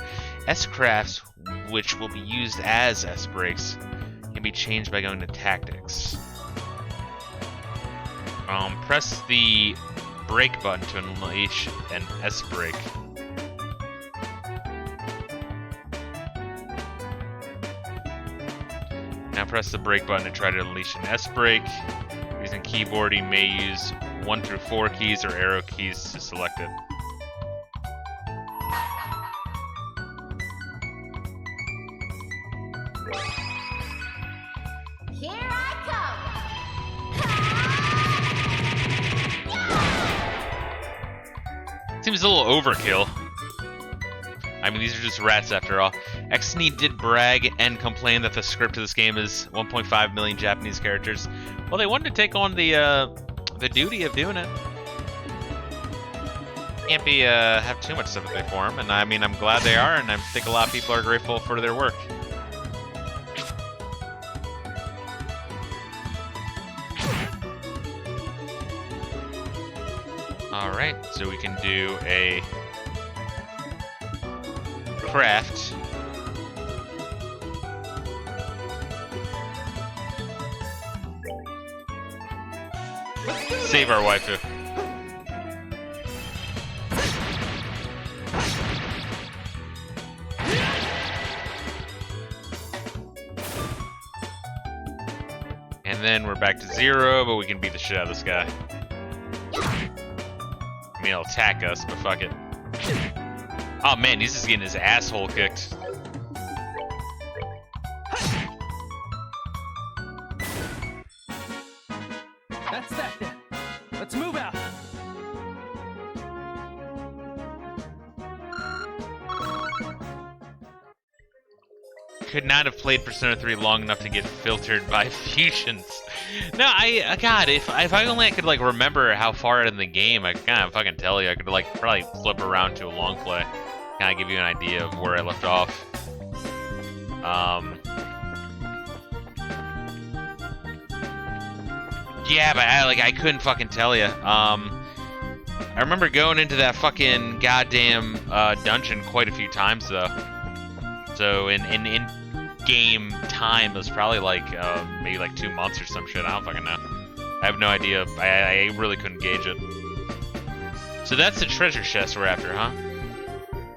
S-crafts, which will be used as S-breaks, can be changed by going to tactics. Press the brake button to unleash an S-break. Now press the brake button to try to unleash an S-break. Using keyboard, you may use 1 through 4 keys or arrow keys to select it. Here I come! Seems a little overkill. I mean, these are just rats after all. Xnee did brag and complain that the script of this game is 1.5 million Japanese characters. Well, they wanted to take on the duty of doing it. Can't be have too much sympathy for them, and I mean, I'm glad they are, and I think a lot of people are grateful for their work. All right, so we can do a craft. Save our waifu. And then we're back to 0, but we can beat the shit out of this guy. I mean, he'll attack us, but fuck it. Oh man, he's just getting his asshole kicked. That's that then. Let's move out. Could not have played Persona 3 long enough to get filtered by fusions. No, God, if I only could like remember how far in the game, I could kind of fucking tell you. I could like probably flip around to a long play, kind of give you an idea of where I left off. Yeah, but I couldn't fucking tell you. I remember going into that fucking goddamn dungeon quite a few times though. So in game time, it was probably like maybe like 2 months or some shit. I don't fucking know. I have no idea. I really couldn't gauge it. So that's the treasure chest we're after, huh?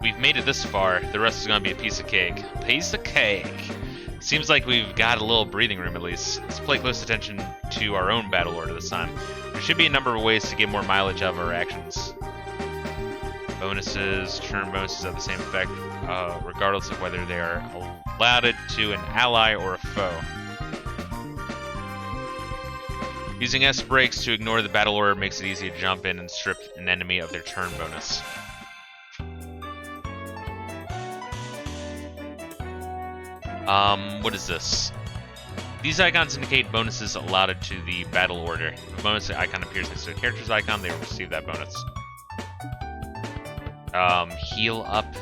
We've made it this far. The rest is gonna be a piece of cake. Piece of cake. Seems like we've got a little breathing room at least. Let's pay close attention to our own battle order this time. There should be a number of ways to get more mileage out of our actions. Bonuses, turn bonuses have the same effect, regardless of whether they are allotted to an ally or a foe. Using S breaks to ignore the battle order makes it easy to jump in and strip an enemy of their turn bonus. What is this? These icons indicate bonuses allotted to the battle order. If a bonus icon appears next to a character's icon, they will receive that bonus. Heal up,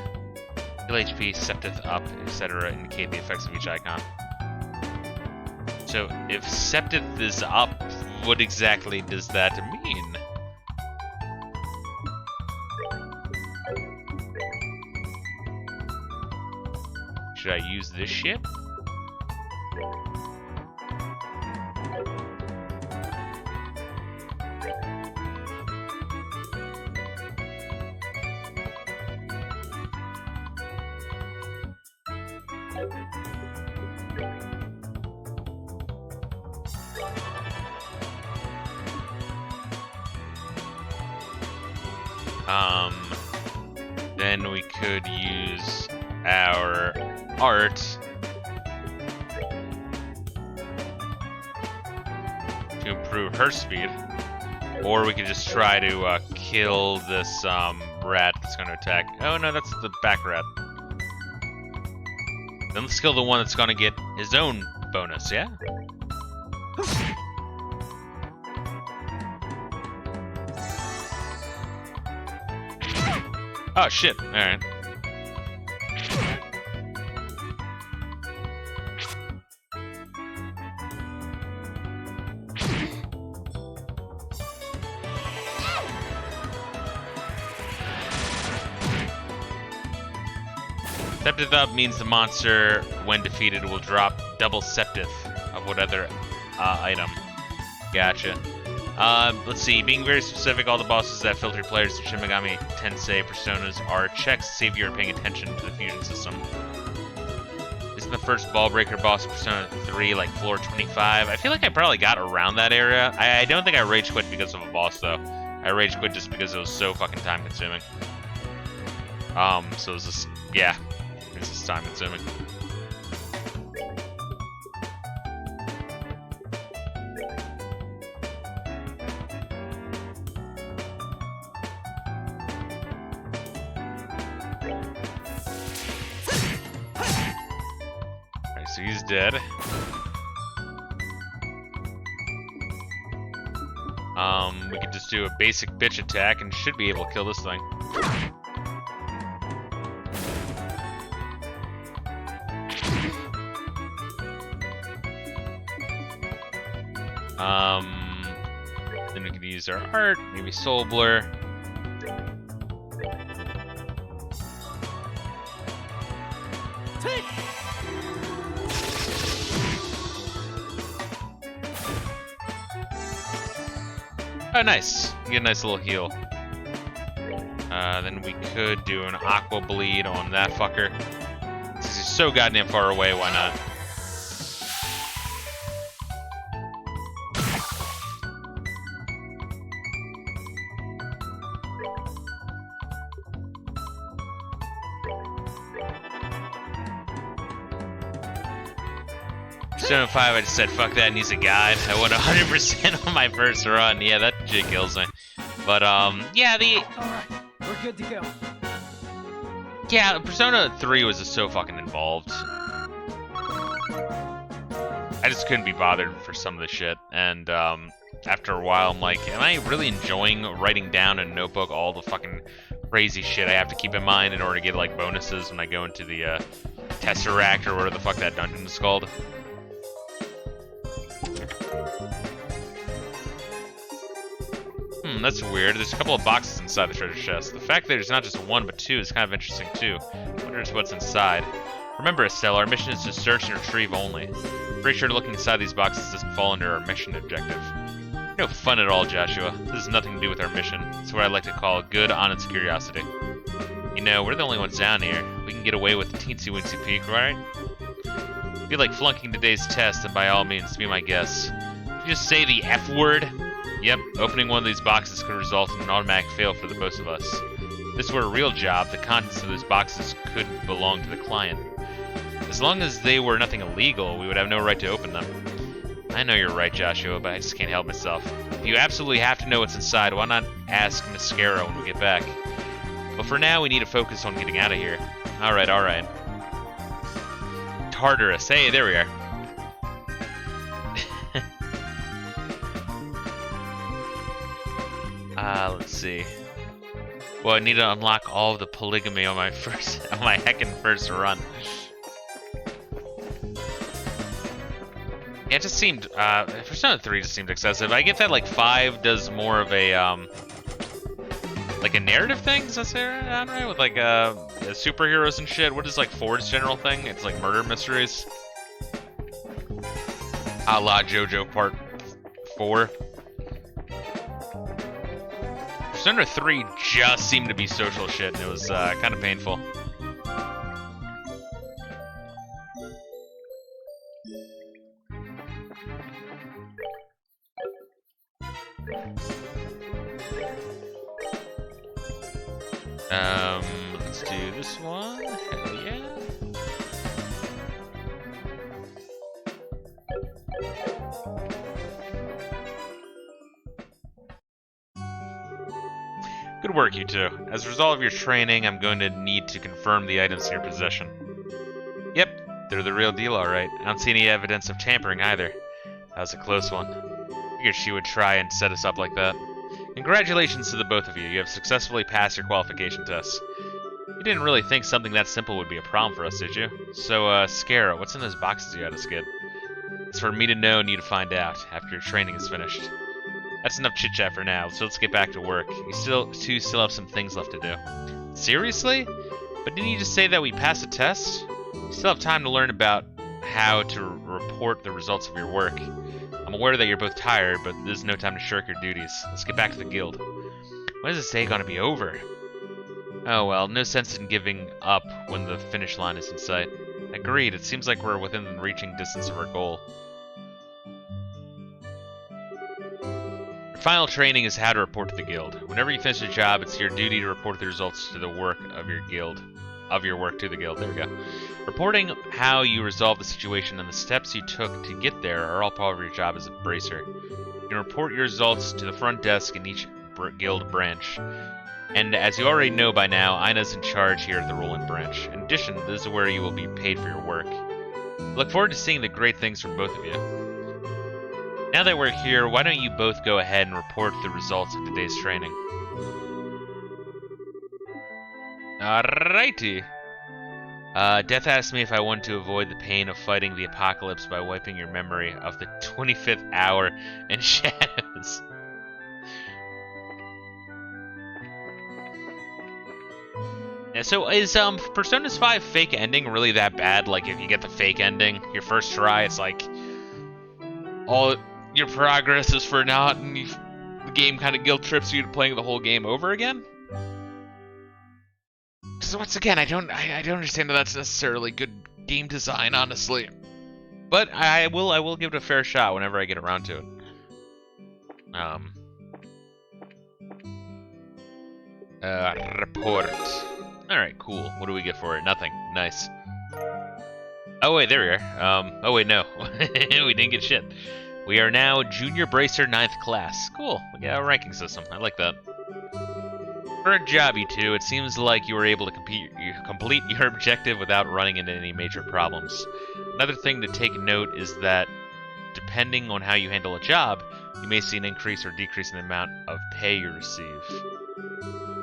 heal HP, Septith up, etc. indicate the effects of each icon. So, if Septith is up, what exactly does that mean? Should I use this shit? Then we could use our art to improve her speed, or we could just try to kill this rat that's going to attack. Oh no, that's the back rat. Then let's kill the one that's going to get his own bonus, yeah? Oh shit, alright. Septith up means the monster, when defeated, will drop double Septith of whatever item. Gotcha. Let's see, being very specific, all the bosses that filter players to Shin Megami Tensei personas are checks to see if you're paying attention to the fusion system. Isn't the first ball breaker boss of Persona 3 like floor 25? I feel like I probably got around that area. I don't think I rage quit because of a boss though. I rage quit just because it was so fucking time consuming. So it's just, yeah, it's just time consuming. So he's dead. We could just do a basic bitch attack and should be able to kill this thing. Then we could use our art, maybe Soul Blur. Oh, nice. You get a nice little heal. Then we could do an Aqua Bleed on that fucker. Since he's so goddamn far away, why not? Persona 5, I just said fuck that and he's a guide. I went 100% on my first run. Yeah, that shit kills me. But yeah, Alright, we're good to go. yeah, Persona 3 was just so fucking involved. I just couldn't be bothered for some of the shit, and after a while, I'm like, am I really enjoying writing down in a notebook all the fucking crazy shit I have to keep in mind in order to get like bonuses when I go into the Tesseract or whatever the fuck that dungeon is called? That's weird. There's a couple of boxes inside the treasure chest. The fact that there's not just one, but two is kind of interesting, too. I wonder what's inside. Remember, Estelle, our mission is to search and retrieve only. Pretty sure looking inside these boxes doesn't fall under our mission objective. No fun at all, Joshua. This has nothing to do with our mission. It's what I like to call good, honest curiosity. You know, we're the only ones down here. We can get away with a teensy-weensy peek, right? If you like flunking today's test, then by all means, be my guest. Did you just say the F word? Yep, opening one of these boxes could result in an automatic fail for the both of us. If this were a real job, the contents of those boxes could belong to the client. As long as they were nothing illegal, we would have no right to open them. I know you're right, Joshua, but I just can't help myself. If you absolutely have to know what's inside, why not ask Mascara when we get back? But for now, we need to focus on getting out of here. Alright, alright. Tartarus. Hey, there we are. Let's see. Well, I need to unlock all of the polygamy on my heckin' first run. Yeah, it just seemed, Persona 3 just seemed excessive. I get that, like, 5 does more of a, like a narrative thing? Does that say right? With, like, superheroes and shit? What is, like, 4's general thing? It's, like, murder mysteries? A la JoJo Part 4. Persona 3 just seemed to be social shit, and it was, kind of painful. Let's do this one. Hell yeah. Good work, you two. As a result of your training, I'm going to need to confirm the items in your possession. Yep, they're the real deal, alright. I don't see any evidence of tampering either. That was a close one. Figured she would try and set us up like that. Congratulations to the both of you. You have successfully passed your qualification tests. You didn't really think something that simple would be a problem for us, did you? So, Scara, what's in those boxes you had us get? It's for me to know and you to find out after your training is finished. That's enough chit-chat for now, so let's get back to work. You still have some things left to do. Seriously? But didn't you just say that we passed a test? You still have time to learn about how to report the results of your work. I'm aware that you're both tired, but there's no time to shirk your duties. Let's get back to the guild. When is this day gonna be over? Oh well, no sense in giving up when the finish line is in sight. Agreed, it seems like we're within reaching distance of our goal. Your final training is how to report to the guild. Whenever you finish a job, it's your duty to report the results to the work of your guild. To the guild, there we go. Reporting how you resolved the situation and the steps you took to get there are all part of your job as a bracer. You can report your results to the front desk in each guild branch. And as you already know by now, Ina's in charge here at the Rolent branch. In addition, this is where you will be paid for your work. I look forward to seeing the great things from both of you. Now that we're here, why don't you both go ahead and report the results of today's training? Alrighty. Death asked me if I wanted to avoid the pain of fighting the apocalypse by wiping your memory of the 25th hour in shadows. Yeah, so is Persona 5 fake ending really that bad? Like, if you get the fake ending, your first try, it's like all your progress is for naught, and the game kind of guilt trips you to playing the whole game over again? So once again, I don't understand that that's necessarily good game design, honestly. But I will give it a fair shot whenever I get around to it. Report. Alright, cool. What do we get for it? Nothing. Nice. Oh wait, there we are. Oh wait, no. We didn't get shit. We are now Junior Bracer 9th class. Cool. We got a ranking system. I like that. Good job, you two. It seems like you were able to complete your objective without running into any major problems. Another thing to take note is that, depending on how you handle a job, you may see an increase or decrease in the amount of pay you receive.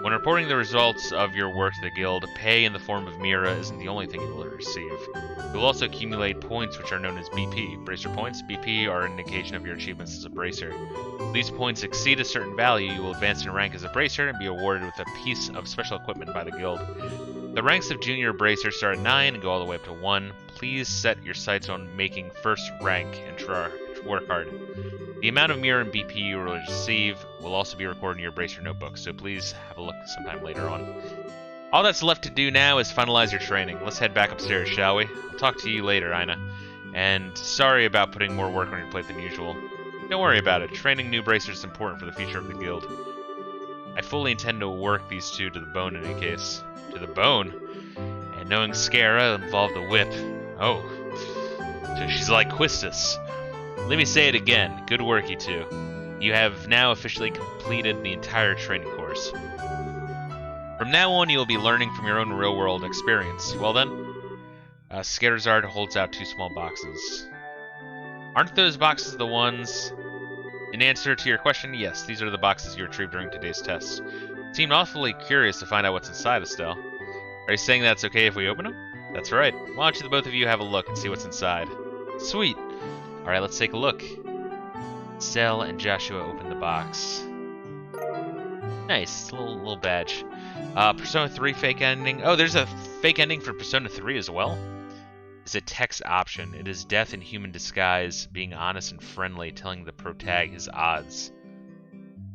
When reporting the results of your work to the guild, pay in the form of Mira isn't the only thing you will receive. You will also accumulate points which are known as BP. Bracer points. BP are an indication of your achievements as a bracer. If these points exceed a certain value, you will advance in rank as a bracer and be awarded with a piece of special equipment by the guild. The ranks of junior bracer start at 9 and go all the way up to 1. Please set your sights on making first rank and work hard. The amount of Mira and BP you will receive will also be recorded in your bracer notebook, so please have a look sometime later on. All that's left to do now is finalize your training. Let's head back upstairs, shall we? I'll talk to you later, Ina. And sorry about putting more work on your plate than usual. Don't worry about it. Training new bracers is important for the future of the guild. I fully intend to work these two to the bone in any case. To the bone? And knowing Scara involved the whip. Oh. So she's like Quistis. Let me say it again. Good work, you two. You have now officially completed the entire training course. From now on, you will be learning from your own real-world experience. Well then? Scarazard holds out 2 small boxes. Aren't those boxes the ones... In answer to your question, yes, these are the boxes you retrieved during today's test. You seemed awfully curious to find out what's inside, Estelle. Are you saying that's okay if we open them? That's right. Why don't you, the both of you, have a look and see what's inside? Sweet. Alright, let's take a look. Estelle and Joshua open the box. Nice, little badge. Persona 3 fake ending. Oh, there's a fake ending for Persona 3 as well? It's a text option. It is death in human disguise, being honest and friendly, telling the protag his odds.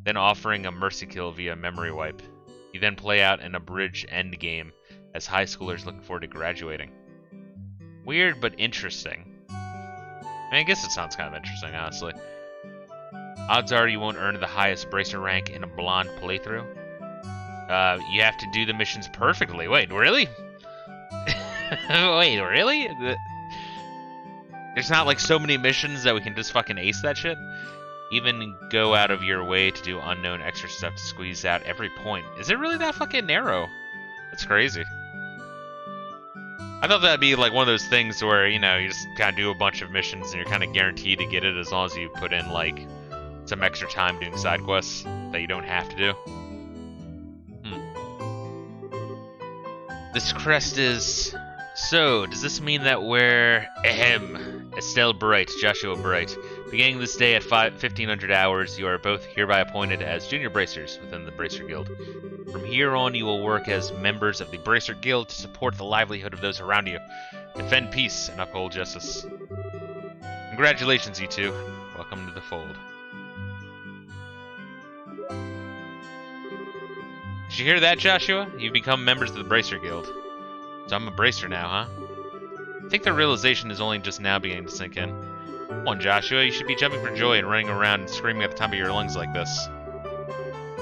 Then offering a mercy kill via memory wipe. You then play out an abridged endgame as high schoolers looking forward to graduating. Weird, but interesting. I mean, I guess it sounds kind of interesting, honestly. Odds are you won't earn the highest bracer rank in a blonde playthrough. You have to do the missions perfectly. Wait, really? Wait, really? There's not like so many missions that we can just fucking ace that shit? Even go out of your way to do unknown extra stuff to squeeze out every point. Is it really that fucking narrow? That's crazy. I thought that'd be like one of those things where, you know, you just kind of do a bunch of missions and you're kind of guaranteed to get it as long as you put in like some extra time doing side quests that you don't have to do. This crest is... So, does this mean that we're... Estelle Bright, Joshua Bright. Beginning this day at 1500 hours, you are both hereby appointed as junior bracers within the Bracer Guild. From here on, you will work as members of the Bracer Guild to support the livelihood of those around you, defend peace, and uphold justice. Congratulations, you two. Welcome to the fold. Did you hear that, Joshua? You've become members of the Bracer Guild. So I'm a bracer now, huh? I think the realization is only just now beginning to sink in. Come on, Joshua, you should be jumping for joy and running around and screaming at the top of your lungs like this.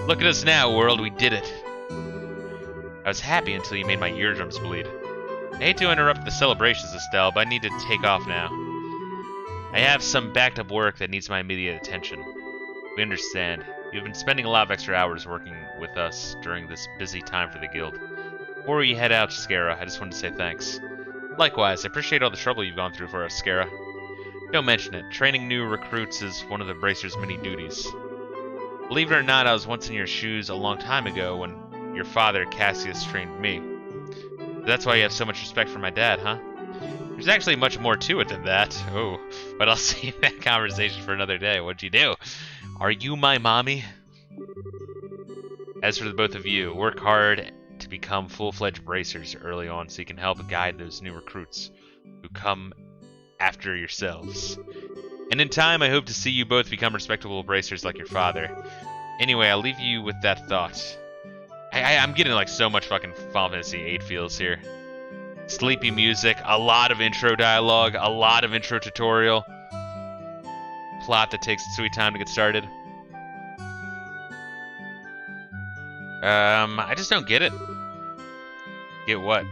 Look at us now, world, we did it. I was happy until you made my eardrums bleed. I hate to interrupt the celebrations, Estelle, but I need to take off now. I have some backed up work that needs my immediate attention. We understand. You've been spending a lot of extra hours working with us during this busy time for the guild. Before we head out, Scara, I just wanted to say thanks. Likewise, I appreciate all the trouble you've gone through for us, Scara. Don't mention it. Training new recruits is one of the Bracer's many duties. Believe it or not, I was once in your shoes a long time ago when your father, Cassius, trained me. That's why you have so much respect for my dad, huh? There's actually much more to it than that. Oh, but I'll save that conversation for another day. What'd you do? Are you my mommy? As for the both of you, work hard to become full-fledged bracers early on so you can help guide those new recruits who come after yourselves. And in time, I hope to see you both become respectable bracers like your father. Anyway, I'll leave you with that thought. I'm getting like so much fucking Final Fantasy VIII feels here. Sleepy music, a lot of intro dialogue, a lot of intro tutorial. Plot that takes its sweet time to get started. I just don't get it. Get what?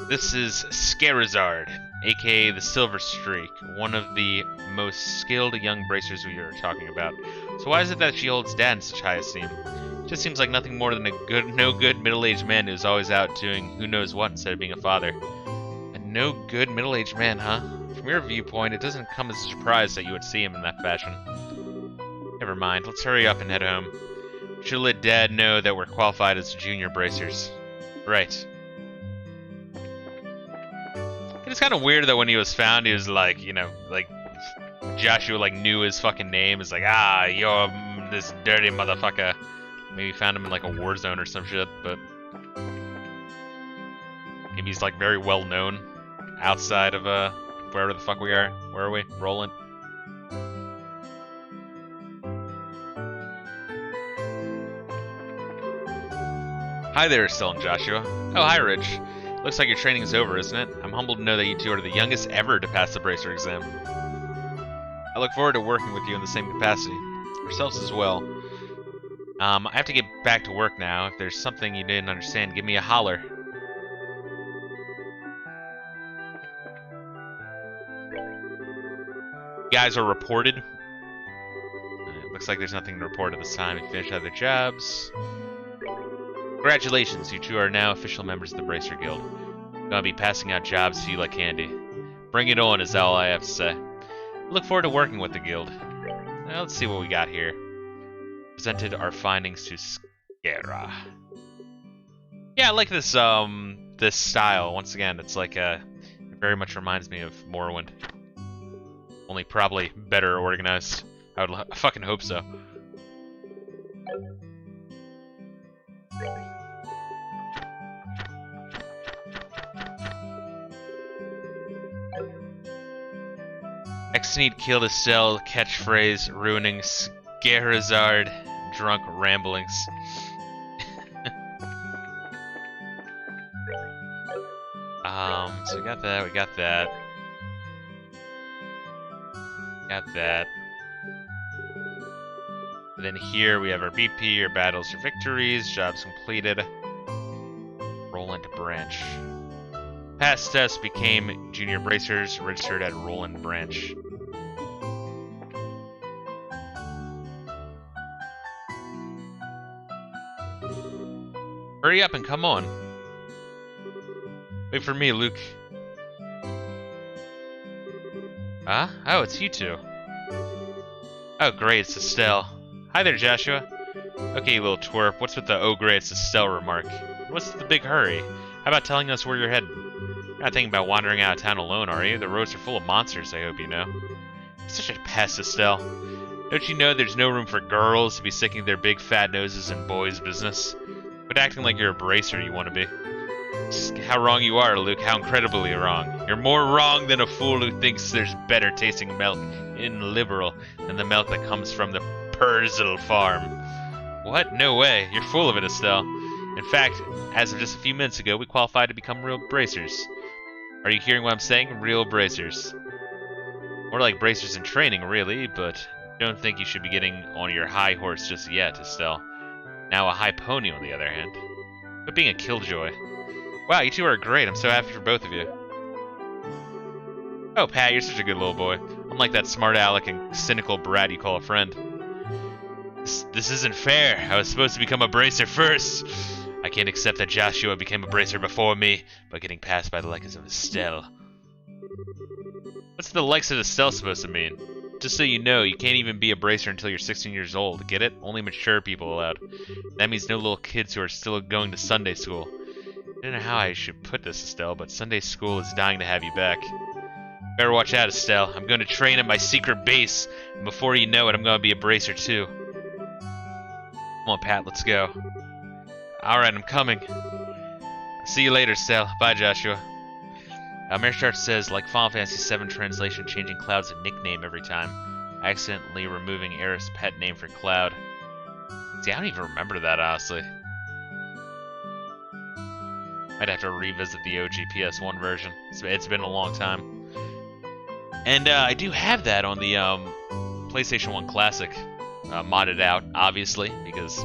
This is Scarazard, aka the Silver Streak, one of the most skilled young bracers we are talking about. So why is it that she holds Dad in such high esteem? It just seems like nothing more than a no good middle-aged man who's always out doing who knows what instead of being a father. A no good middle-aged man, huh? From From your viewpoint, it doesn't come as a surprise that you would see him in that fashion. Never mind, let's hurry up and head home. We should let Dad know that we're qualified as junior bracers. Right. It's kind of weird that when he was found, he was like, you know, like, Joshua, like, knew his fucking name. It's like, ah, you're this dirty motherfucker. Maybe found him in, like, a war zone or some shit, but... maybe he's, like, very well known outside of, wherever the fuck we are. Where are we? Rolent. Hi there, Estelle and Joshua. Oh, hi, Rich. Looks like your training is over, isn't it? I'm humbled to know that you two are the youngest ever to pass the bracer exam. I look forward to working with you in the same capacity. Yourselves as well. I have to get back to work now. If there's something you didn't understand, give me a holler. You guys are reported. It looks like there's nothing to report at this time. You finished other jobs. Congratulations, you two are now official members of the Bracer Guild. I'm gonna be passing out jobs to you like candy. Bring it on is all I have to say. I look forward to working with the guild. Now let's see what we got here. Presented our findings to Skara. Yeah, I like this this style. Once again, it's like it very much reminds me of Morrowind. Only probably better organized. I fucking hope so. Exneed killed Estelle, catchphrase ruining Scarazard drunk ramblings. So we got that, Got that. And then here we have our BP, our battles or victories, jobs completed. Rolent branch. Past tests became junior bracers, registered at Rolent branch. Hurry up and come on. Wait for me, Luke. Huh? Oh, it's you two. Oh, great, it's Estelle. Hi there, Joshua. Okay, you little twerp, what's with the oh great, it's Estelle remark? What's the big hurry? How about telling us where you're headed? You're not thinking about wandering out of town alone, are you? The roads are full of monsters, I hope you know. You're such a pest, Estelle. Don't you know there's no room for girls to be sticking their big fat noses in boys' business? Quit acting like you're a bracer you want to be. Just how wrong you are, Luke, how incredibly wrong. You're more wrong than a fool who thinks there's better tasting milk in Liberl than the milk that comes from the Perzel farm. What? No way. You're full of it, Estelle. In fact, as of just a few minutes ago, we qualified to become real bracers. Are you hearing what I'm saying? Real bracers. More like bracers in training, really, but don't think you should be getting on your high horse just yet, Estelle. Now a high pony, on the other hand. But being a killjoy. Wow, you two are great. I'm so happy for both of you. Oh, Pat, you're such a good little boy. Unlike that smart aleck and cynical brat you call a friend. This isn't fair. I was supposed to become a bracer first. I can't accept that Joshua became a bracer before me, but getting passed by the likes of Estelle. What's the likes of Estelle supposed to mean? Just so you know, you can't even be a bracer until you're 16 years old. Get it? Only mature people allowed. That means no little kids who are still going to Sunday school. I don't know how I should put this, Estelle, but Sunday school is dying to have you back. Better watch out, Estelle. I'm going to train at my secret base, and before you know it, I'm going to be a bracer too. Come on, Pat, let's go. Alright, I'm coming. See you later, Estelle. Bye, Joshua. Marriage says, like Final Fantasy VII translation, changing Cloud's nickname every time. Accidentally removing Aerith's pet name for Cloud. See, I don't even remember that, honestly. I'd have to revisit the OG PS1 version. It's been a long time. And I do have that on the PlayStation 1 Classic. Modded out, obviously, because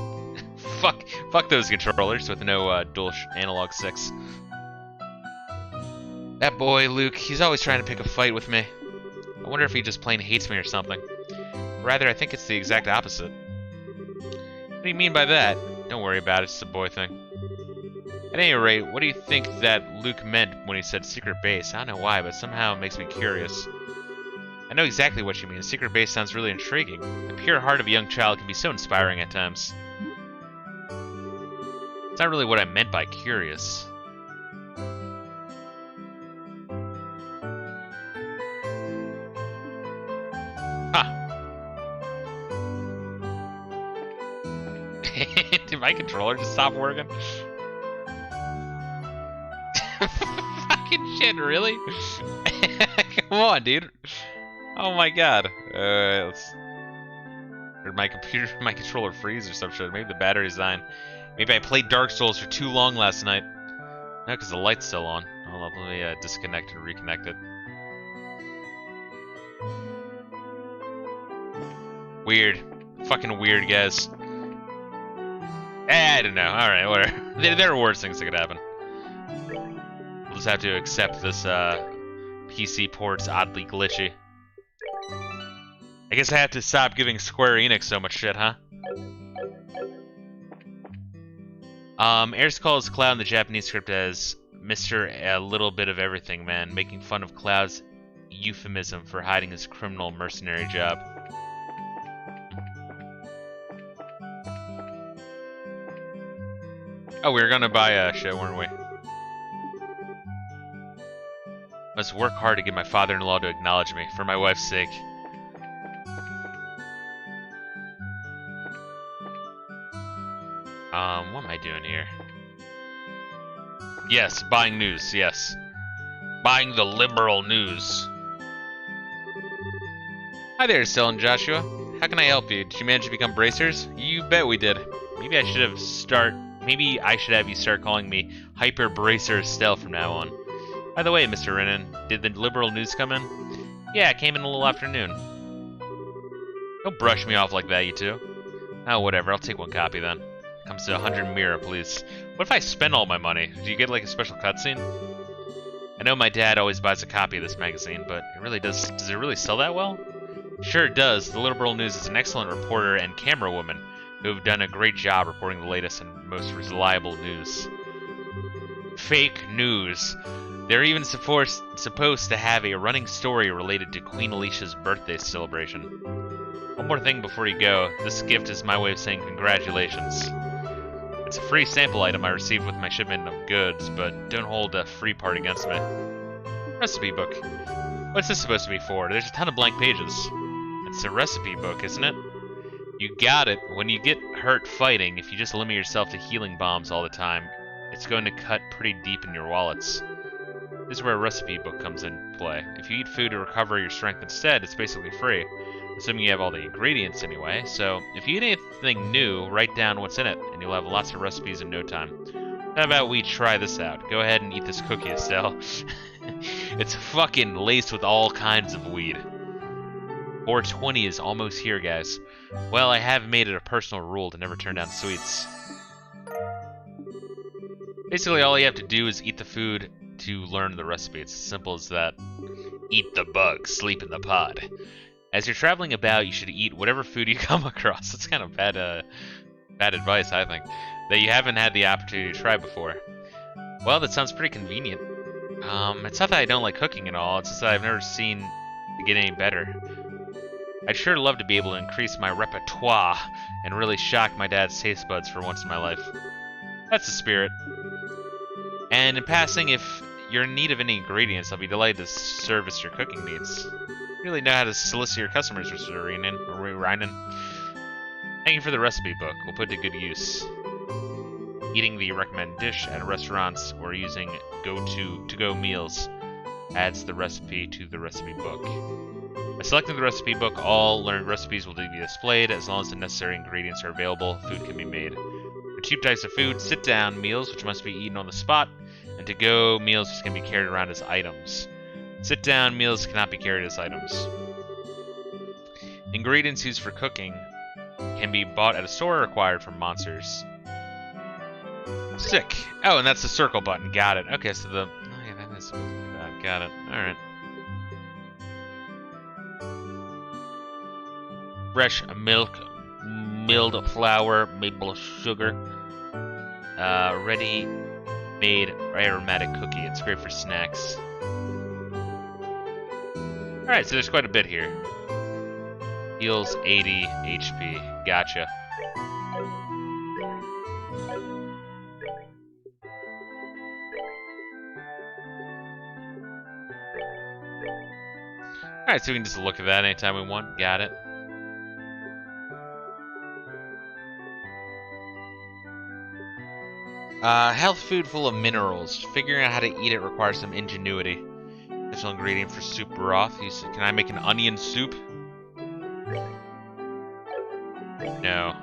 fuck those controllers with no dual analog sticks. That boy, Luke, he's always trying to pick a fight with me. I wonder if he just plain hates me or something. Rather, I think it's the exact opposite. What do you mean by that? Don't worry about it, it's a boy thing. At any rate, what do you think that Luke meant when he said secret base? I don't know why, but somehow it makes me curious. I know exactly what you mean. Secret base sounds really intriguing. The pure heart of a young child can be so inspiring at times. It's not really what I meant by curious. Huh. Did my controller just stop working? Fucking shit, really? Come on, dude. Oh my god. Let's... Or my controller freeze or some shit. Maybe the battery's dying. Maybe I played Dark Souls for too long last night. No, because the light's still on. Hold up, let me disconnect and reconnect it. Weird. Fucking weird, guys. I don't know. Alright, whatever. There are worse things that could happen. We'll just have to accept this PC port's oddly glitchy. I guess I have to stop giving Square Enix so much shit, huh? Ayers calls Cloud in the Japanese script as Mr. A little bit of everything man, making fun of Cloud's euphemism for hiding his criminal mercenary job. Oh, we were gonna buy a shit, weren't we? Must work hard to get my father-in-law to acknowledge me, for my wife's sake. What am I doing here? Yes, buying news, yes. Buying the Liberl news. Hi there, Stella and Joshua. How can I help you? Did you manage to become bracers? You bet we did. Maybe I should have you start calling me Hyper Bracer Stell from now on. By the way, Mr. Renan, did the Liberl news come in? Yeah, it came in a little afternoon. Don't brush me off like that, you two. Oh, whatever, I'll take one copy then. Comes to 100 mira, please. What if I spend all my money? Do you get like a special cutscene? I know my dad always buys a copy of this magazine, but it really does it really sell that well? Sure it does. The Liberl News is an excellent reporter and camera woman who have done a great job reporting the latest and most reliable news. Fake news. They're even supposed to have a running story related to Queen Alicia's birthday celebration. One more thing before you go. This gift is my way of saying congratulations. It's a free sample item I received with my shipment of goods, but don't hold a free part against me. Recipe book. What's this supposed to be for? There's a ton of blank pages. It's a recipe book, isn't it? You got it. When you get hurt fighting, if you just limit yourself to healing bombs all the time, it's going to cut pretty deep in your wallets. This is where a recipe book comes in play. If you eat food to recover your strength instead, it's basically free. Assuming you have all the ingredients anyway, so if you eat anything new, write down what's in it, and you'll have lots of recipes in no time. How about we try this out? Go ahead and eat this cookie, Estelle. It's fucking laced with all kinds of weed. 420 is almost here, guys. Well, I have made it a personal rule to never turn down sweets. Basically, all you have to do is eat the food to learn the recipe. It's as simple as that. Eat the bug, sleep in the pod. As you're traveling about, you should eat whatever food you come across. That's kind of bad advice, I think, that you haven't had the opportunity to try before. Well, that sounds pretty convenient. It's not that I don't like cooking at all, it's just that I've never seen it get any better. I'd sure love to be able to increase my repertoire and really shock my dad's taste buds for once in my life. That's the spirit. And in passing, if you're in need of any ingredients, I'll be delighted to service your cooking needs. You really know how to solicit your customers, Mr. Reinen. Thank you for the recipe book. We'll put it to good use. Eating the recommended dish at restaurants or using to-go meals adds the recipe to the recipe book. By selecting the recipe book, all learned recipes will be displayed. As long as the necessary ingredients are available, food can be made. There are two types of food: sit-down meals, which must be eaten on the spot, and to-go meals, which can be carried around as items. Sit-down meals cannot be carried as items. Ingredients used for cooking can be bought at a store or acquired from monsters. Sick. Oh, and that's the circle button. Got it. Okay, so the... Oh, yeah, that is supposed to be that. Got it. Alright. Fresh milk, milled flour, maple sugar. Ready made aromatic cookie. It's great for snacks. Alright, so there's quite a bit here. Heals 80 HP. Gotcha. Alright, so we can just look at that anytime we want. Got it. Health food full of minerals. Figuring out how to eat it requires some ingenuity. Special ingredient for soup broth. Can I make an onion soup? No.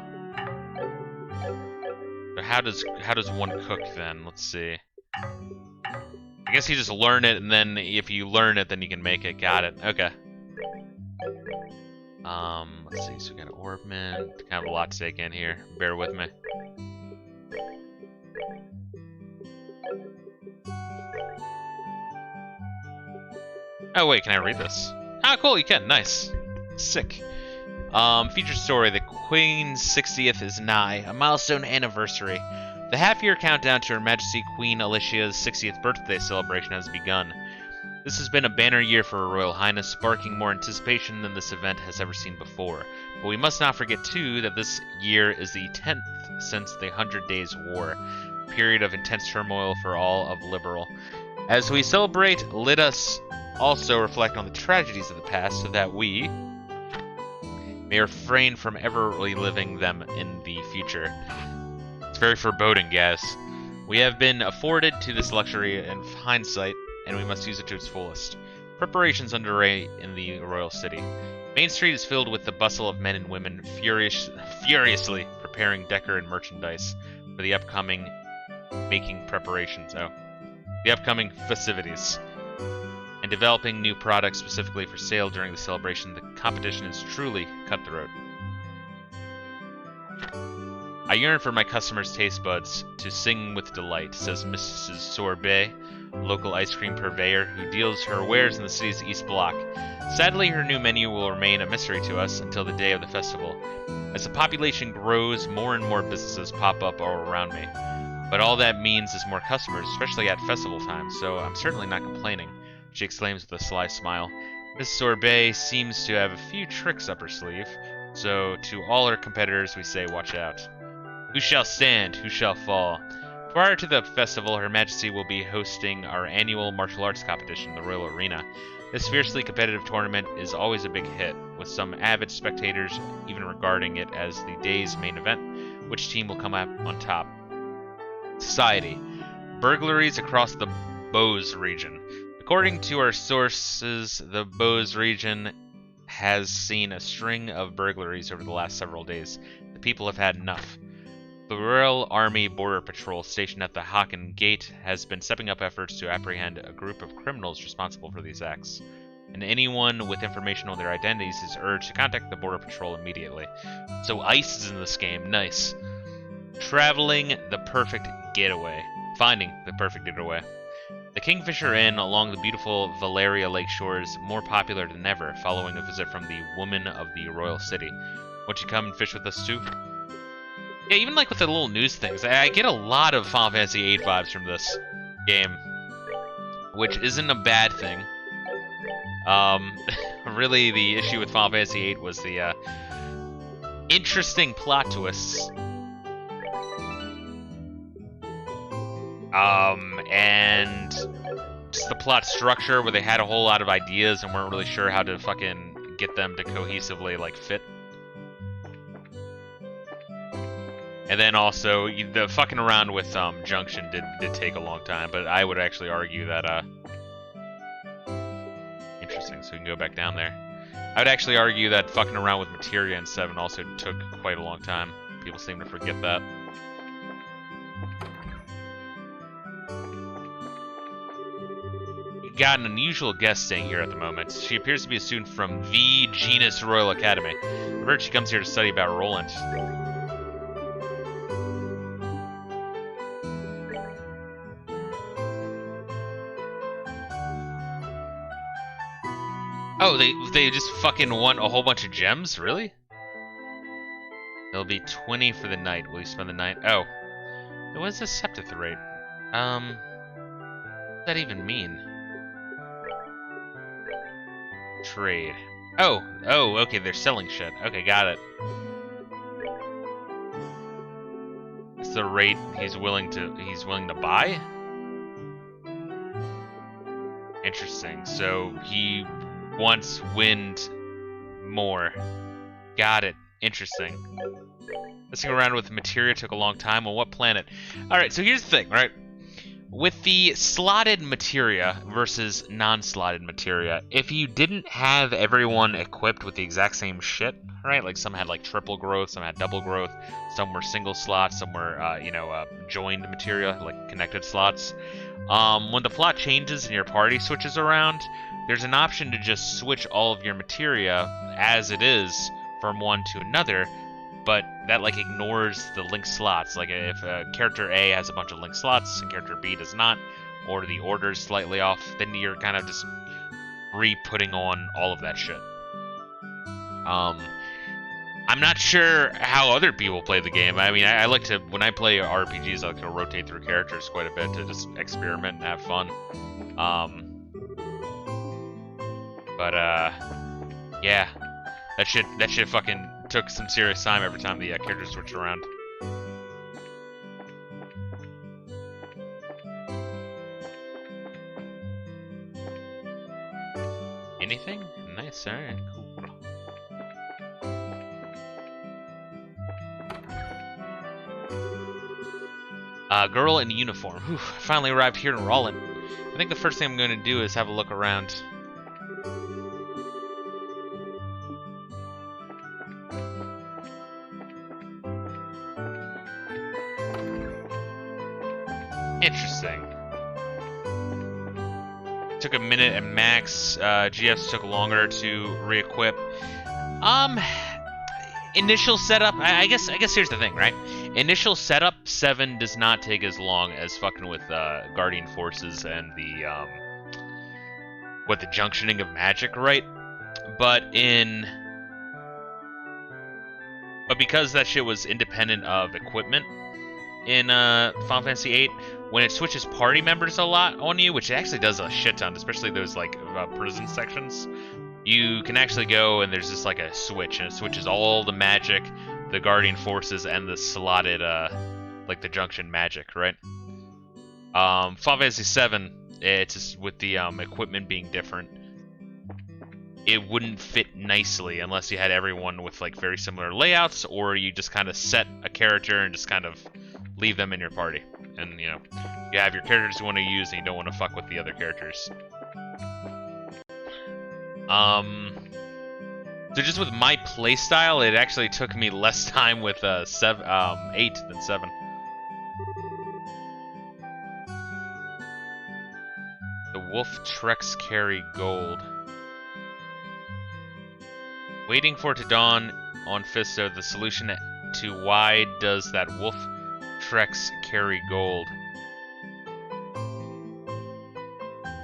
So how does one cook then? Let's see. I guess you just learn it, and then if you learn it, then you can make it. Got it. Okay. Let's see. So we got orb mint. Kind of a lot to take in here. Bear with me. Oh wait, can I read this? Ah, cool, you can. Nice. Sick. Feature story, the Queen's 60th is nigh, a milestone anniversary. The half-year countdown to Her Majesty Queen Alicia's 60th birthday celebration has begun. This has been a banner year for Her Royal Highness, sparking more anticipation than this event has ever seen before. But we must not forget, too, that this year is the 10th since the 100 Days War, a period of intense turmoil for all of Liberl. As we celebrate, let us also reflect on the tragedies of the past so that we may refrain from ever reliving them in the future. It's very foreboding, guys. We have been afforded to this luxury in hindsight, and we must use it to its fullest. Preparations underway in the royal city. Main Street is filled with the bustle of men and women furiously preparing decor and merchandise for the upcoming the upcoming festivities, and developing new products specifically for sale during the celebration. The competition is truly cutthroat. I yearn for my customers' taste buds to sing with delight, says Mrs. Sorbet, local ice cream purveyor who deals her wares in the city's East Block. Sadly, her new menu will remain a mystery to us until the day of the festival. As the population grows, more and more businesses pop up all around me. But all that means is more customers, especially at festival time, so I'm certainly not complaining, she exclaims with a sly smile. Miss Sorbet seems to have a few tricks up her sleeve, so to all her competitors we say watch out. Who shall stand? Who shall fall? Prior to the festival, Her Majesty will be hosting our annual martial arts competition, the Royal Arena. This fiercely competitive tournament is always a big hit, with some avid spectators even regarding it as the day's main event. Which team will come out on top? Society. Burglaries across the Bose region. According to our sources, the Bose region has seen a string of burglaries over the last several days. The people have had enough. The Royal Army Border Patrol stationed at the Haken Gate has been stepping up efforts to apprehend a group of criminals responsible for these acts. And anyone with information on their identities is urged to contact the Border Patrol immediately. So ICE is in this game. Nice. Traveling the perfect getaway. Finding the perfect getaway. The Kingfisher Inn along the beautiful Valeria Lake shore is more popular than ever, following a visit from the woman of the royal city. Won't you come and fish with us too? Yeah, even like with the little news things, I get a lot of Final Fantasy VIII vibes from this game, which isn't a bad thing. Really, the issue with Final Fantasy VIII was the interesting plot twists. And just the plot structure where they had a whole lot of ideas and weren't really sure how to fucking get them to cohesively like fit. And then also the fucking around with Junction did take a long time, but I would actually argue that interesting. So we can go back down there. I would actually argue that fucking around with Materia in 7 also took quite a long time. People seem to forget that. Got an unusual guest staying here at the moment. She appears to be a student from the Genus Royal Academy. I've heard she comes here to study about Rolent. Oh, they just fucking won a whole bunch of gems? Really? There'll be 20 for the night. Will you spend the night? Oh. What is the Septith rate? What does that even mean? Trade. Oh, okay, they're selling shit. Okay, got it. It's the rate he's willing to buy? Interesting. So he wants wind more. Got it. Interesting. Messing around with materia took a long time. On what planet? Alright, so here's the thing, right? With the slotted materia versus non-slotted materia, if you didn't have everyone equipped with the exact same shit, right? Like some had like triple growth, some had double growth, some were single slots, some were, joined materia, like connected slots. When the plot changes and your party switches around, there's an option to just switch all of your materia as it is from one to another, but that like ignores the linked slots. Like if character A has a bunch of linked slots and character B does not, or the order's slightly off, then you're kind of just re-putting on all of that shit. I'm not sure how other people play the game. I mean, I like to, when I play RPGs, I like to rotate through characters quite a bit to just experiment and have fun. Yeah, that shit fucking took some serious time every time the characters switched around. Anything? Nice, alright, cool. Girl in uniform. Whew, I finally arrived here in Rolent. I think the first thing I'm going to do is have a look around. Interesting. Took a minute at max. GFs took longer to re-equip. Initial setup. I guess here's the thing, right? Initial setup 7 does not take as long as fucking with Guardian Forces and the the junctioning of magic, right? But because that shit was independent of equipment in Final Fantasy VIII, when it switches party members a lot on you, which it actually does a shit ton, especially those like prison sections, you can actually go and there's just like a switch, and it switches all the magic, the Guardian Forces, and the slotted like the junction magic, right? Final Fantasy VII, it's just with the equipment being different, it wouldn't fit nicely unless you had everyone with like very similar layouts, or you just kind of set a character and just kind of leave them in your party. And, you know, you have your characters you want to use and you don't want to fuck with the other characters. So just with my playstyle, it actually took me less time with 8 than 7. The wolf treks carry gold. Waiting for it to dawn on Fisto, the solution to why does that wolf treks carry gold.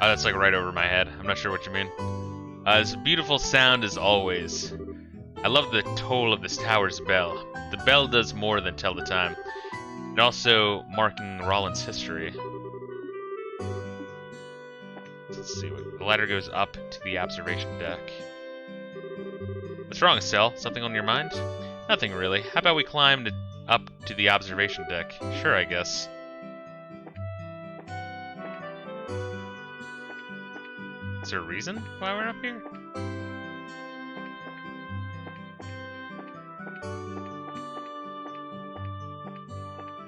Oh, that's like right over my head. I'm not sure what you mean. It's a beautiful sound as always. I love the toll of this tower's bell. The bell does more than tell the time. And also marking Rolent's history. Let's see. The ladder goes up to the observation deck. What's wrong, Estelle? Something on your mind? Nothing really. How about we climb up to the observation deck? Sure, I guess. Is there a reason why we're up here?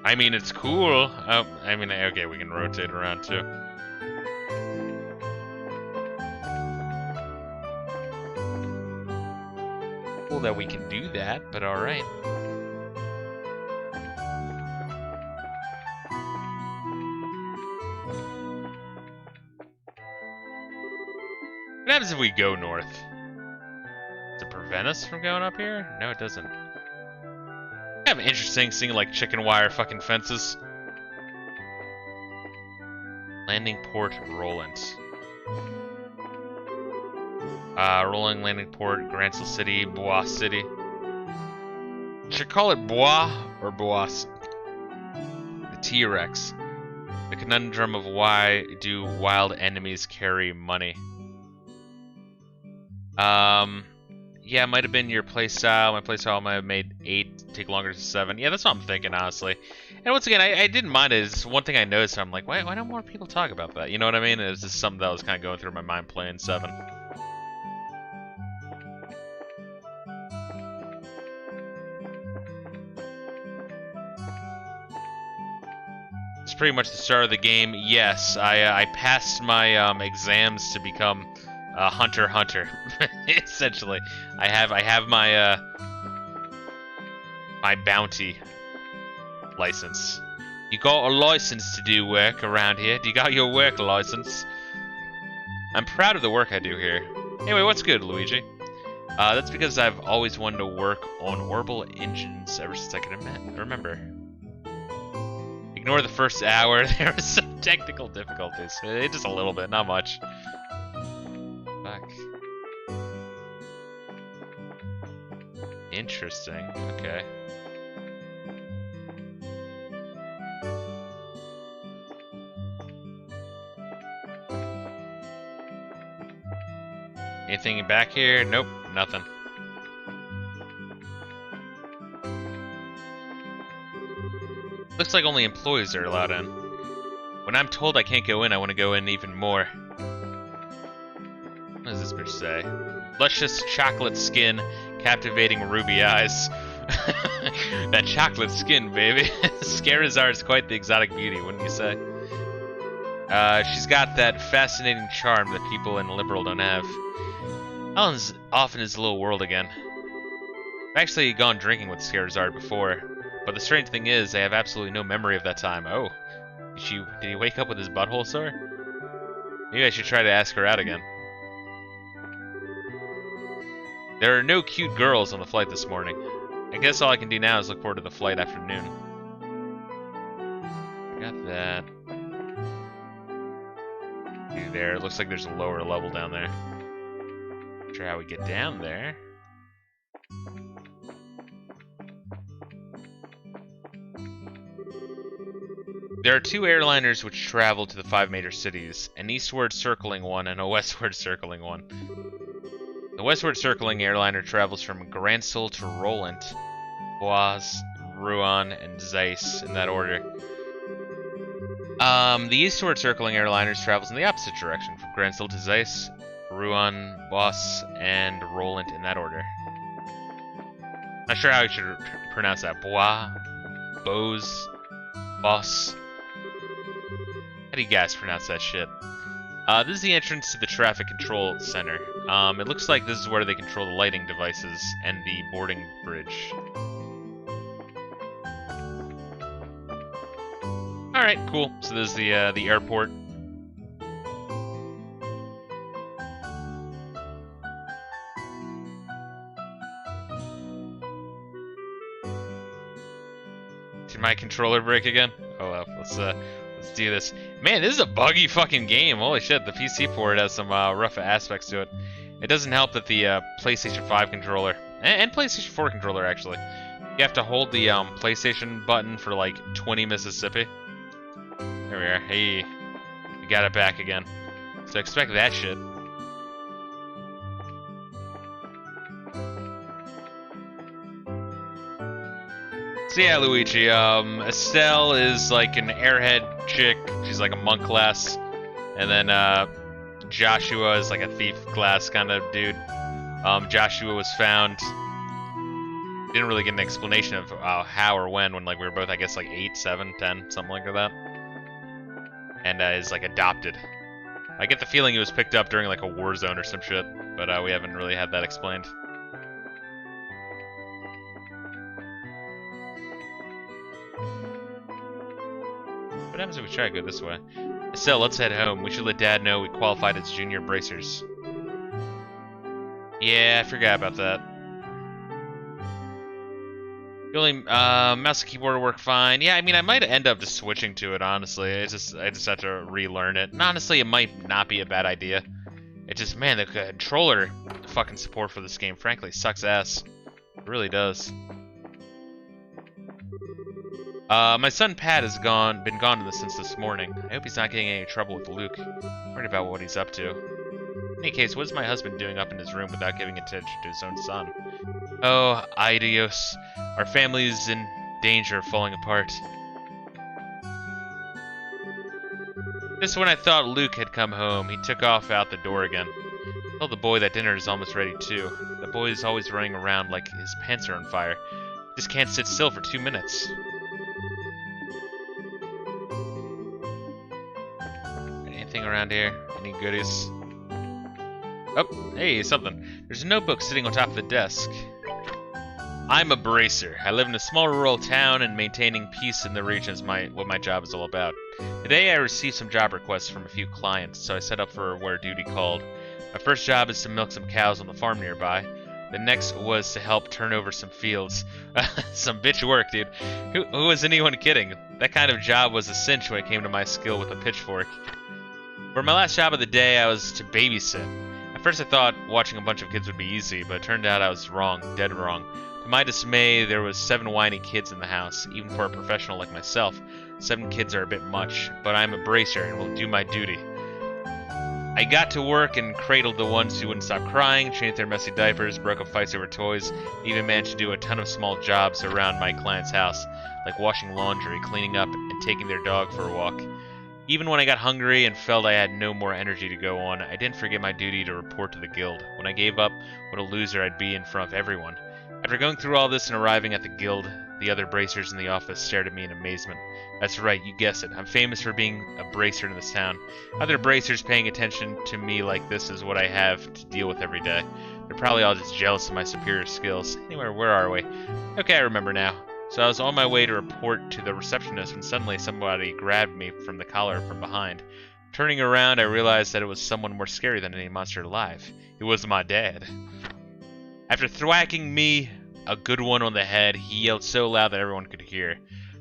I mean, it's cool. Oh, I mean, okay, we can rotate around too. Cool that we can do that, but alright. What happens if we go north? Does it prevent us from going up here? No, it doesn't. Kind of interesting seeing like chicken wire fucking fences. Landing port Rolent. Rolling landing port, Grancel City, Bois City. Should call it Bois or Bois. The T-Rex. The conundrum of why do wild enemies carry money. Yeah, it might have been your playstyle. My playstyle might have made 8 take longer to 7. Yeah, that's what I'm thinking, honestly. And once again, I didn't mind it. It's one thing I noticed. I'm like, why don't more people talk about that? You know what I mean? It's just something that was kind of going through my mind playing 7. It's pretty much the start of the game. Yes, I passed my exams to become a hunter. Essentially, I have my my bounty license. You got a license to do work around here. Do you got your work license? I'm proud of the work I do here. Anyway, what's good, Luigi? That's because I've always wanted to work on orbital engines ever since I can remember. Ignore the first hour. There were some technical difficulties. Just a little bit, not much. Fuck. Interesting. Okay. Anything back here? Nope, nothing. Looks like only employees are allowed in. When I'm told I can't go in, I want to go in even more. What does this bitch say? Luscious chocolate skin, captivating ruby eyes. That chocolate skin, baby. Scarizard's quite the exotic beauty, wouldn't you say? She's got that fascinating charm that people in Liberl don't have. Ellen's off in his little world again. I've actually gone drinking with Scarizard before, but the strange thing is, I have absolutely no memory of that time. Oh, did he wake up with his butthole sore? Maybe I should try to ask her out again. There are no cute girls on the flight this morning. I guess all I can do now is look forward to the flight afternoon. Got that. Dude, there. It looks like there's a lower level down there. Not sure how we get down there. There are 2 airliners which travel to the 5 major cities, an eastward circling one and a westward circling one. The westward circling airliner travels from Gransel to Rolent, Boise, Rouen, and Zeiss, in that order. The eastward circling airliners travels in the opposite direction, from Gransel to Zeiss, Rouen, Boise, and Rolent, in that order. Not sure how I should pronounce that. Bois, Bose, Boss. How do you guys pronounce that shit? This is the entrance to the traffic control center. It looks like this is where they control the lighting devices and the boarding bridge. Alright, cool. So this is the airport. Did my controller break again? Oh well, let's do this. Man, this is a buggy fucking game. Holy shit, the PC port has some rough aspects to it. It doesn't help that the PlayStation 5 controller, and PlayStation 4 controller actually, you have to hold the PlayStation button for like 20 Mississippi. There we are. Hey, we got it back again. So expect that shit. So yeah, Luigi, Estelle is like an airhead chick. She's like a monk class. And then Joshua is like a thief class kind of dude. Joshua was found. Didn't really get an explanation of how or when like we were both, I guess, like 8, 7, 10, something like that. And is like adopted. I get the feeling he was picked up during like a war zone or some shit, but we haven't really had that explained. What happens if we try to go this way? Estelle, let's head home. We should let Dad know we qualified as junior bracers. Yeah, I forgot about that. The only mouse and keyboard will work fine. Yeah, I mean, I might end up just switching to it, honestly. I just have to relearn it. And honestly, it might not be a bad idea. It just, man, the controller fucking support for this game, frankly, sucks ass. It really does. My son Pat has been gone since this morning. I hope he's not getting any trouble with Luke. I'm worried about what he's up to. In any case, what is my husband doing up in his room without giving attention to his own son? Oh, ay Dios. Our family is in danger of falling apart. Just when I thought Luke had come home, he took off out the door again. Tell the boy that dinner is almost ready too. The boy is always running around like his pants are on fire. He just can't sit still for 2 minutes. Anything around here? Any goodies? Oh, hey, something. There's a notebook sitting on top of the desk. I'm a bracer. I live in a small rural town, and maintaining peace in the region is what my job is all about. Today I received some job requests from a few clients, so I set up for where duty called. My first job is to milk some cows on the farm nearby. The next was to help turn over some fields. Some bitch work, dude. Who was anyone kidding? That kind of job was a cinch when it came to my skill with a pitchfork. For my last job of the day, I was to babysit. At first I thought watching a bunch of kids would be easy, but it turned out I was wrong, dead wrong. To my dismay, there was 7 whiny kids in the house. Even for a professional like myself, 7 kids are a bit much, but I'm a bracer and will do my duty. I got to work and cradled the ones who wouldn't stop crying, changed their messy diapers, broke up fights over toys, even managed to do a ton of small jobs around my client's house, like washing laundry, cleaning up, and taking their dog for a walk. Even when I got hungry and felt I had no more energy to go on, I didn't forget my duty to report to the guild. When I gave up, what a loser I'd be in front of everyone. After going through all this and arriving at the guild, the other bracers in the office stared at me in amazement. That's right, you guessed it. I'm famous for being a bracer in this town. Other bracers paying attention to me like this is what I have to deal with every day. They're probably all just jealous of my superior skills. Anyway, where are we? Okay, I remember now. So I was on my way to report to the receptionist when suddenly somebody grabbed me from the collar from behind. Turning around, I realized that it was someone more scary than any monster alive. It was my dad. After thwacking me a good one on the head, he yelled so loud that everyone could hear.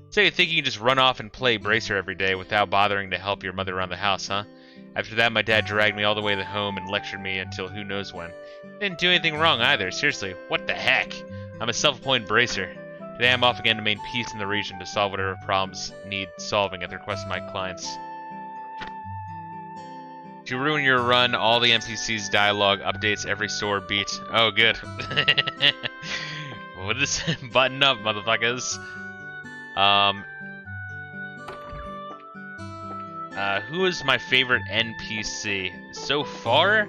So you think you can just run off and play bracer every day without bothering to help your mother around the house, huh? After that, my dad dragged me all the way to home and lectured me until who knows when. Didn't do anything wrong either, seriously, what the heck? I'm a self-appointed bracer. Today I'm off again to maintain peace in the region to solve whatever problems need solving at the request of my clients. To ruin your run, all the NPCs' dialogue updates every store beat. Oh, good. What is button up, motherfuckers? Who is my favorite NPC? So far,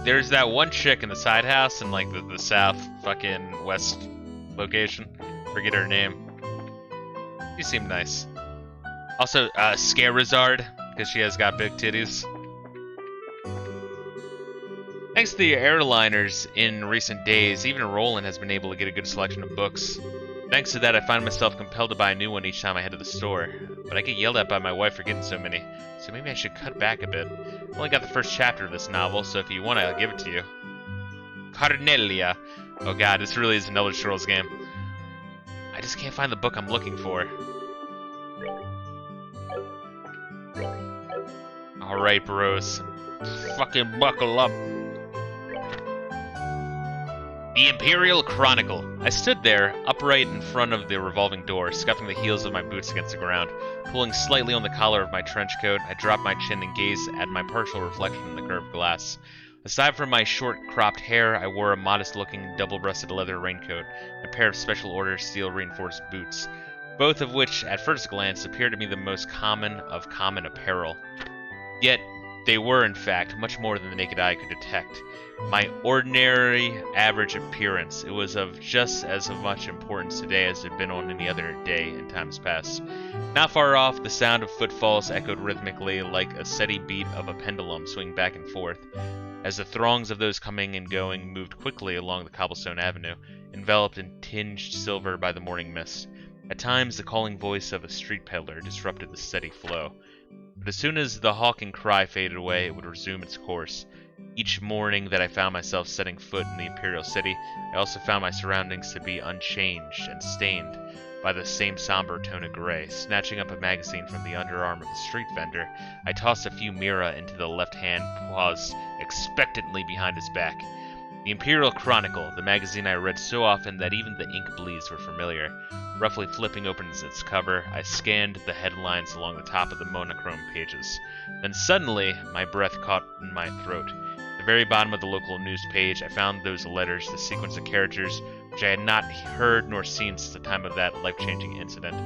there's that one chick in the side house in, like, the south fucking west location. Forget her name. She seemed nice. Also, Scarizard, because she has got big titties. Thanks to the airliners in recent days, even Rolent has been able to get a good selection of books. Thanks to that, I find myself compelled to buy a new one each time I head to the store. But I get yelled at by my wife for getting so many, so maybe I should cut back a bit. I only got the first chapter of this novel, so if you want, I'll give it to you. Carnelia. Oh god, this really is an Elder Scrolls game. I just can't find the book I'm looking for. Alright, bros. Fucking buckle up. The Imperial Chronicle. I stood there, upright in front of the revolving door, scuffing the heels of my boots against the ground. Pulling slightly on the collar of my trench coat, I dropped my chin and gazed at my partial reflection in the curved glass. Aside from my short-cropped hair, I wore a modest-looking, double-breasted leather raincoat and a pair of special-order steel-reinforced boots, both of which, at first glance, appeared to me the most common of common apparel. Yet, they were, in fact, much more than the naked eye could detect. My ordinary, average appearance. It was of just as much importance today as it had been on any other day in times past. Not far off, the sound of footfalls echoed rhythmically like a steady beat of a pendulum swinging back and forth, as the throngs of those coming and going moved quickly along the cobblestone avenue, enveloped in tinged silver by the morning mist. At times, the calling voice of a street peddler disrupted the steady flow. But as soon as the hawking cry faded away, it would resume its course. Each morning that I found myself setting foot in the Imperial City, I also found my surroundings to be unchanged and stained by the same somber tone of gray. Snatching up a magazine from the underarm of the street vendor, I tossed a few mira into the left hand, paused expectantly behind his back. The Imperial Chronicle, the magazine I read so often that even the ink bleeds were familiar. Roughly flipping open its cover, I scanned the headlines along the top of the monochrome pages. Then suddenly, my breath caught in my throat. At the very bottom of the local news page, I found those letters, the sequence of characters, which I had not heard nor seen since the time of that life-changing incident.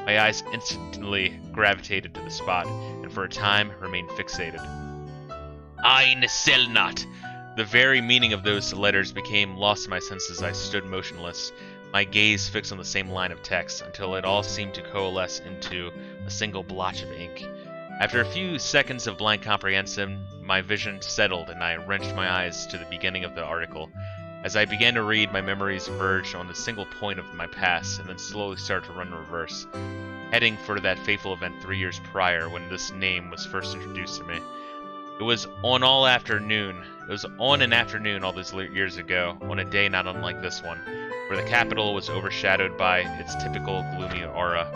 My eyes instantly gravitated to the spot, and for a time remained fixated. Ein Selnat! The very meaning of those letters became lost in my senses as I stood motionless, my gaze fixed on the same line of text, until it all seemed to coalesce into a single blotch of ink. After a few seconds of blank comprehension, my vision settled and I wrenched my eyes to the beginning of the article. As I began to read, my memories verged on a single point of my past and then slowly started to run in reverse, heading for that fateful event 3 years prior when this name was first introduced to me. It was on an afternoon all those years ago, on a day not unlike this one, where the capital was overshadowed by its typical gloomy aura.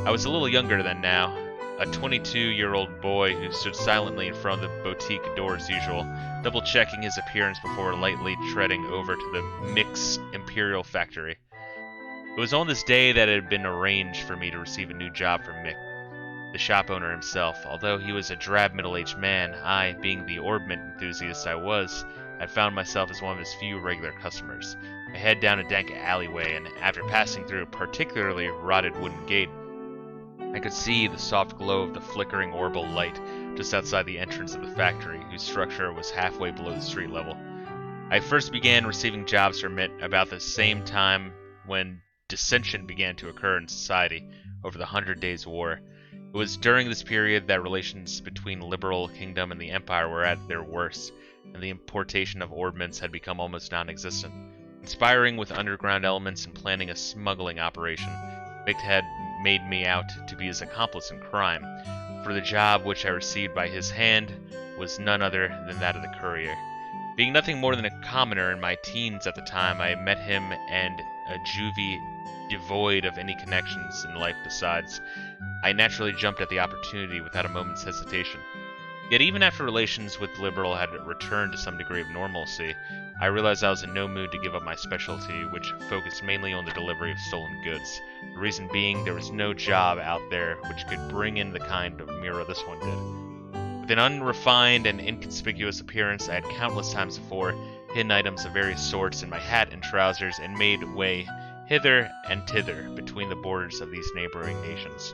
I was a little younger than now, a 22-year-old boy who stood silently in front of the boutique door as usual, double-checking his appearance before lightly treading over to the Mix Imperial factory. It was on this day that it had been arranged for me to receive a new job from Mick, the shop owner himself. Although he was a drab middle-aged man, I, being the orbment enthusiast I was, had found myself as one of his few regular customers. I head down a dank alleyway, and after passing through a particularly rotted wooden gate, I could see the soft glow of the flickering orbital light just outside the entrance of the factory, whose structure was halfway below the street level. I first began receiving jobs from it about the same time when dissension began to occur in society over the 100 Days' War. It was during this period that relations between Liberl Kingdom and the Empire were at their worst, and the importation of ordnance had become almost non-existent. Conspiring with underground elements and planning a smuggling operation, Vic had made me out to be his accomplice in crime, for the job which I received by his hand was none other than that of the courier. Being nothing more than a commoner in my teens at the time, I met him and a juvie devoid of any connections in life besides. I naturally jumped at the opportunity without a moment's hesitation. Yet even after relations with Liberl had returned to some degree of normalcy, I realized I was in no mood to give up my specialty, which focused mainly on the delivery of stolen goods. The reason being, there was no job out there which could bring in the kind of mirror this one did. With an unrefined and inconspicuous appearance, I had countless times before hidden items of various sorts in my hat and trousers and made way hither and thither between the borders of these neighboring nations.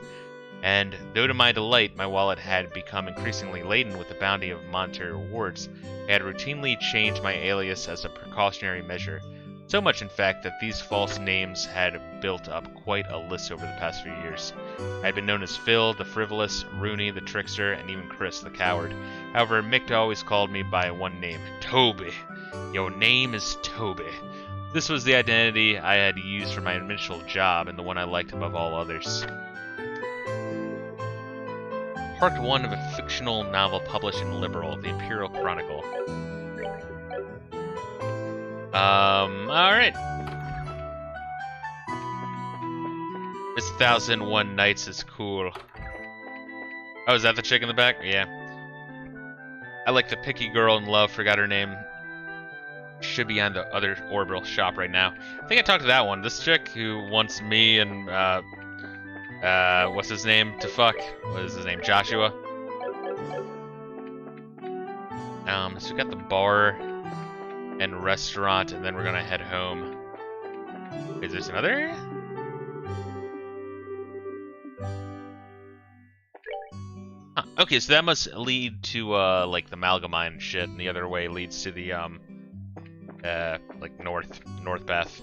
And though to my delight my wallet had become increasingly laden with the bounty of monetary rewards, I had routinely changed my alias as a precautionary measure. So much, in fact, that these false names had built up quite a list over the past few years. I had been known as Phil, the Frivolous, Rooney, the Trickster, and even Chris, the Coward. However, Mick always called me by one name, Toby. Your name is Toby. This was the identity I had used for my initial job, and the one I liked above all others. Part 1 of a fictional novel published in Liberl, the Imperial Chronicle. Alright. This 1001 Nights is cool. Oh, is that the chick in the back? Yeah. I like the picky girl in love, forgot her name. Should be on the other orbital shop right now. I think I talked to that one. This chick who wants me and, what's his name to fuck? What is his name? Joshua? So we got the bar and restaurant, and then we're gonna head home. Is there another area? Huh, okay, so that must lead to, like, the Amalgamine shit, and the other way leads to the, like, North Bath.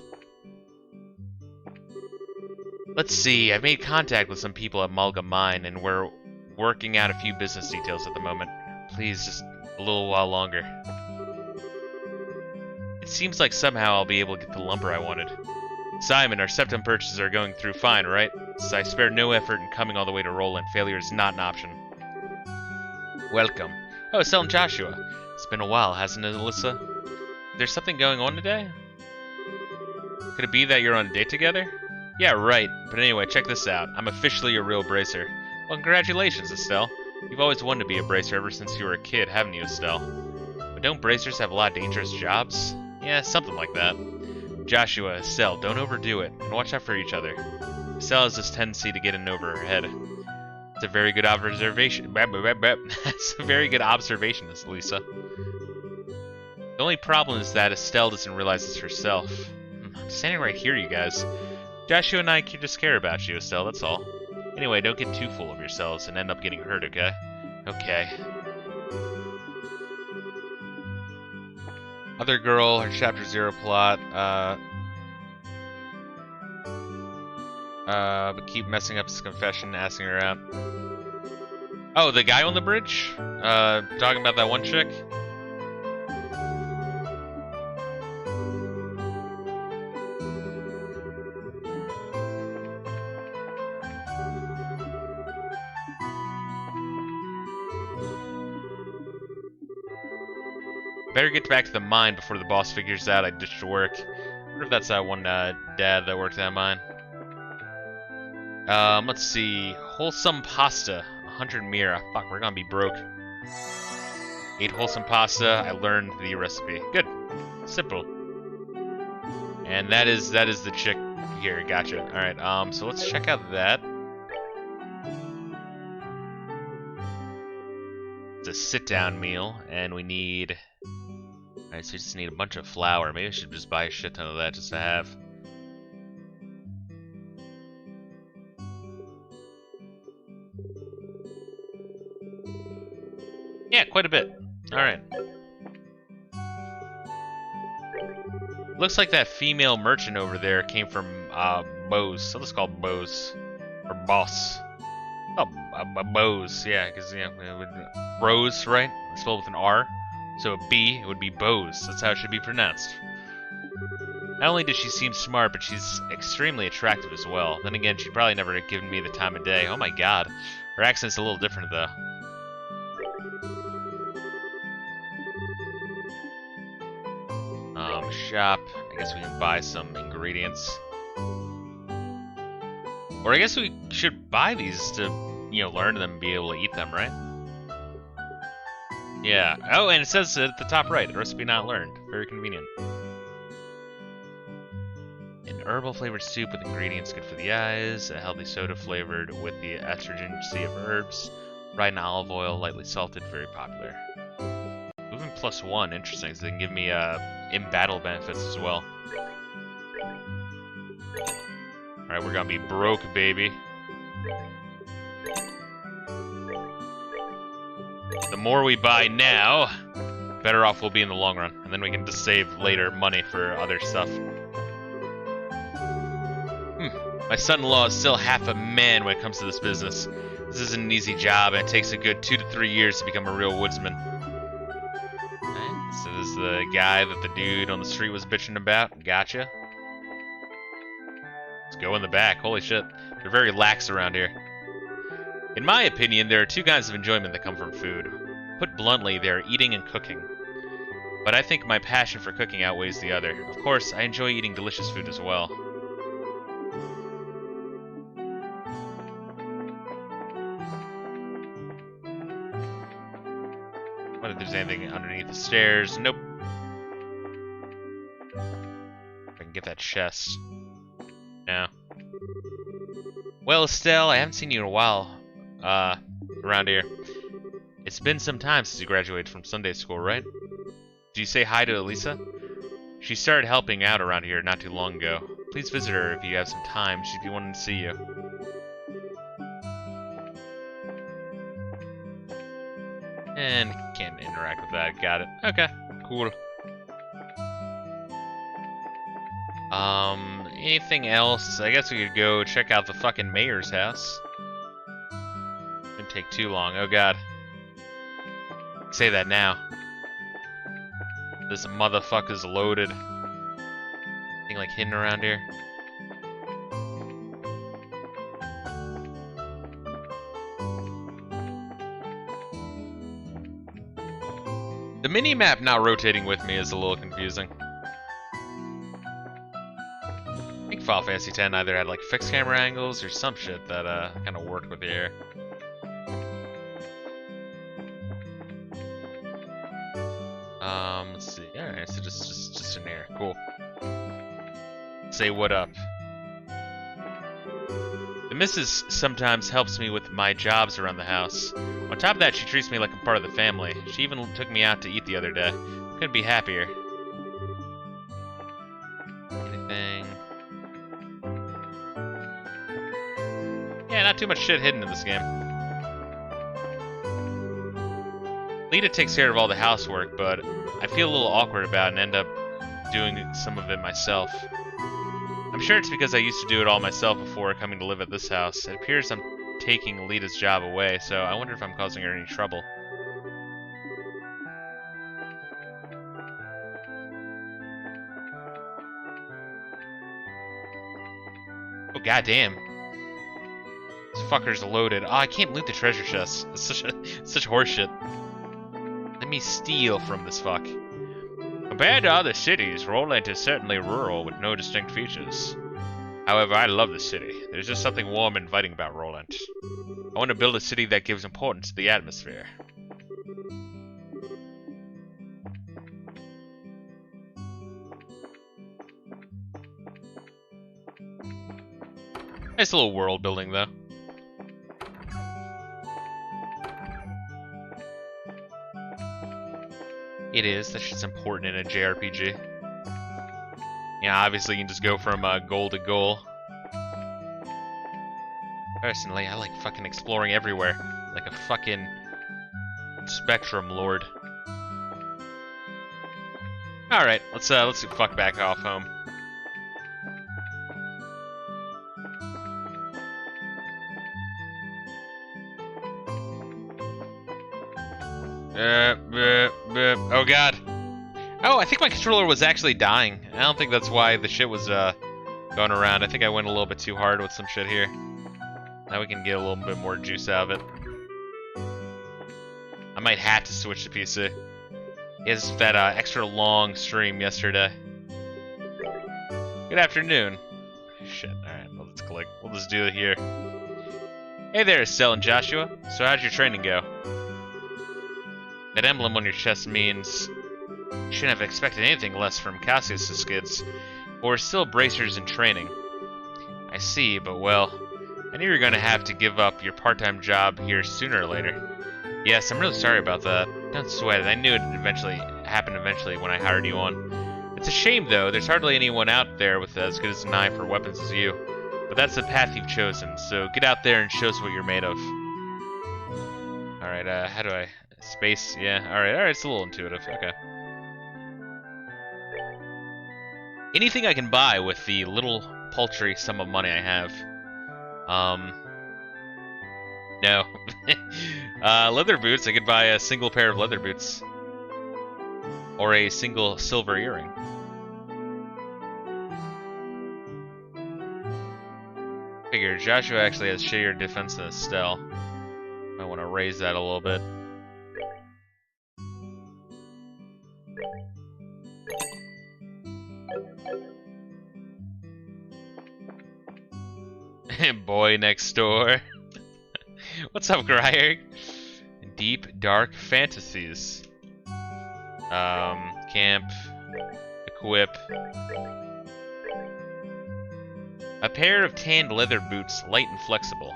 Let's see, I've made contact with some people at Amalgamine, and we're working out a few business details at the moment. Please, just a little while longer. It seems like somehow I'll be able to get the lumber I wanted. Simon, our septum purchases are going through fine, right? Since I spared no effort in coming all the way to Rolent, failure is not an option. Welcome. Oh, selling Joshua. It's been a while, hasn't it, Alyssa? There's something going on today? Could it be that you're on a date together? Yeah, right. But anyway, check this out. I'm officially a real bracer. Well, congratulations, Estelle. You've always wanted to be a bracer ever since you were a kid, haven't you, Estelle? But don't bracers have a lot of dangerous jobs? Yeah, something like that. Joshua, Estelle, don't overdo it, and watch out for each other. Estelle has this tendency to get in over her head. It's a very good observation. It's a very good observation, Lisa. The only problem is that Estelle doesn't realize it's herself. I'm standing right here, you guys. Joshua and I just care about you, Estelle, that's all. Anyway, don't get too full of yourselves and end up getting hurt, okay? Okay. Other girl, her chapter 0 plot, but keep messing up his confession, asking her out. Oh, the guy on the bridge? Talking about that one chick? Better get back to the mine before the boss figures out I ditched work. I wonder if that's that one dad that worked at that mine. Let's see. Wholesome pasta. 100 mira. Fuck, we're gonna be broke. Ate wholesome pasta. I learned the recipe. Good. Simple. And that is the chick here. Gotcha. Alright, so let's check out that. It's a sit-down meal, and we need... Alright, so we just need a bunch of flour. Maybe I should just buy a shit ton of that just to have. Yeah, quite a bit. Alright. Looks like that female merchant over there came from, Bose. So let's call it Bose. Or Boss. Oh, Bose, yeah, because, you know, Rose, right? Spelled with an R. So a B, it would be Bose. That's how it should be pronounced. Not only does she seem smart, but she's extremely attractive as well. Then again, she'd probably never have given me the time of day. Oh my god. Her accent's a little different, though. Shop. I guess we can buy some ingredients. Or I guess we should buy these to, you know, learn them and be able to eat them, right? Yeah. Oh, and it says at the top right, recipe not learned. Very convenient. An herbal flavored soup with ingredients good for the eyes. A healthy soda flavored with the astringency of herbs. Fried in olive oil, lightly salted, very popular. Movement +1, interesting, so they can give me in-battle benefits as well. Alright, we're gonna be broke, baby. The more we buy now, better off we'll be in the long run. And then we can just save later money for other stuff. My son-in-law is still half a man when it comes to this business. This isn't an easy job, and it takes a good 2 to 3 years to become a real woodsman. Alright, so this is the guy that the dude on the street was bitching about. Gotcha. Let's go in the back. Holy shit. They're very lax around here. In my opinion, there are two kinds of enjoyment that come from food. Put bluntly, they are eating and cooking. But I think my passion for cooking outweighs the other. Of course, I enjoy eating delicious food as well. What if there's anything underneath the stairs? Nope. I can get that chest. No. Well, Estelle, I haven't seen you in a while. Around here. It's been some time since you graduated from Sunday school, right? Did you say hi to Elisa? She started helping out around here not too long ago. Please visit her if you have some time. She'd be wanting to see you. And can't interact with that. Got it. Okay. Cool. Anything else? I guess we could go check out the fucking mayor's house. Didn't take too long. Oh god. Say that now. This motherfucker's loaded. Anything like hidden around here? The mini-map not rotating with me is a little confusing. I think Final Fantasy X either had like fixed camera angles or some shit that kind of worked with the air. Let's see. Alright, so just in here. Cool. Say what up. The missus sometimes helps me with my jobs around the house. On top of that, she treats me like I'm part of the family. She even took me out to eat the other day. Couldn't be happier. Anything? Yeah, not too much shit hidden in this game. Lita takes care of all the housework, but I feel a little awkward about it and end up doing some of it myself. I'm sure it's because I used to do it all myself before coming to live at this house. It appears I'm taking Lita's job away, so I wonder if I'm causing her any trouble. Oh, goddamn. This fucker's loaded. Oh, I can't loot the treasure chest. It's such horseshit. Let me steal from this fuck. Compared to other cities, Rolent is certainly rural with no distinct features. However, I love the city. There's just something warm and inviting about Rolent. I want to build a city that gives importance to the atmosphere. Nice little world building, though. It is. That shit's important in a JRPG. Yeah, obviously you can just go from goal to goal. Personally, I like fucking exploring everywhere. Like a fucking spectrum lord. Alright, let's fuck back off home. Oh god. Oh, I think my controller was actually dying. I don't think that's why the shit was going around. I think I went a little bit too hard with some shit here. Now we can get a little bit more juice out of it. I might have to switch to PC. It's that extra long stream yesterday. Good afternoon. Shit, alright, well, let's click. We'll just do it here. Hey there, Estelle and Joshua. So how'd your training go? That emblem on your chest means you shouldn't have expected anything less from Cassius' kids, but we're still bracers in training. I see, but well, I knew you were going to have to give up your part-time job here sooner or later. Yes, I'm really sorry about that. Don't sweat it. I knew it happened eventually when I hired you on. It's a shame, though. There's hardly anyone out there with as good as an eye for weapons as you. But that's the path you've chosen, so get out there and show us what you're made of. Alright, how do I... Space, yeah. Alright, it's a little intuitive. Okay. Anything I can buy with the little paltry sum of money I have. No. Leather boots, I could buy a single pair of leather boots. Or a single silver earring. Figure, Joshua actually has shittier defense than Estelle. I want to raise that a little bit. Boy next door. What's up, Gryer? Deep, dark fantasies. Camp. Equip. A pair of tanned leather boots, light and flexible.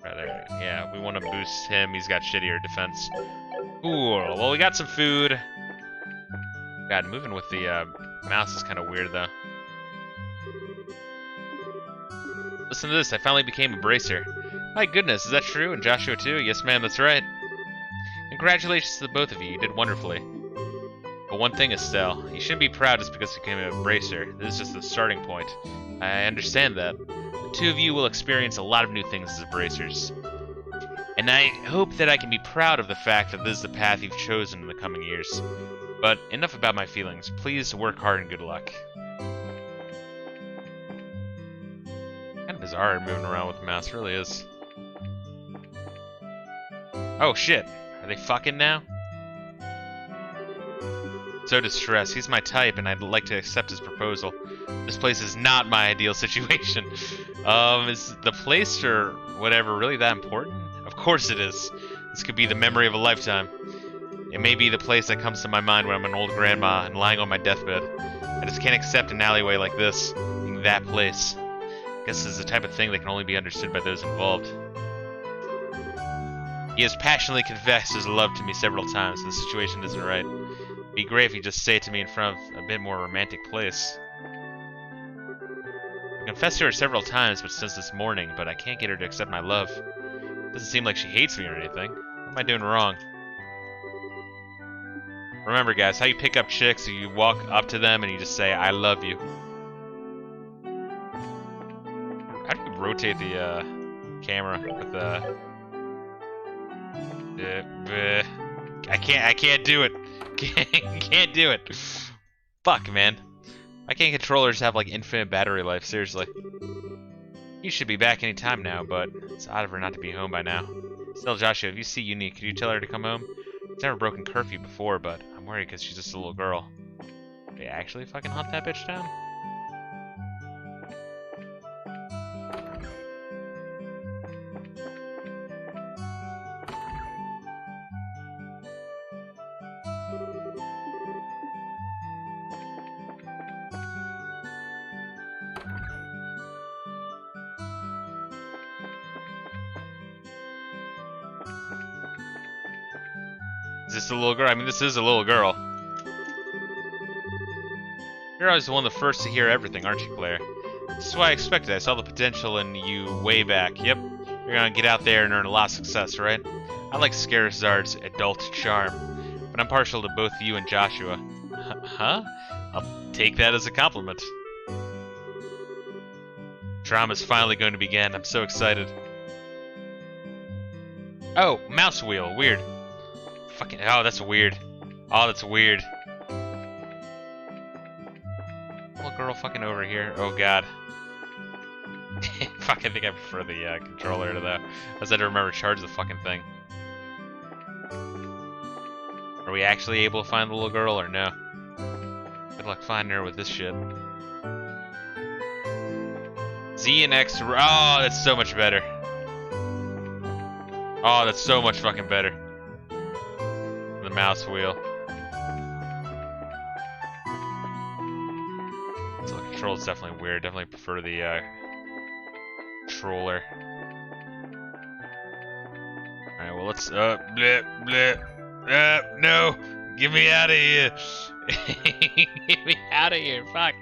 Rather, yeah, we want to boost him. He's got shittier defense. Cool. Well, we got some food. God, moving with the mouse is kind of weird, though. Listen to this, I finally became a bracer. My goodness, is that true? And Joshua too? Yes, ma'am, that's right. Congratulations to the both of you, you did wonderfully. But one thing, Estelle, you shouldn't be proud just because you became a bracer. This is just the starting point. I understand that. The two of you will experience a lot of new things as bracers. And I hope that I can be proud of the fact that this is the path you've chosen in the coming years. But enough about my feelings. Please work hard and good luck. Kind of bizarre moving around with the mouse, really is. Oh shit, are they fucking now? So distressed, he's my type and I'd like to accept his proposal. This place is not my ideal situation. Is the place or whatever really that important? Of course it is. This could be the memory of a lifetime. It may be the place that comes to my mind when I'm an old grandma and lying on my deathbed. I just can't accept an alleyway like this being that place. I guess this is the type of thing that can only be understood by those involved. He has passionately confessed his love to me several times, and the situation isn't right. It'd be great if he'd just say it to me in front of a bit more romantic place. I confessed to her several times, but since this morning, but I can't get her to accept my love. It doesn't seem like she hates me or anything. What am I doing wrong? Remember, guys, how you pick up chicks, you walk up to them and you just say, I love you. How do you rotate the camera with the... I can't do it. Can't do it. Fuck, man. Why can't controllers have like infinite battery life? Seriously. You should be back any time now, but it's odd of her not to be home by now. Still, Joshua, if you see Uni, could you tell her to come home? It's never broken curfew before, but I'm worried because she's just a little girl. Did they actually fucking hunt that bitch down? Is this a little girl? I mean, this is a little girl. You're always one of the first to hear everything, aren't you, Claire? This is what I expected. I saw the potential in you way back. Yep, you're gonna get out there and earn a lot of success, right? I like Scarizard's adult charm, but I'm partial to both you and Joshua. Huh? I'll take that as a compliment. Drama's finally going to begin. I'm so excited. Oh, mouse wheel. Weird. Fucking, oh, that's weird. Oh, that's weird. Little girl fucking over here. Oh, God. Fuck, I think I prefer the controller to that. I was had to remember to charge the fucking thing. Are we actually able to find the little girl or no? Good luck finding her with this shit. Z and X. Oh, that's so much better. Oh, that's so much fucking better. The mouse wheel. So the control's definitely weird. Definitely prefer the controller. Alright, well let's bleh, bleh. No! Get me out of here! Get me out of here, fuck.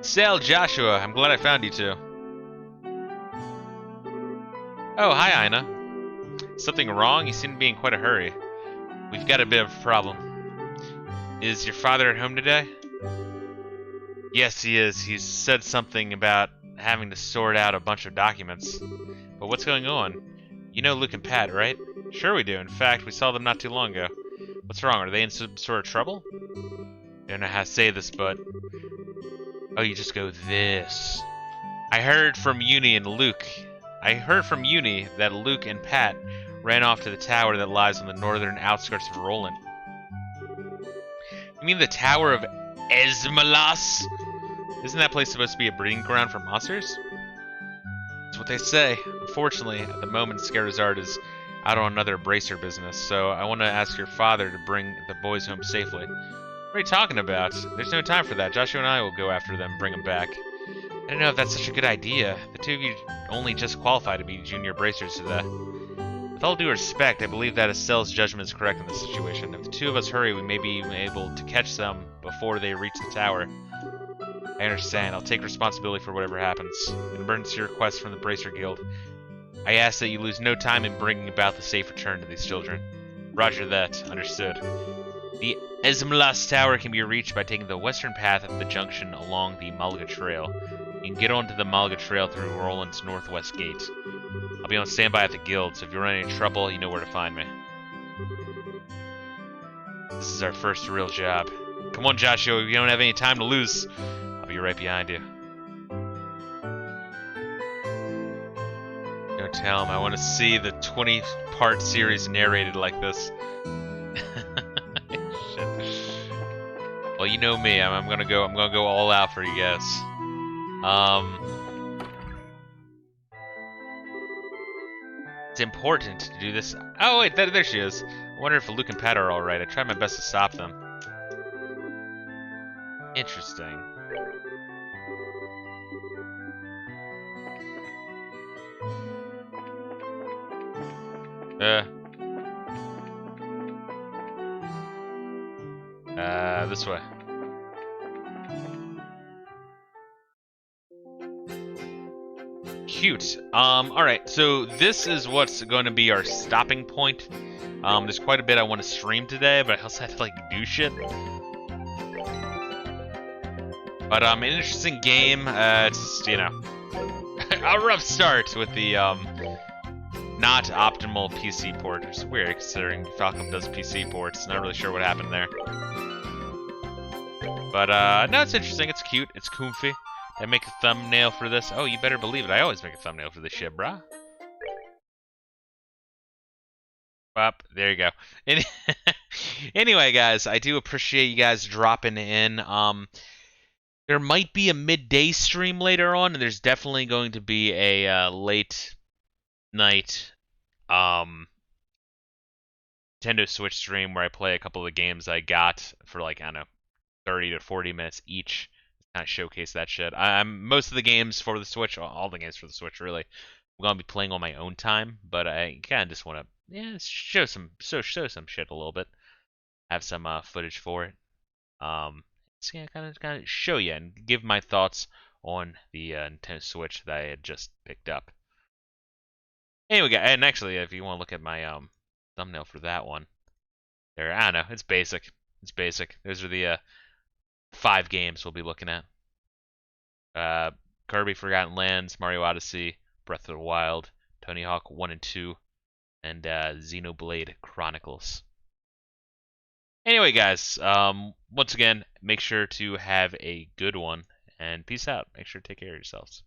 Sal Joshua, I'm glad I found you two. Oh, hi Ina. Something wrong? You seem to be in quite a hurry. We've got a bit of a problem. Is your father at home today? Yes, he is. He's said something about having to sort out a bunch of documents. But what's going on? You know Luke and Pat, right? Sure we do. In fact, we saw them not too long ago. What's wrong? Are they in some sort of trouble? I don't know how to say this, but... Oh, you just go this. I heard from Uni and Luke. I heard from Uni that Luke and Pat ran off to the tower that lies on the northern outskirts of Rolent. You mean the Tower of Esmalas? Isn't that place supposed to be a breeding ground for monsters? That's what they say. Unfortunately, at the moment, Scarizard is out on another bracer business, so I want to ask your father to bring the boys home safely. What are you talking about? There's no time for that. Joshua and I will go after them and bring them back. I don't know if that's such a good idea. The two of you only just qualify to be junior bracers to that. With all due respect, I believe that Estelle's judgment is correct in this situation. If the two of us hurry, we may be able to catch them before they reach the tower. I understand. I'll take responsibility for whatever happens. In emergency request from the Bracer Guild, I ask that you lose no time in bringing about the safe return to these children. Roger that. Understood. The Esmalas Tower can be reached by taking the western path at the junction along the Malga Trail. You can get onto the Malga Trail through Rolent's northwest gate. I'll be on standby at the guild, so if you run into trouble, you know where to find me. This is our first real job. Come on, Joshua, we don't have any time to lose. I'll be right behind you. Don't tell him. I want to see the 20-part series narrated like this. Shit. Well, you know me. I'm gonna go all out for you guys. It's important to do this. Oh wait, there she is. I wonder if Luke and Pat are all right. I tried my best to stop them. Interesting. This way. Cute. Alright, so this is what's going to be our stopping point. There's quite a bit I want to stream today, but I also have to, like, do shit. But, an interesting game. It's just, you know, a rough start with the, not optimal PC port. It's weird, considering Falcom does PC ports. Not really sure what happened there. But, no, it's interesting. It's cute. It's coomfy. Did I make a thumbnail for this? Oh, you better believe it. I always make a thumbnail for this shit, brah. Up, there you go. Anyway, guys, I do appreciate you guys dropping in. There might be a midday stream later on, and there's definitely going to be a late night Nintendo Switch stream where I play a couple of the games I got for, like, I don't know, 30 to 40 minutes each. Kind of showcase that shit. I'm most of the games for the Switch, all the games for the Switch, really, I'm gonna be playing on my own time. But I kind of just want to, yeah, show some shit a little bit. Have some footage for it. So yeah, kind of show you and give my thoughts on the Nintendo Switch that I had just picked up. Anyway, guys, and actually, if you want to look at my thumbnail for that one, there, I don't know, it's basic. It's basic. Those are the 5 games we'll be looking at. Kirby Forgotten Lands, Mario Odyssey, Breath of the Wild, Tony Hawk 1 and 2, and Xenoblade Chronicles. Anyway, guys, once again, make sure to have a good one, and peace out. Make sure to take care of yourselves.